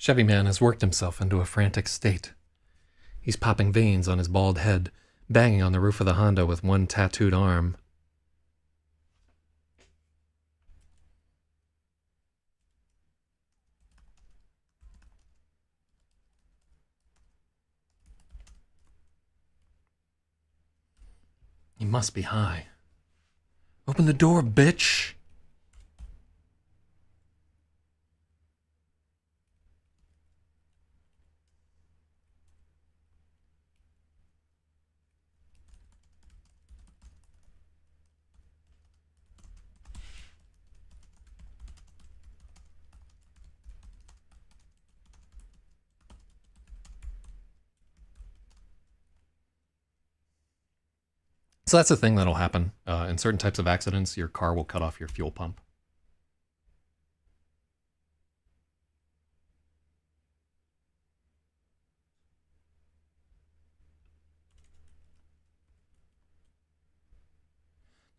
Chevy Man has worked himself into a frantic state. He's popping veins on his bald head, banging on the roof of the Honda with one tattooed arm. He must be high. Open the door, bitch! So that's the thing that'll happen. In certain types of accidents, your car will cut off your fuel pump.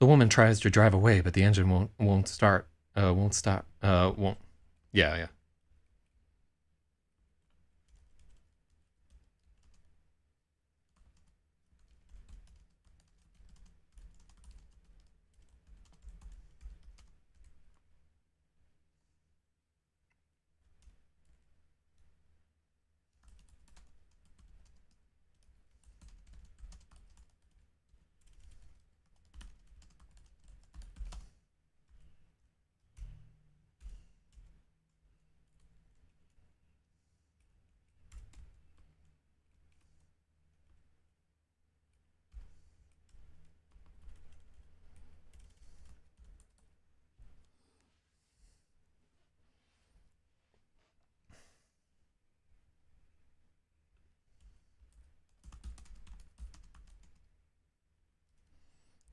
The woman tries to drive away, but the engine won't start. Won't stop. Won't. Yeah, yeah.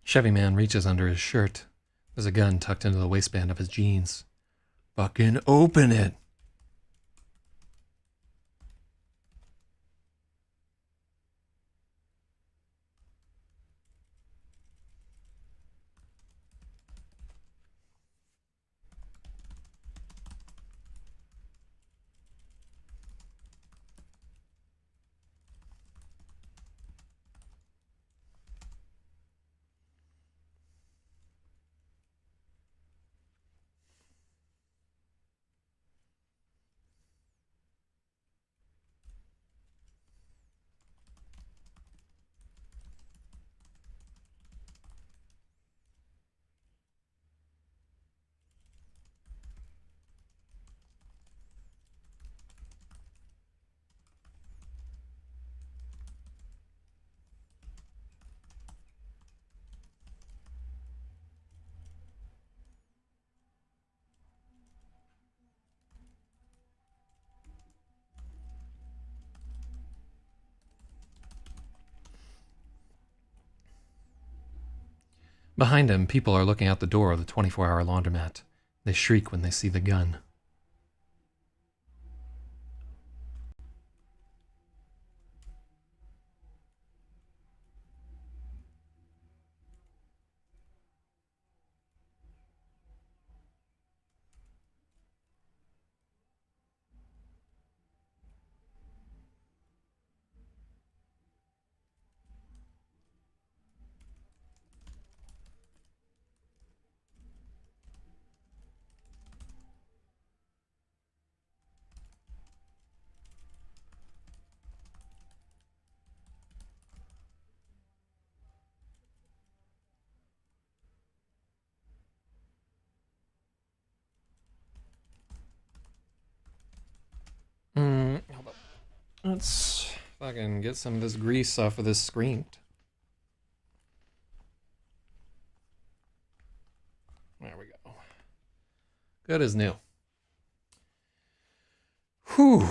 Chevy man reaches under his shirt. There's a gun tucked into the waistband of his jeans. Fucking open it. Behind him, people are looking out the door of the 24-hour laundromat. They shriek when they see the gun. Hold up. Let's fucking get some of this grease off of this screen. There we go. Good as new. Whew.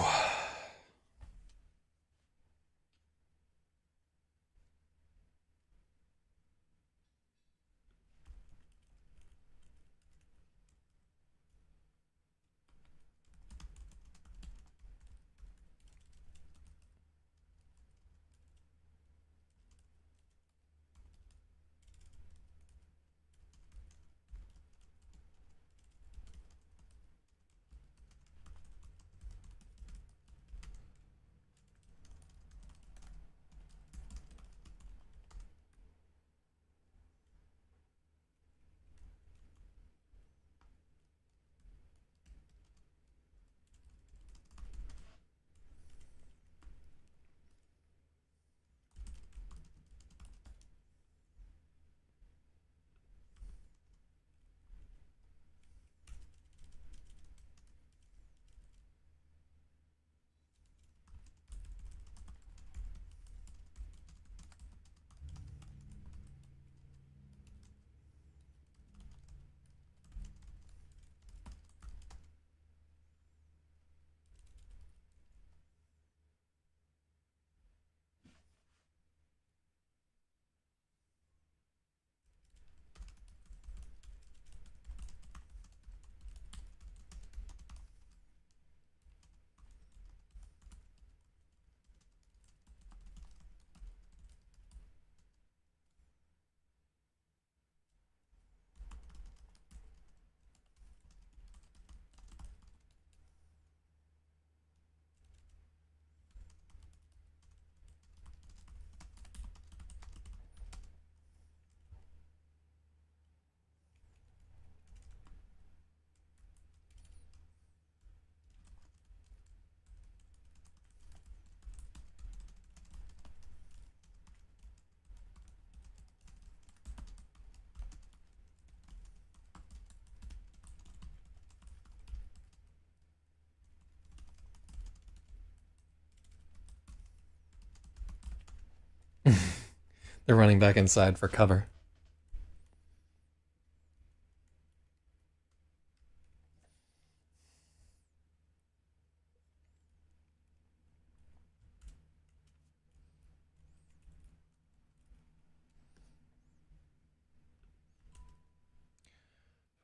They're running back inside for cover.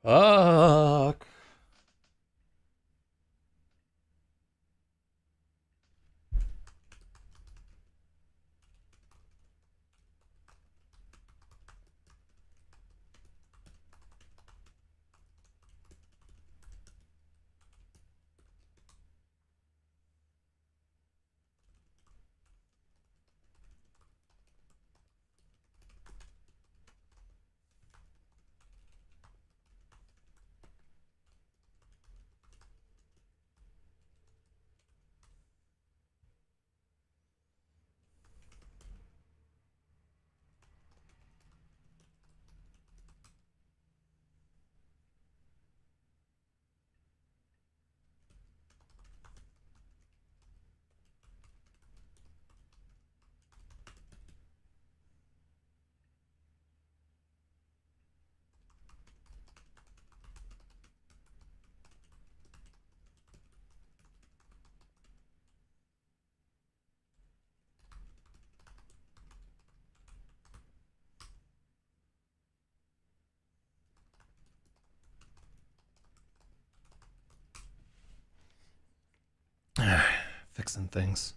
Fuck. Fixing things.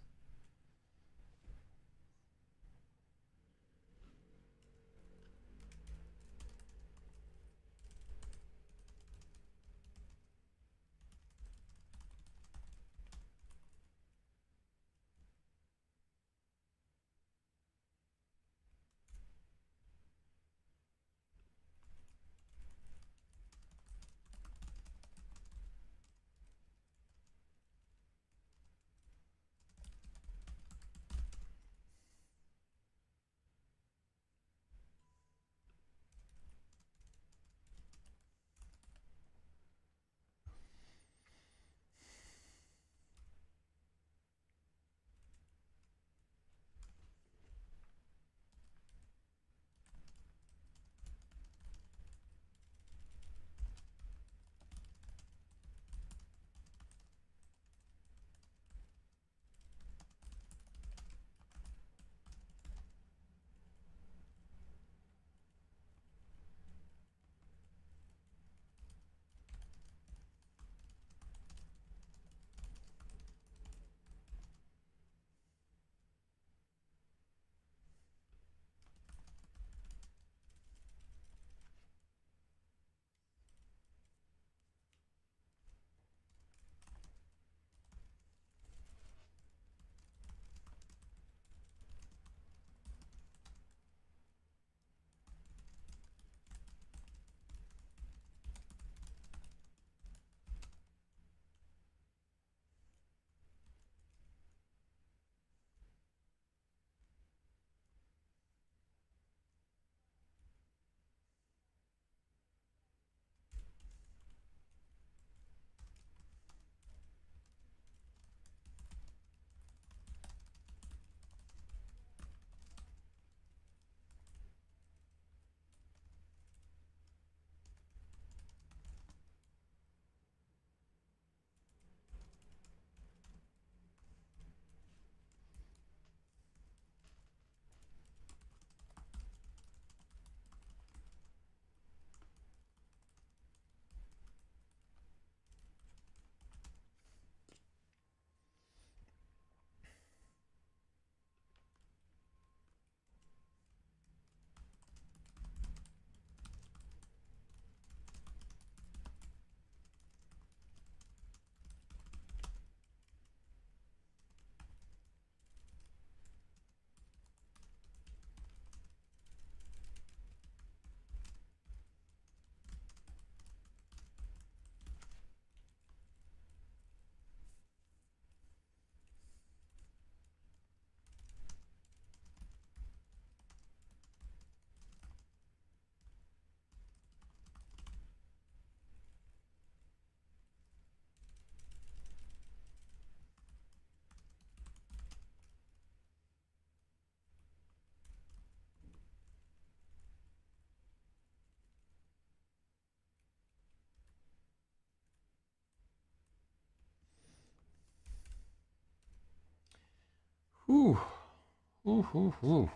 Ooh. Ooh, ooh, ooh.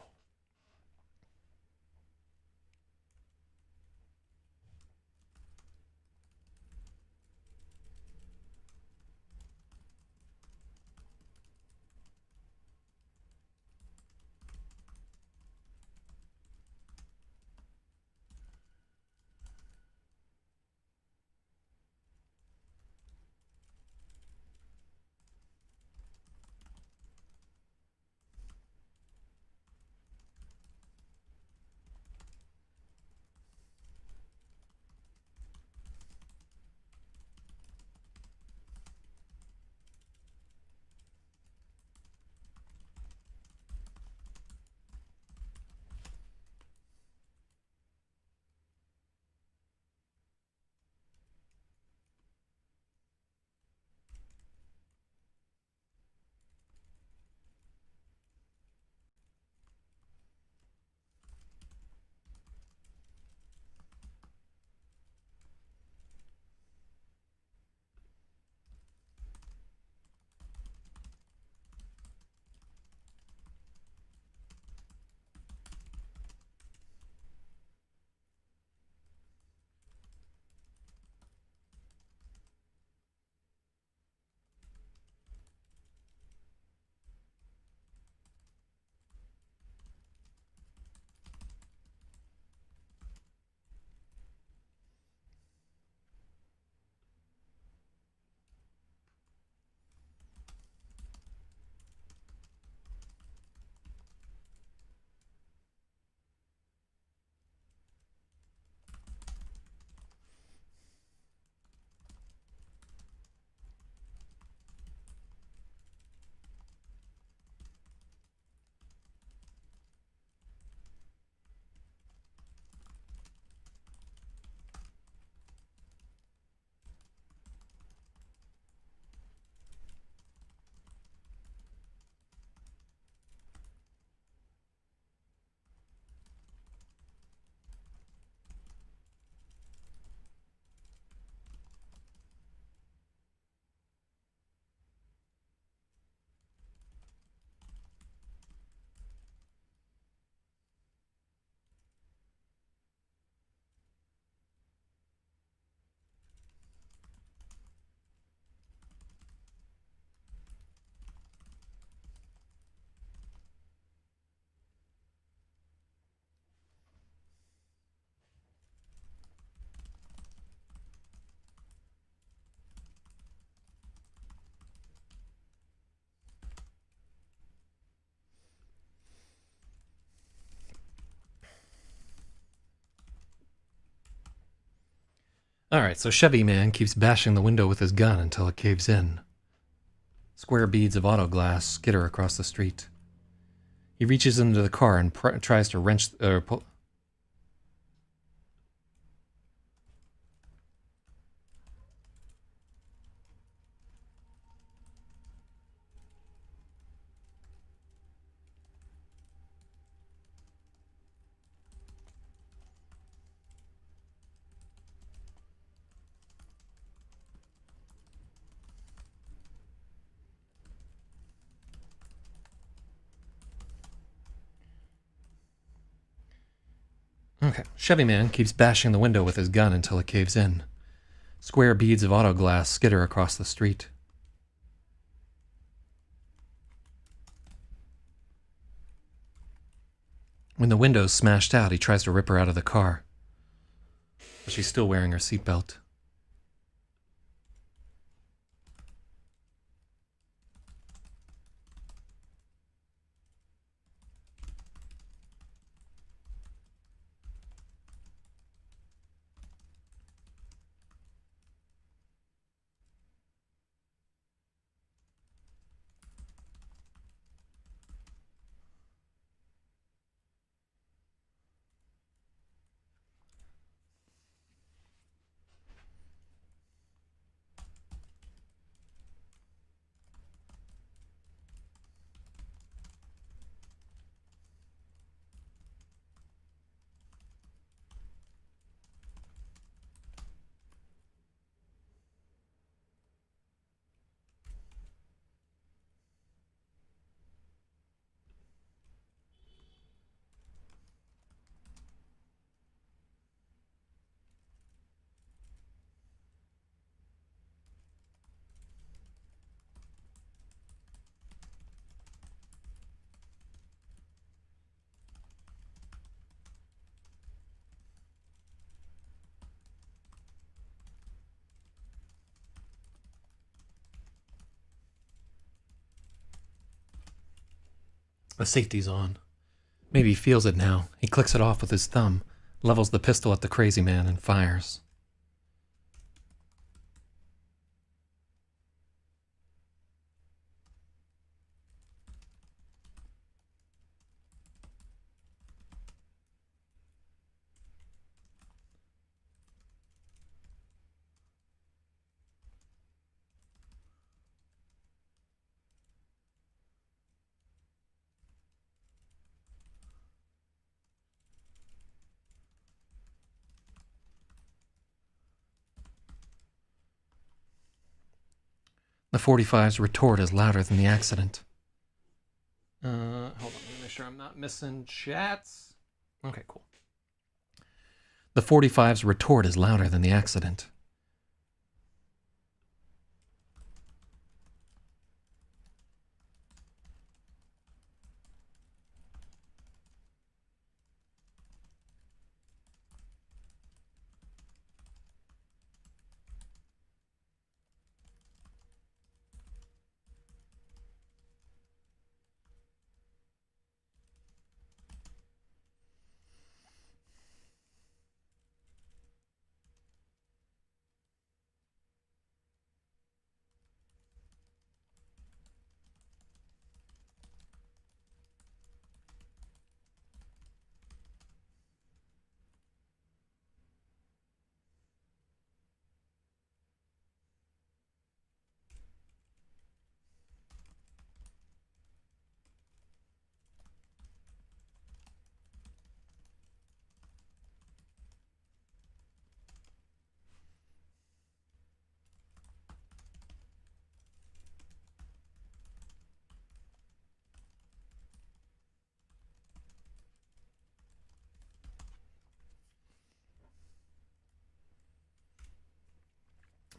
Alright, so Chevy Man keeps bashing the window with his gun until it caves in. Square beads of auto glass skitter across the street. He reaches into the car and tries to wrench pull. Okay. Chevy Man keeps bashing the window with his gun until it caves in. Square beads of auto glass skitter across the street. When the window's smashed out, he tries to rip her out of the car. But she's still wearing her seatbelt. The safety's on. Maybe he feels it now. He clicks it off with his thumb, levels the pistol at the crazy man, and fires. The 45's retort is louder than the accident. Hold on, let me make sure I'm not missing chats. Okay, cool. The 45's retort is louder than the accident.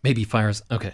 Maybe fires. Okay.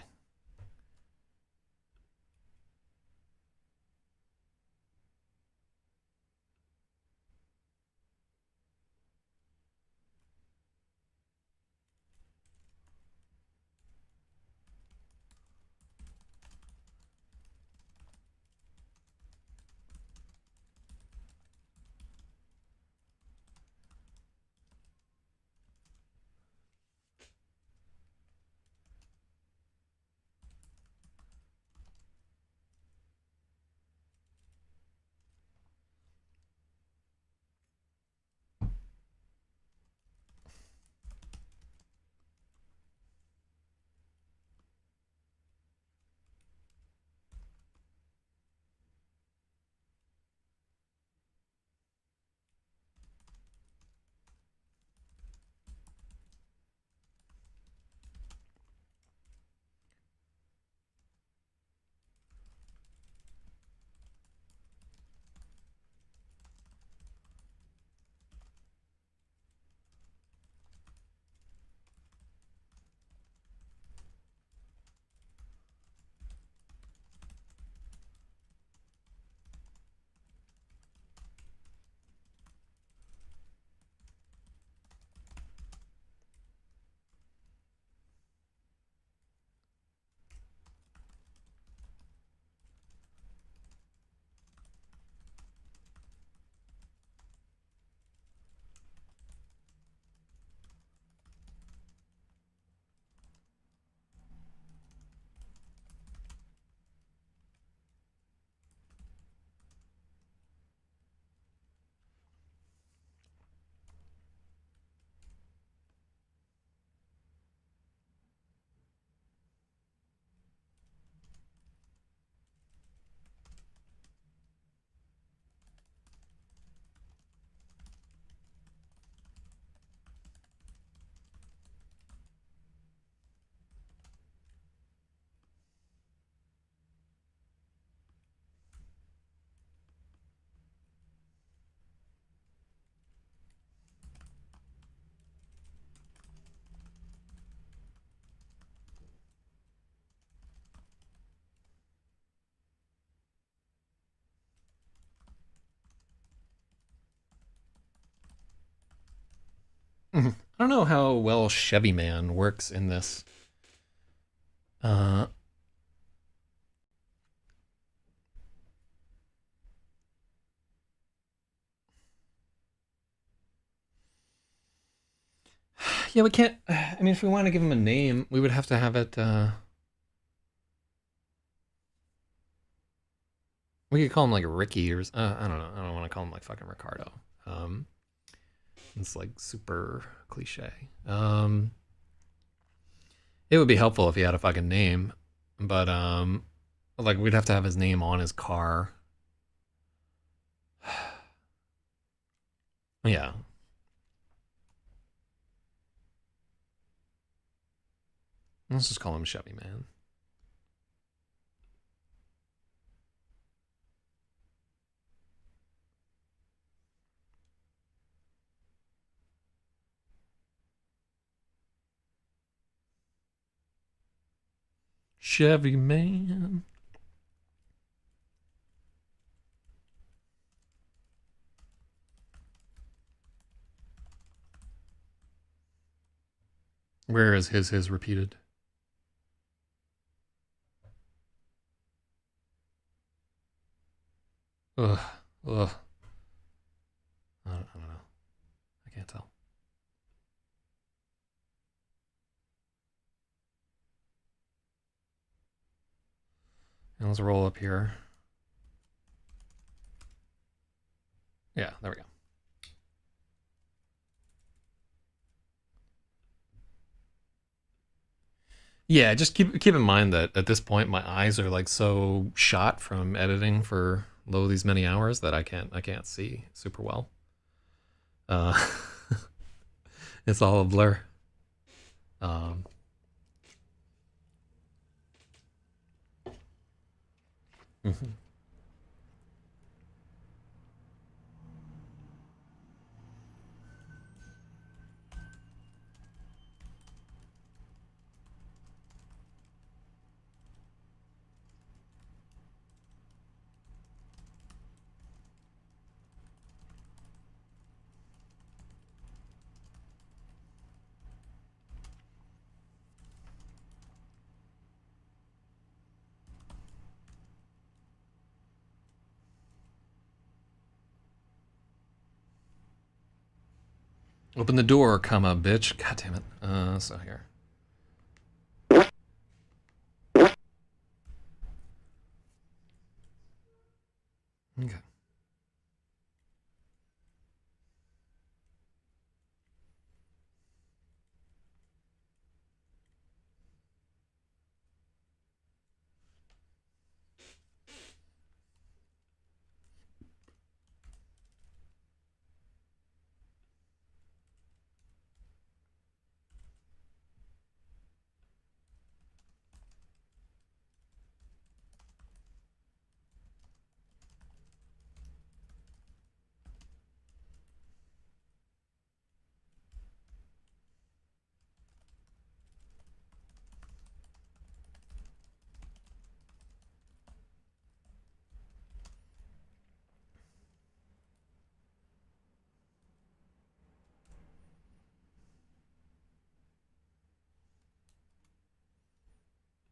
I don't know how well Chevy Man works in this. Yeah, we can't. I mean, if we want to give him a name, we would have to have it. We could call him like Ricky or I don't know. I don't want to call him like fucking Ricardo. Um, it's like super cliche. It would be helpful if he had a fucking name, but like we'd have to have his name on his car. Yeah. Let's just call him Chevy Man. Chevy Man. Where is his repeated? Ugh. Ugh. I don't know. I can't tell. And let's roll up here. Yeah, there we go. Yeah, just keep in mind that at this point my eyes are like so shot from editing for these many hours that I can't see super well. Uh, it's all a blur. Um, mhm. Open the door, comma, bitch. God damn it. So here. Okay.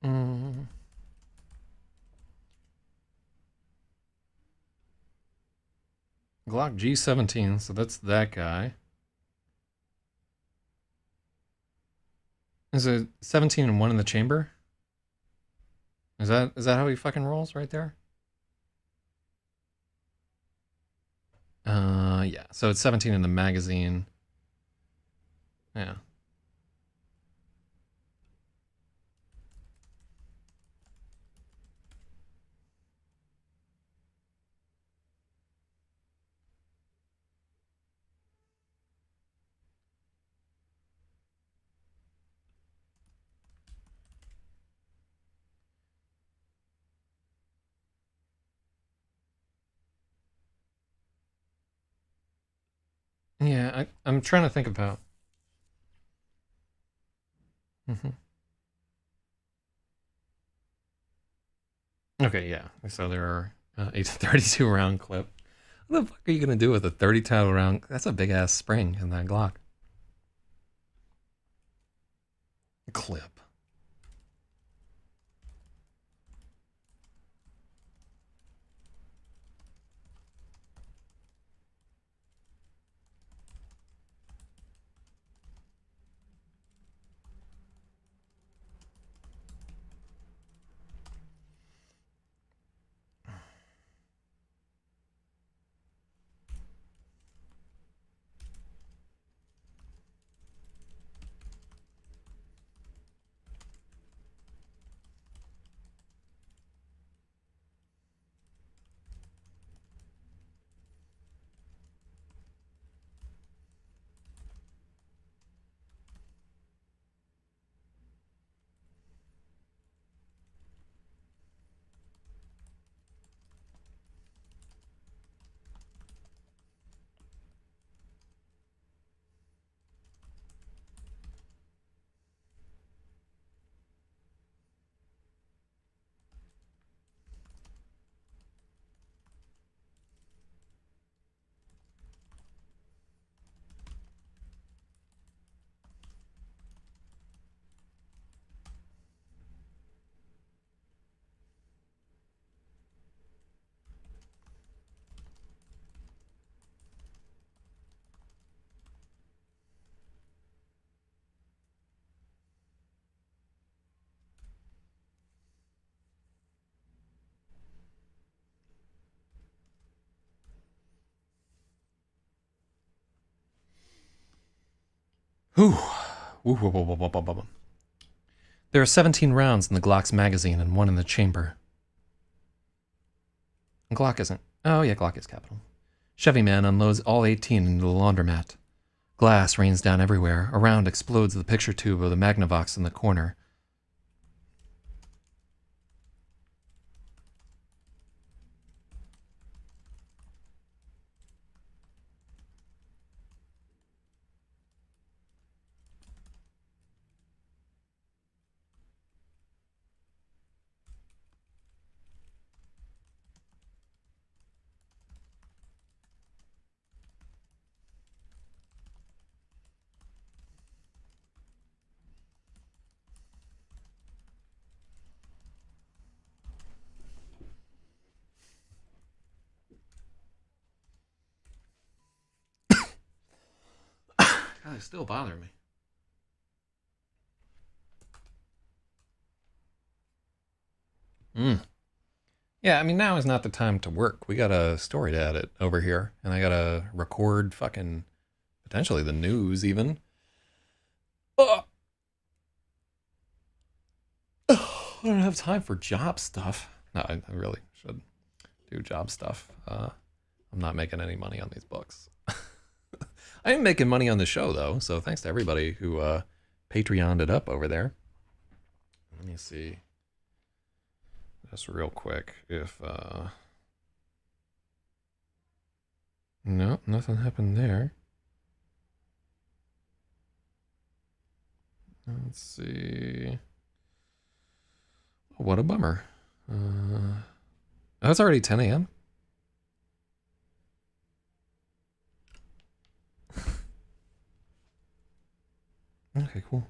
Mm. Glock G17, so that's that guy. Is it 17 and 1 in the chamber? Is that how he fucking rolls right there? Yeah. So it's 17 in the magazine. Yeah. Yeah, I'm trying to think about. Mhm. Okay, yeah. So there are 32 round clip. What the fuck are you gonna do with a 32 round? That's a big ass spring in that Glock clip. Ooh. Ooh, whoa, whoa, whoa, whoa, whoa, whoa. There are 17 rounds in the Glock's magazine and one in the chamber. Glock isn't. Oh, yeah, Glock is capital. Chevy man unloads all 18 into the laundromat. Glass rains down everywhere. Around explodes the picture tube of the Magnavox in the corner. God, it still bothering me. Yeah, I mean, now is not the time to work. We got a story to edit over here, and I gotta record fucking potentially the news even. Ugh. I don't have time for job stuff. No, I really should do job stuff. I'm not making any money on these books. I am making money on the show though, so thanks to everybody who Patreoned it up over there. Let me see, just real quick, if no, nothing happened there. Let's see. What a bummer. Oh, it's already 10 a.m. Okay, cool.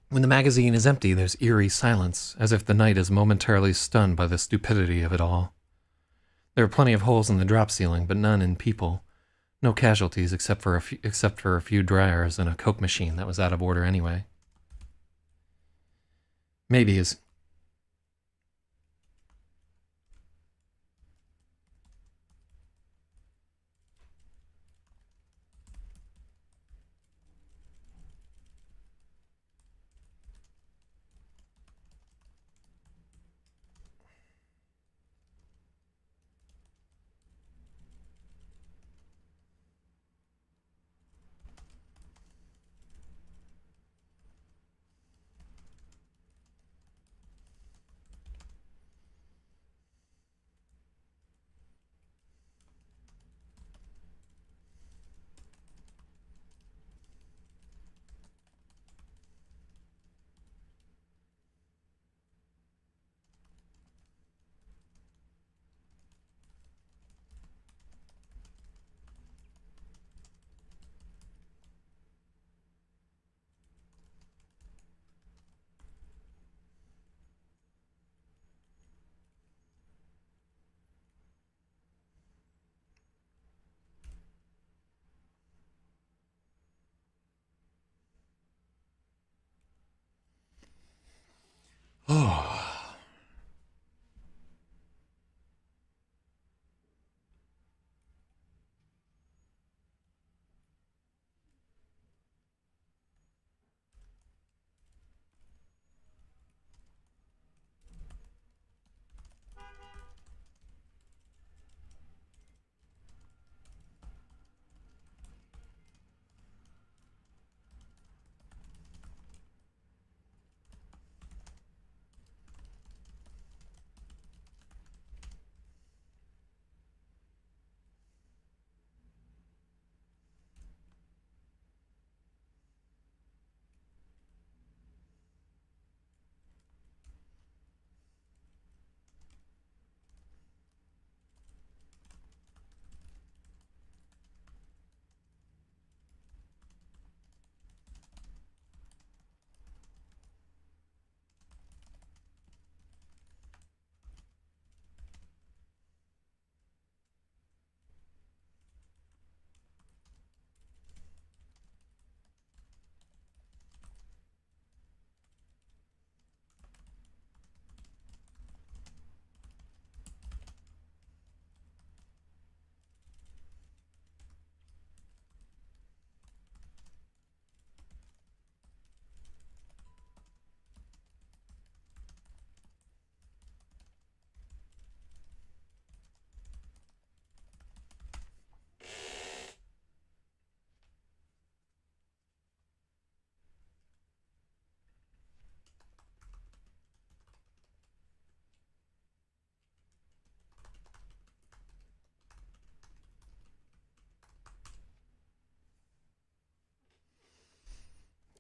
When the magazine is empty, there's eerie silence, as if the night is momentarily stunned by the stupidity of it all. There are plenty of holes in the drop ceiling, but none in people. No casualties except for a few dryers and a Coke machine that was out of order anyway. Maybe as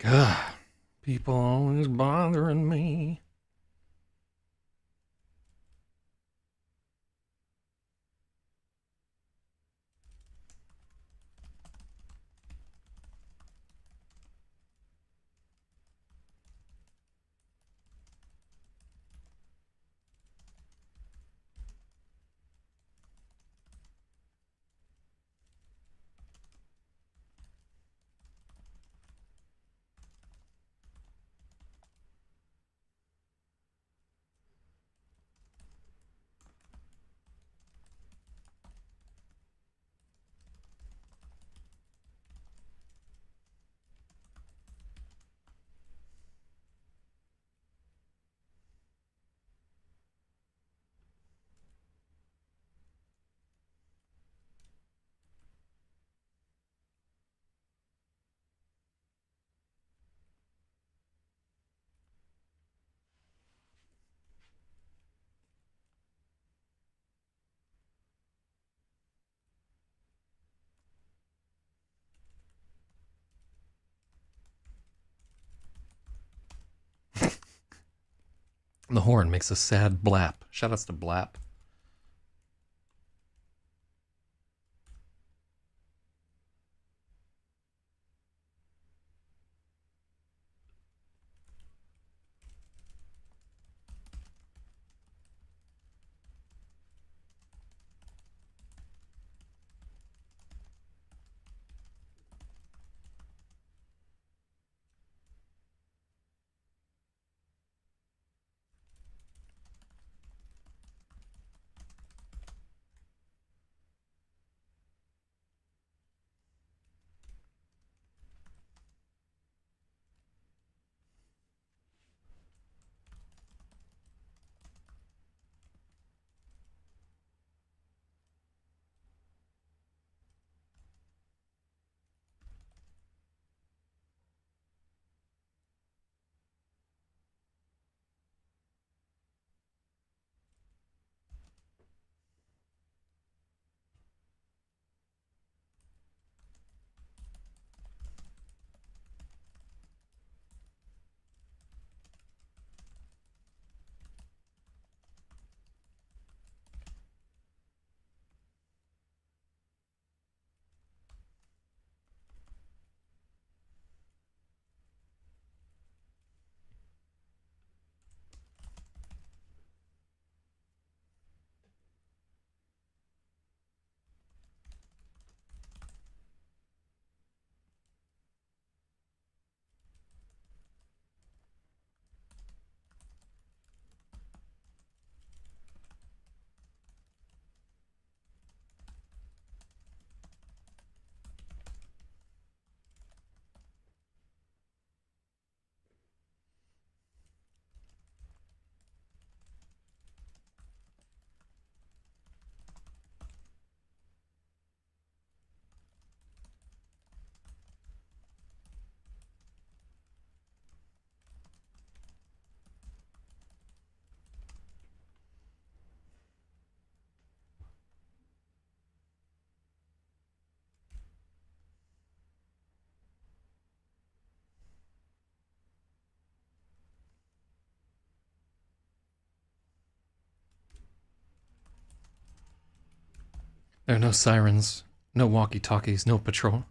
Ugh, people always bothering me. The horn makes a sad blap. Shoutouts to Blap. There are no sirens, no walkie-talkies, no patrol.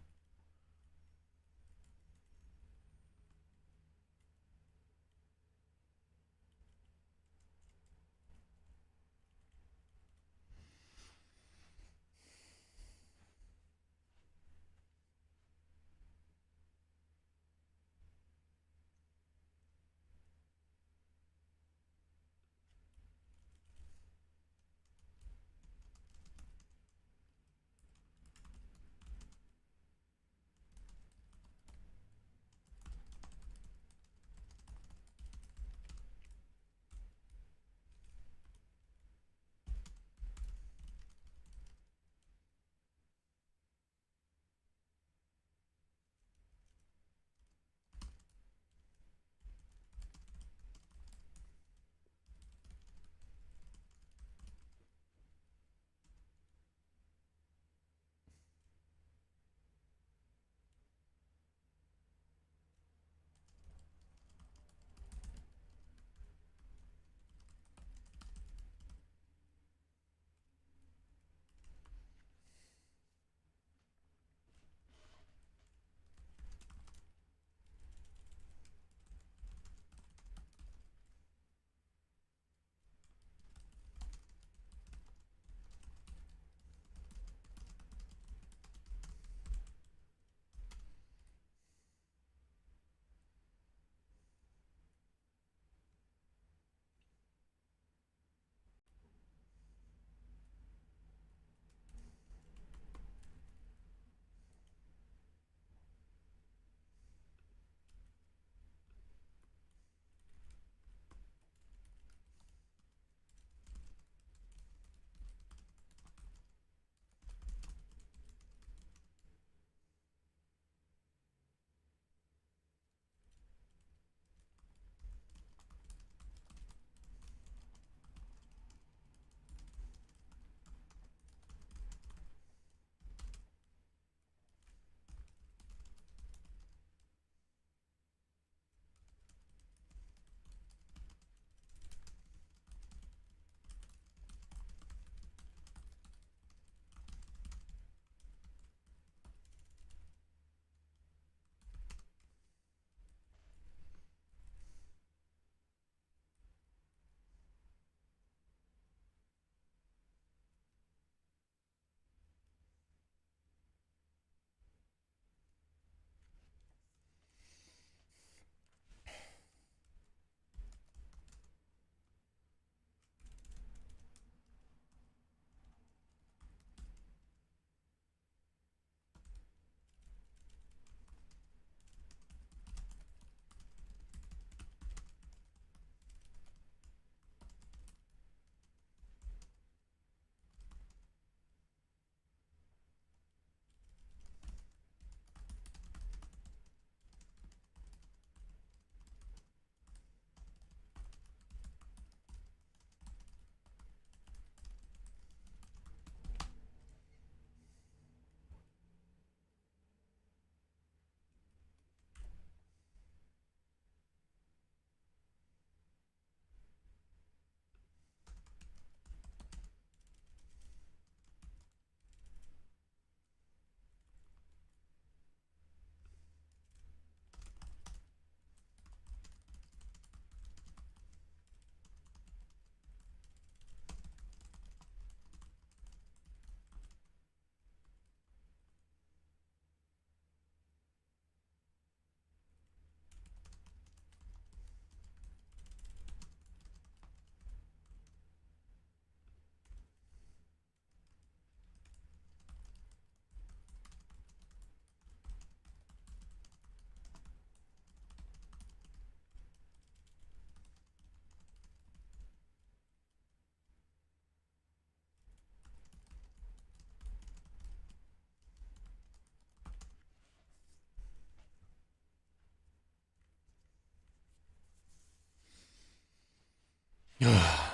Okay.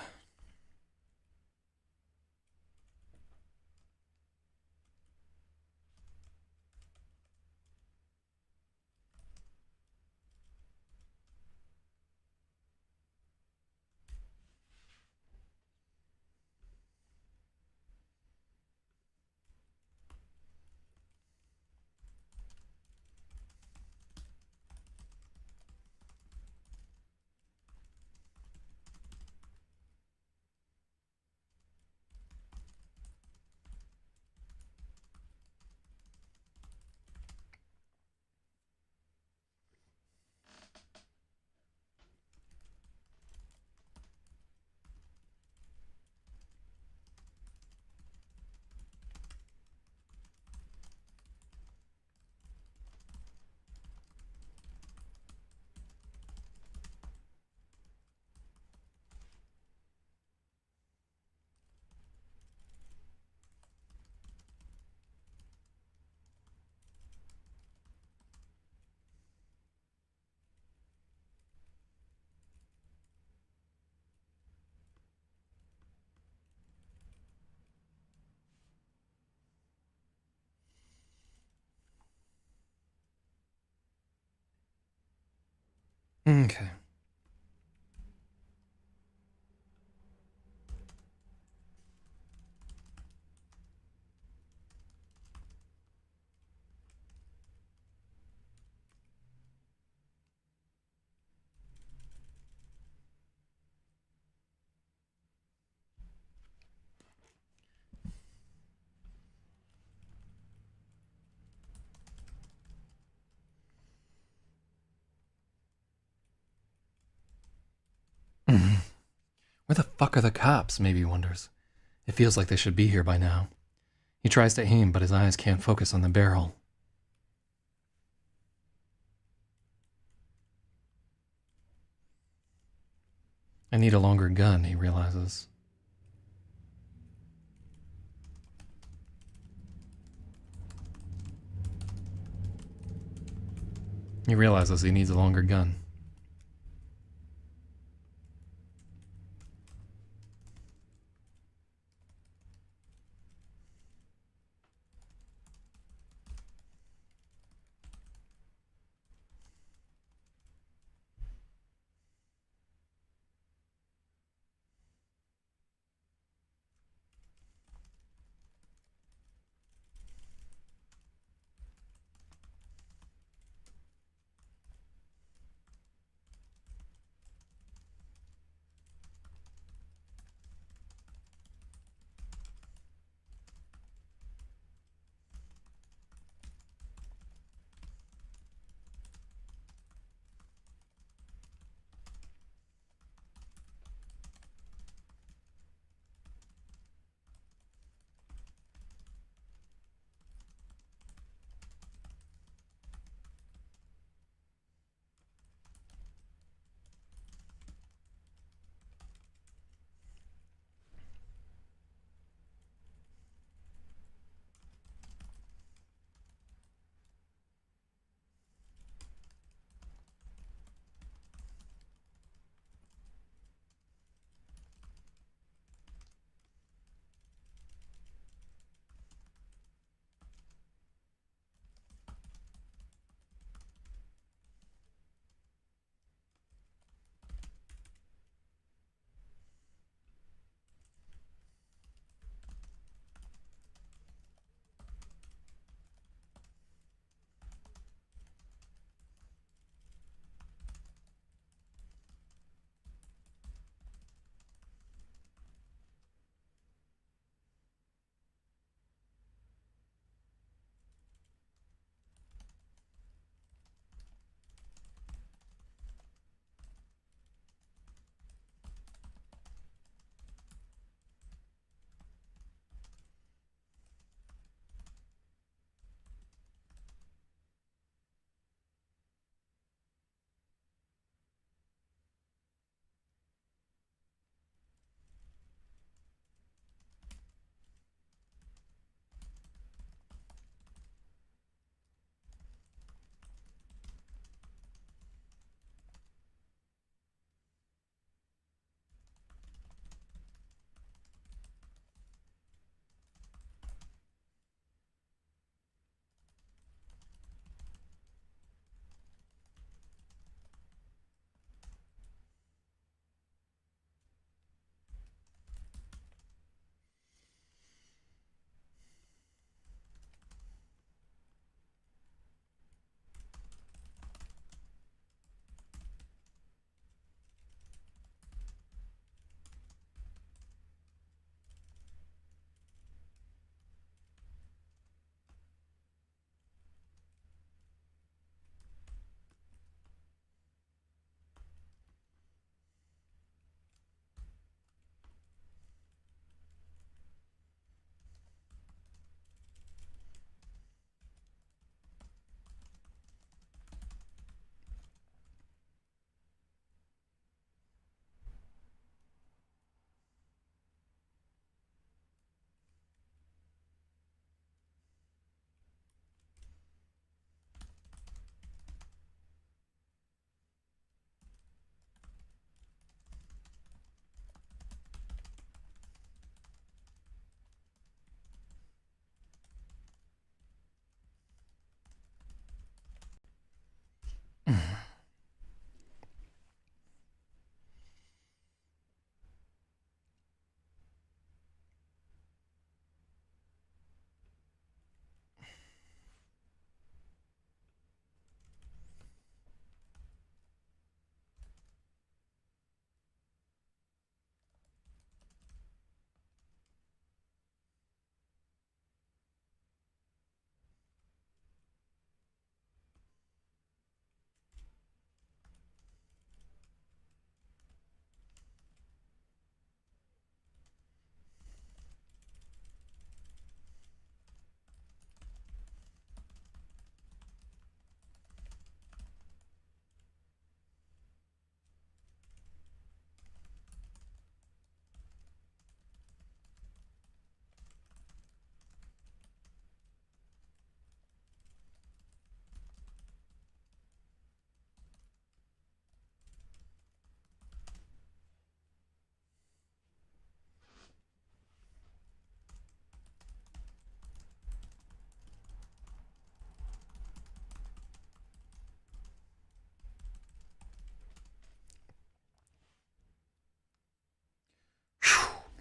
Where the fuck are the cops? Maybe wonders. It feels like they should be here by now. He tries to aim, but his eyes can't focus on the barrel. I need a longer gun, he realizes. He realizes he needs a longer gun.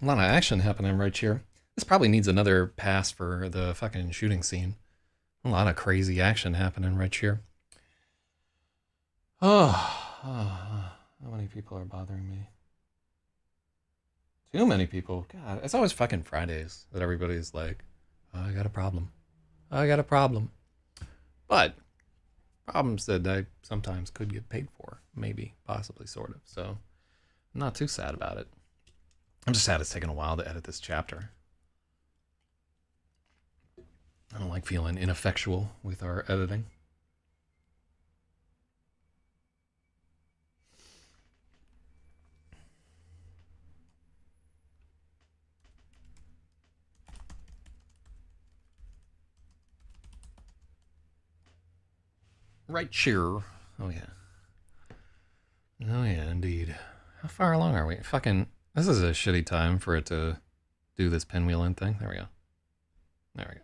A lot of action happening right here. This probably needs another pass for the fucking shooting scene. A lot of crazy action happening right here. Oh, how many people are bothering me? Too many people. God, it's always fucking Fridays that everybody's like, oh, I got a problem. I got a problem. But problems that I sometimes could get paid for. Maybe, possibly, sort of. So I'm not too sad about it. I'm just sad it's taken a while to edit this chapter. I don't like feeling ineffectual with our editing. Right here. Oh, yeah. Oh, yeah, indeed. How far along are we? Fucking, this is a shitty time for it to do this pinwheeling thing. There we go. There we go.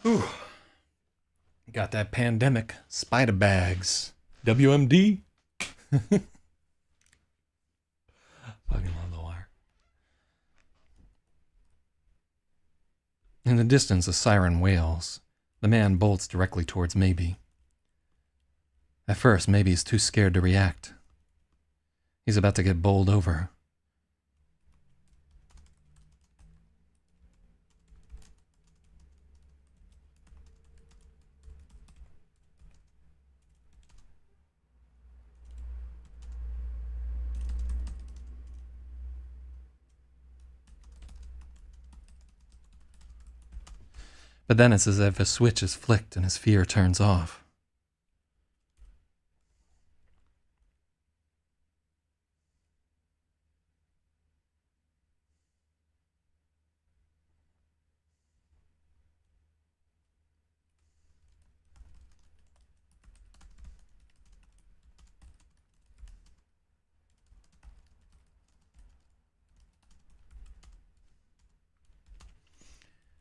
Ooh, got that pandemic. Spider bags. WMD. Fucking on the wire. In the distance, a siren wails. The man bolts directly towards Maybe. At first, Maybe is too scared to react. He's about to get bowled over. But then it's as if a switch is flicked and his fear turns off.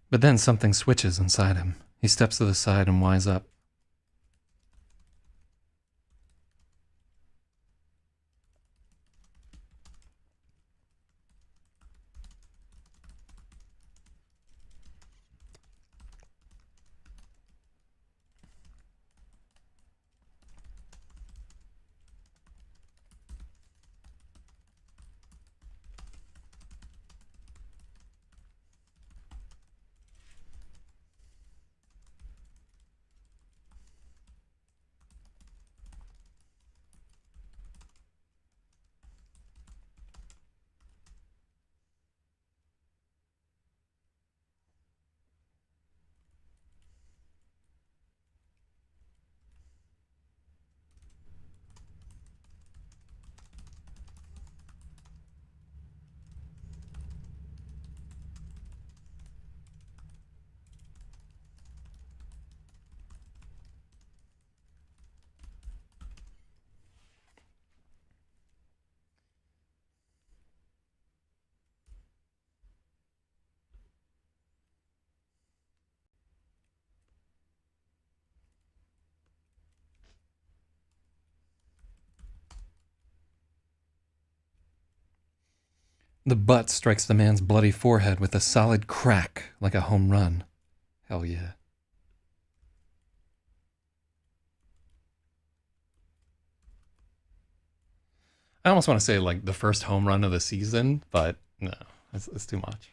But then something switches inside him. He steps to the side and winds up. The butt strikes the man's bloody forehead with a solid crack like a home run. Hell yeah. I almost want to say like the first home run of the season, but no, it's too much.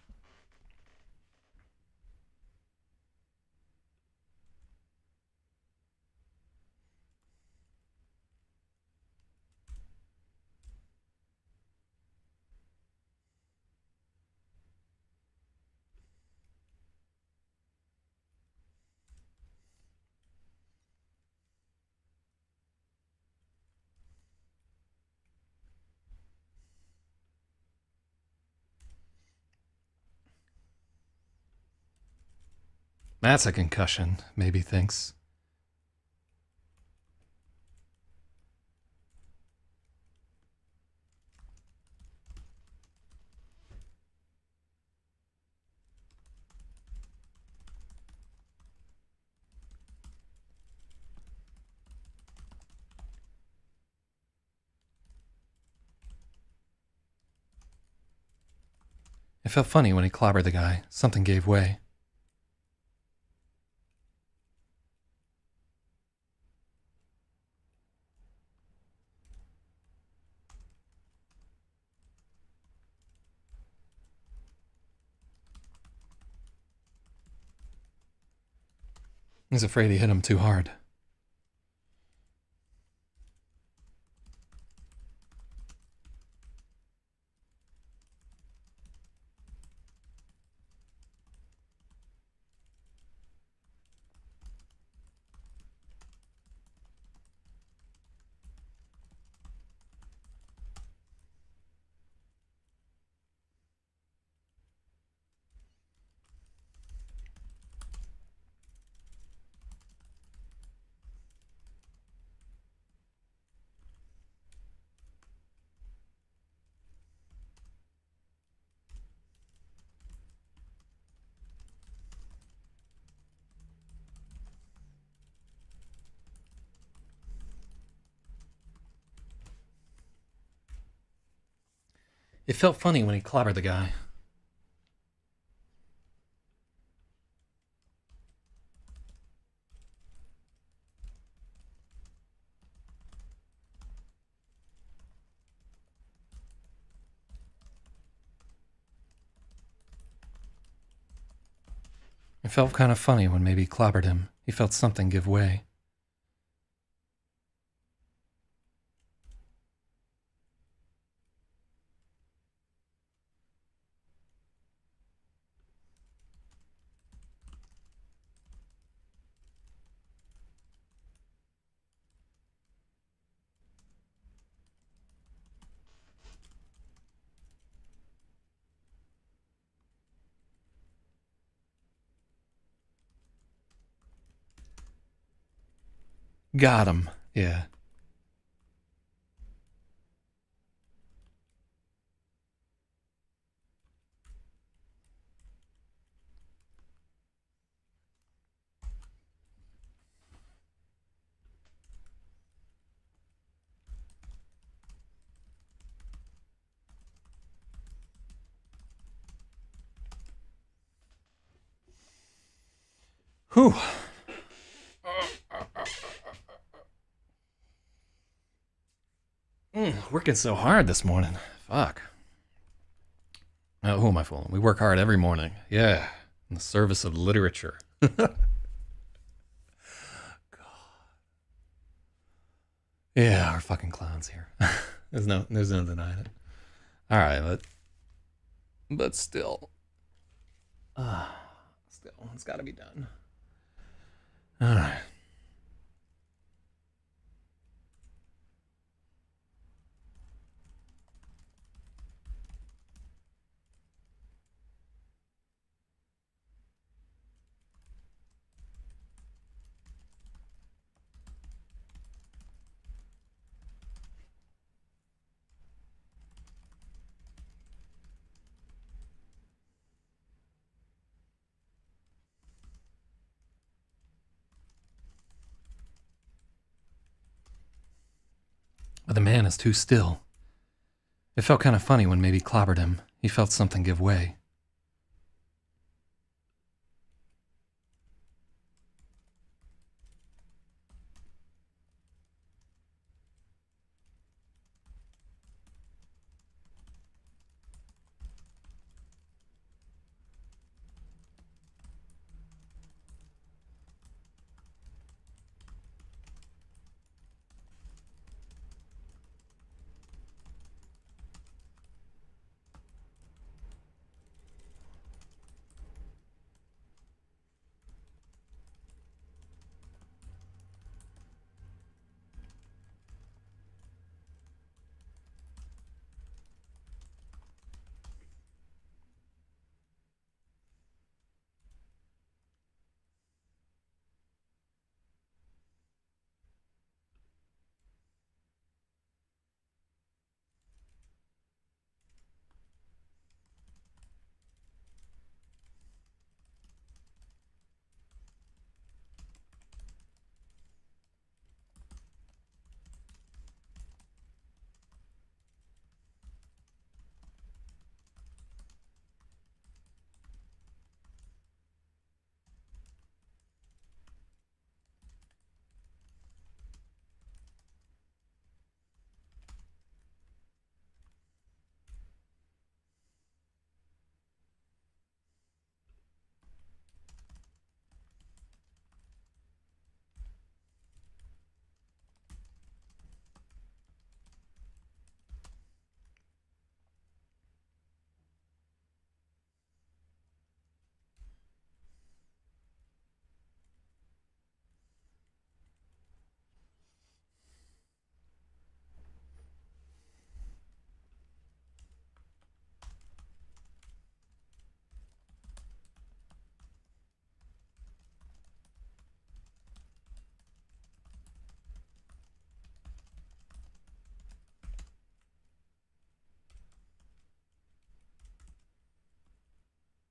That's a concussion, Maybe thinks. It felt funny when he clobbered the guy. Something gave way. He's afraid he hit him too hard. It felt funny when he clobbered the guy. It felt kind of funny when maybe he clobbered him. He felt something give way. Got him. Yeah. Whew. Working so hard this morning. Fuck. Who am I fooling? We work hard every morning. Yeah. In the service of literature. Yeah, we're fucking clowns here. there's no denying it. All right, but still, it's got to be done. All right. But the man is too still. It felt kind of funny when maybe clobbered him. He felt something give way.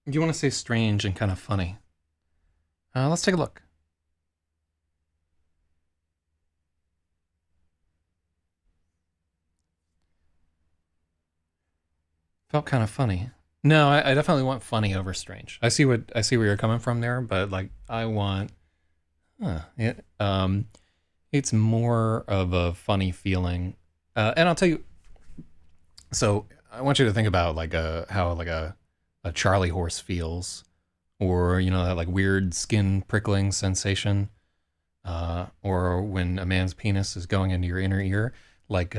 You want to say strange and kind of funny? Let's take a look. Felt kind of funny. No, I definitely want funny over strange. I see where you're coming from there, but like I want, it's more of a funny feeling. And I'll tell you, so I want you to think about like how like a Charlie horse feels, or you know that like weird skin prickling sensation, or when a man's penis is going into your inner ear. Like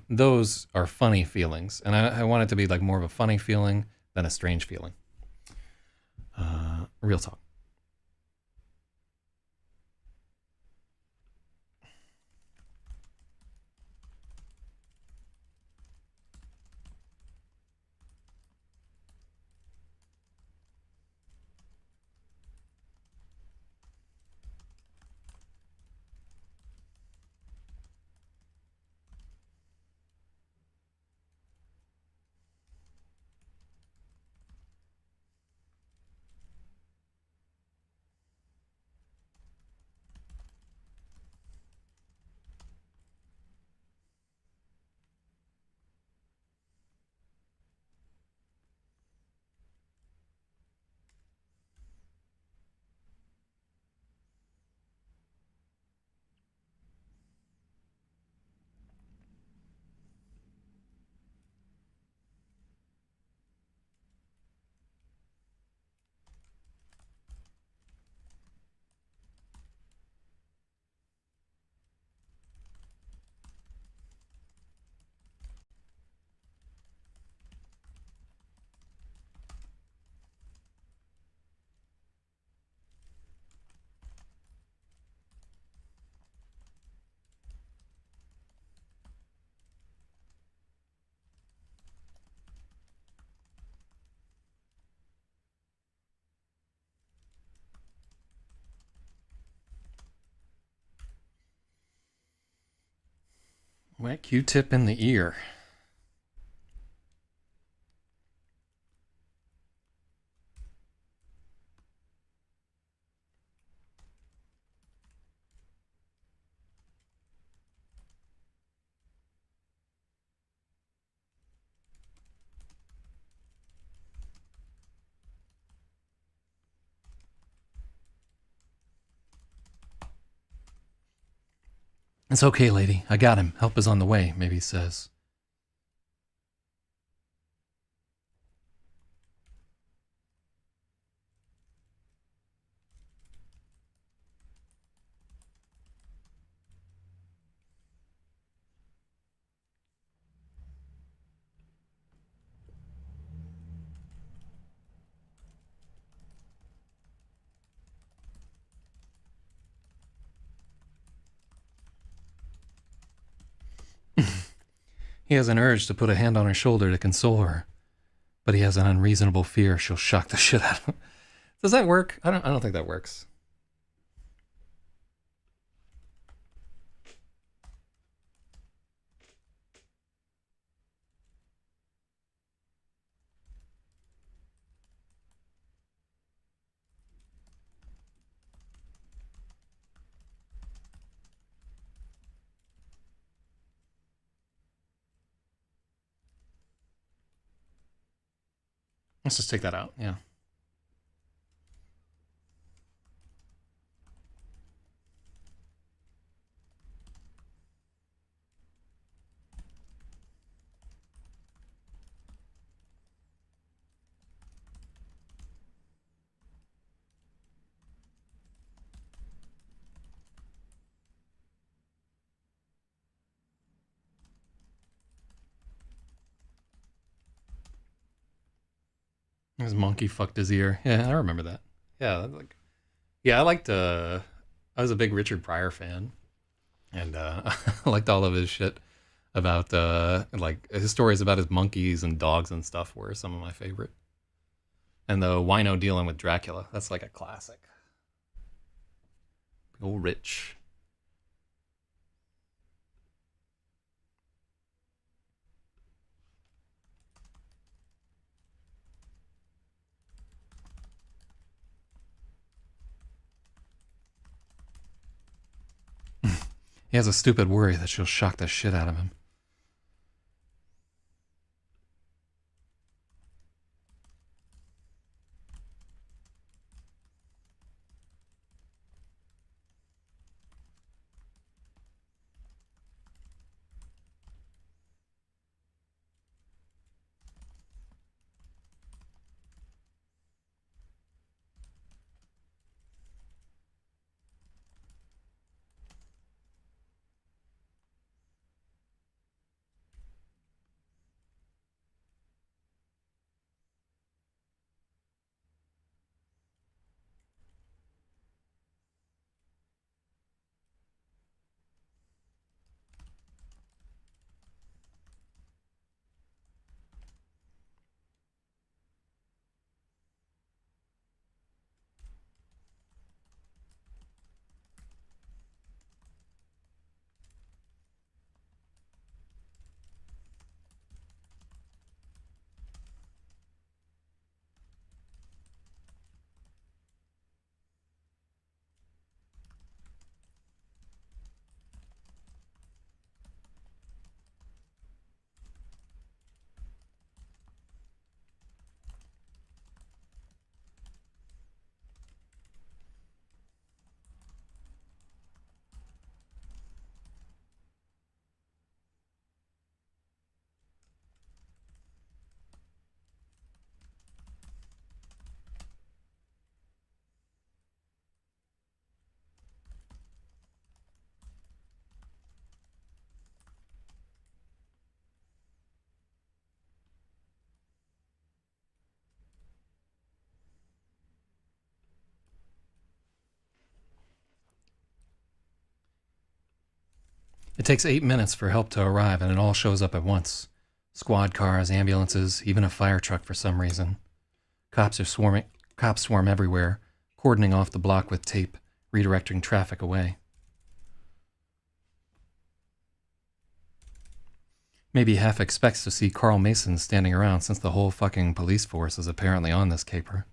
those are funny feelings, and I want it to be like more of a funny feeling than a strange feeling. Real talk. Wet Q-tip in the ear. It's okay, lady. I got him. Help is on the way, maybe he says. He has an urge to put a hand on her shoulder to console her, but he has an unreasonable fear she'll shock the shit out of him. Does that work? I don't think that works. Let's just take that out. Yeah. His monkey fucked his ear. Yeah, I remember that. Yeah, like, yeah, I liked. I was a big Richard Pryor fan, and I liked all of his shit about like his stories about his monkeys and dogs and stuff were some of my favorite. And the wino dealing with Dracula, that's like a classic. Big old Rich. He has a stupid worry that she'll shock the shit out of him. It takes 8 minutes for help to arrive, and it all shows up at once. Squad cars, ambulances, even a fire truck for some reason. Cops swarm everywhere, cordoning off the block with tape, redirecting traffic away. Maybe half expects to see Carl Mason standing around since the whole fucking police force is apparently on this caper.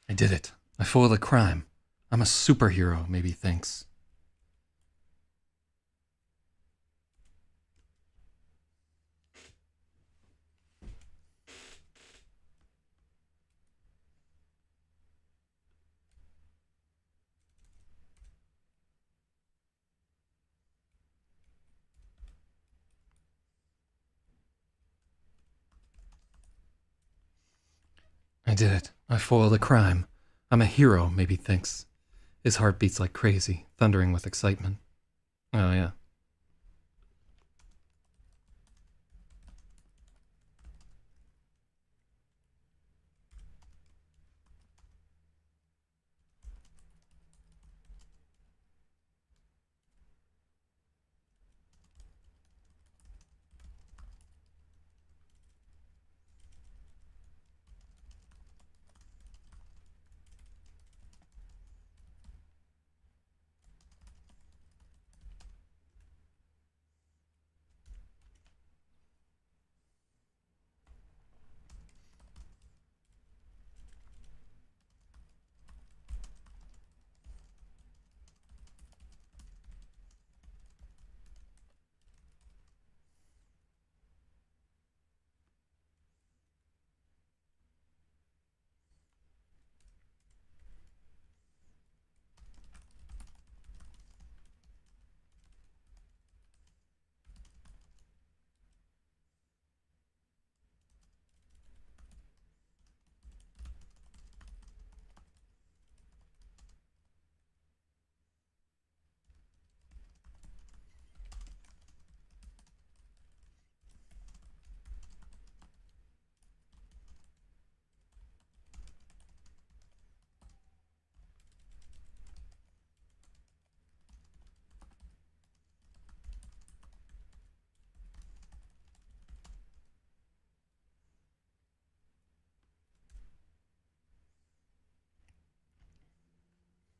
I did it. I foiled a crime. I'm a superhero, maybe thinks. I did it. I foiled a crime. I'm a hero, maybe thinks. His heart beats like crazy, thundering with excitement. Oh, yeah.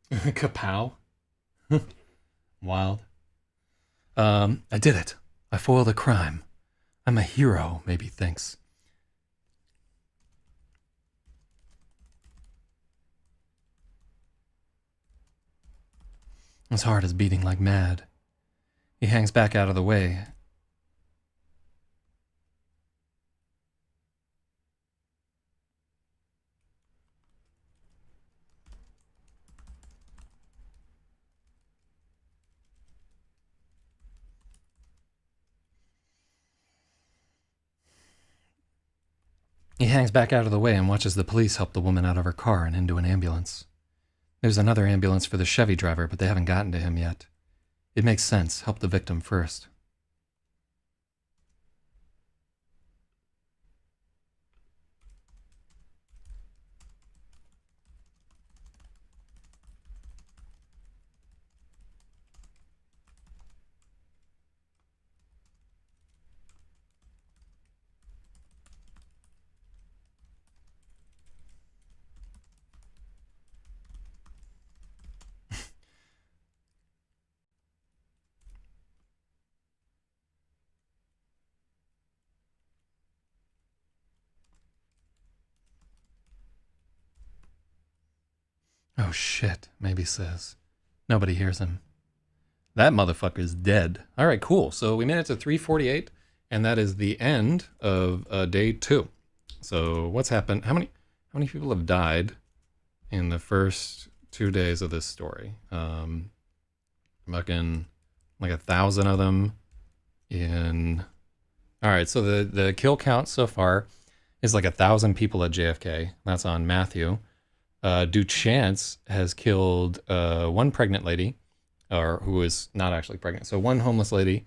Kapow. Wild. I did it. I foiled a crime. I'm a hero, maybe thinks. His heart is beating like mad. He hangs back out of the way. He hangs back out of the way and watches the police help the woman out of her car and into an ambulance. There's another ambulance for the Chevy driver, but they haven't gotten to him yet. It makes sense. Help the victim first. Oh shit, maybe says. Nobody hears him. That motherfucker's dead. All right, cool. So we made it to 348, and that is the end of day 2. So what's happened? How many people have died in the first 2 days of this story? Fucking like 1,000 of them in. All right, so the kill count so far is like 1,000 people at JFK. That's on Matthew. Duchance has killed one pregnant lady, or who is not actually pregnant. So one homeless lady,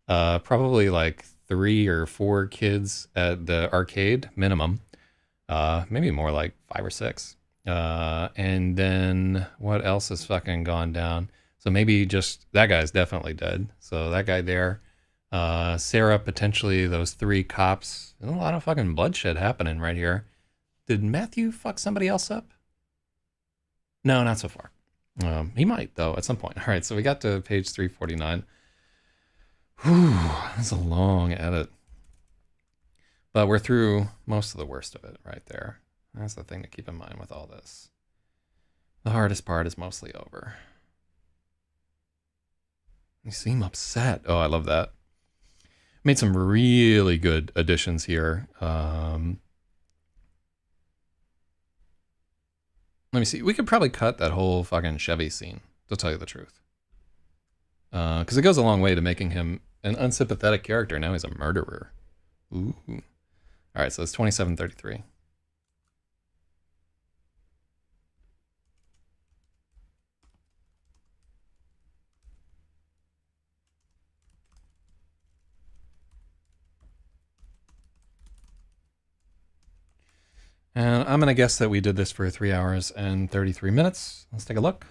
probably like 3 or 4 kids at the arcade minimum, maybe more like 5 or 6. And then what else has fucking gone down? So maybe just that guy's definitely dead. So that guy there, Sarah, potentially those 3 cops. There's a lot of fucking bloodshed happening right here. Did Matthew fuck somebody else up? No, not so far. He might though at some point. All right, so we got to page 349. Whew, that's a long edit. But we're through most of the worst of it right there. That's the thing to keep in mind with all this. The hardest part is mostly over. You seem upset. Oh, I love that. Made some really good additions here. Let me see. We could probably cut that whole fucking Chevy scene, to tell you the truth. Because it goes a long way to making him an unsympathetic character. Now he's a murderer. Ooh. All right, so it's 27:33. And I'm going to guess that we did this for 3 hours and 33 minutes. Let's take a look.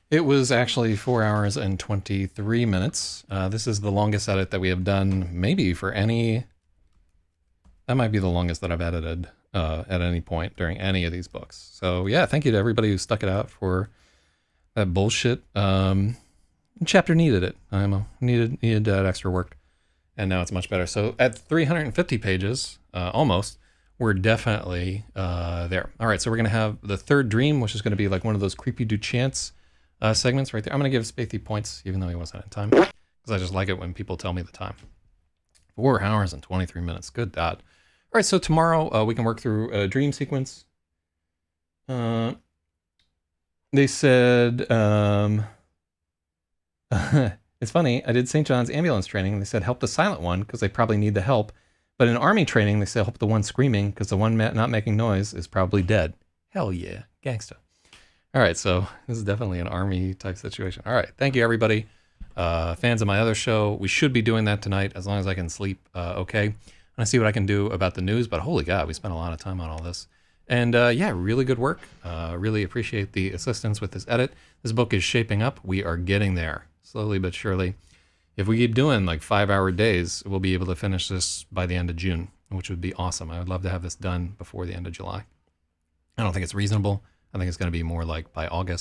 It was actually 4 hours and 23 minutes. This is the longest edit that we have done, maybe for any... That might be the longest that I've edited at any point during any of these books. So yeah, thank you to everybody who stuck it out for that bullshit. Chapter needed it. Needed that extra work, and now it's much better. So at 350 pages, almost, we're definitely there. All right, so we're gonna have the third dream, which is gonna be like one of those creepy Duchance segments right there. I'm gonna give Spathy points, even though he wasn't in time, because I just like it when people tell me the time. 4 hours and 23 minutes. Good God. All right, so tomorrow we can work through a dream sequence. They said, it's funny, I did St. John's ambulance training. They said help the silent one because they probably need the help. But in army training, they said help the one screaming because the one not making noise is probably dead. Hell yeah, gangsta. All right, so this is definitely an army type situation. All right, thank you, everybody. Fans of my other show, we should be doing that tonight as long as I can sleep okay. I'm gonna see what I can do about the news, but holy God, we spent a lot of time on all this. And yeah, really good work. Really appreciate the assistance with this edit. This book is shaping up. We are getting there, slowly but surely. If we keep doing like 5-hour days, we'll be able to finish this by the end of June, which would be awesome. I would love to have this done before the end of July. I don't think it's reasonable. I think it's gonna be more like by August.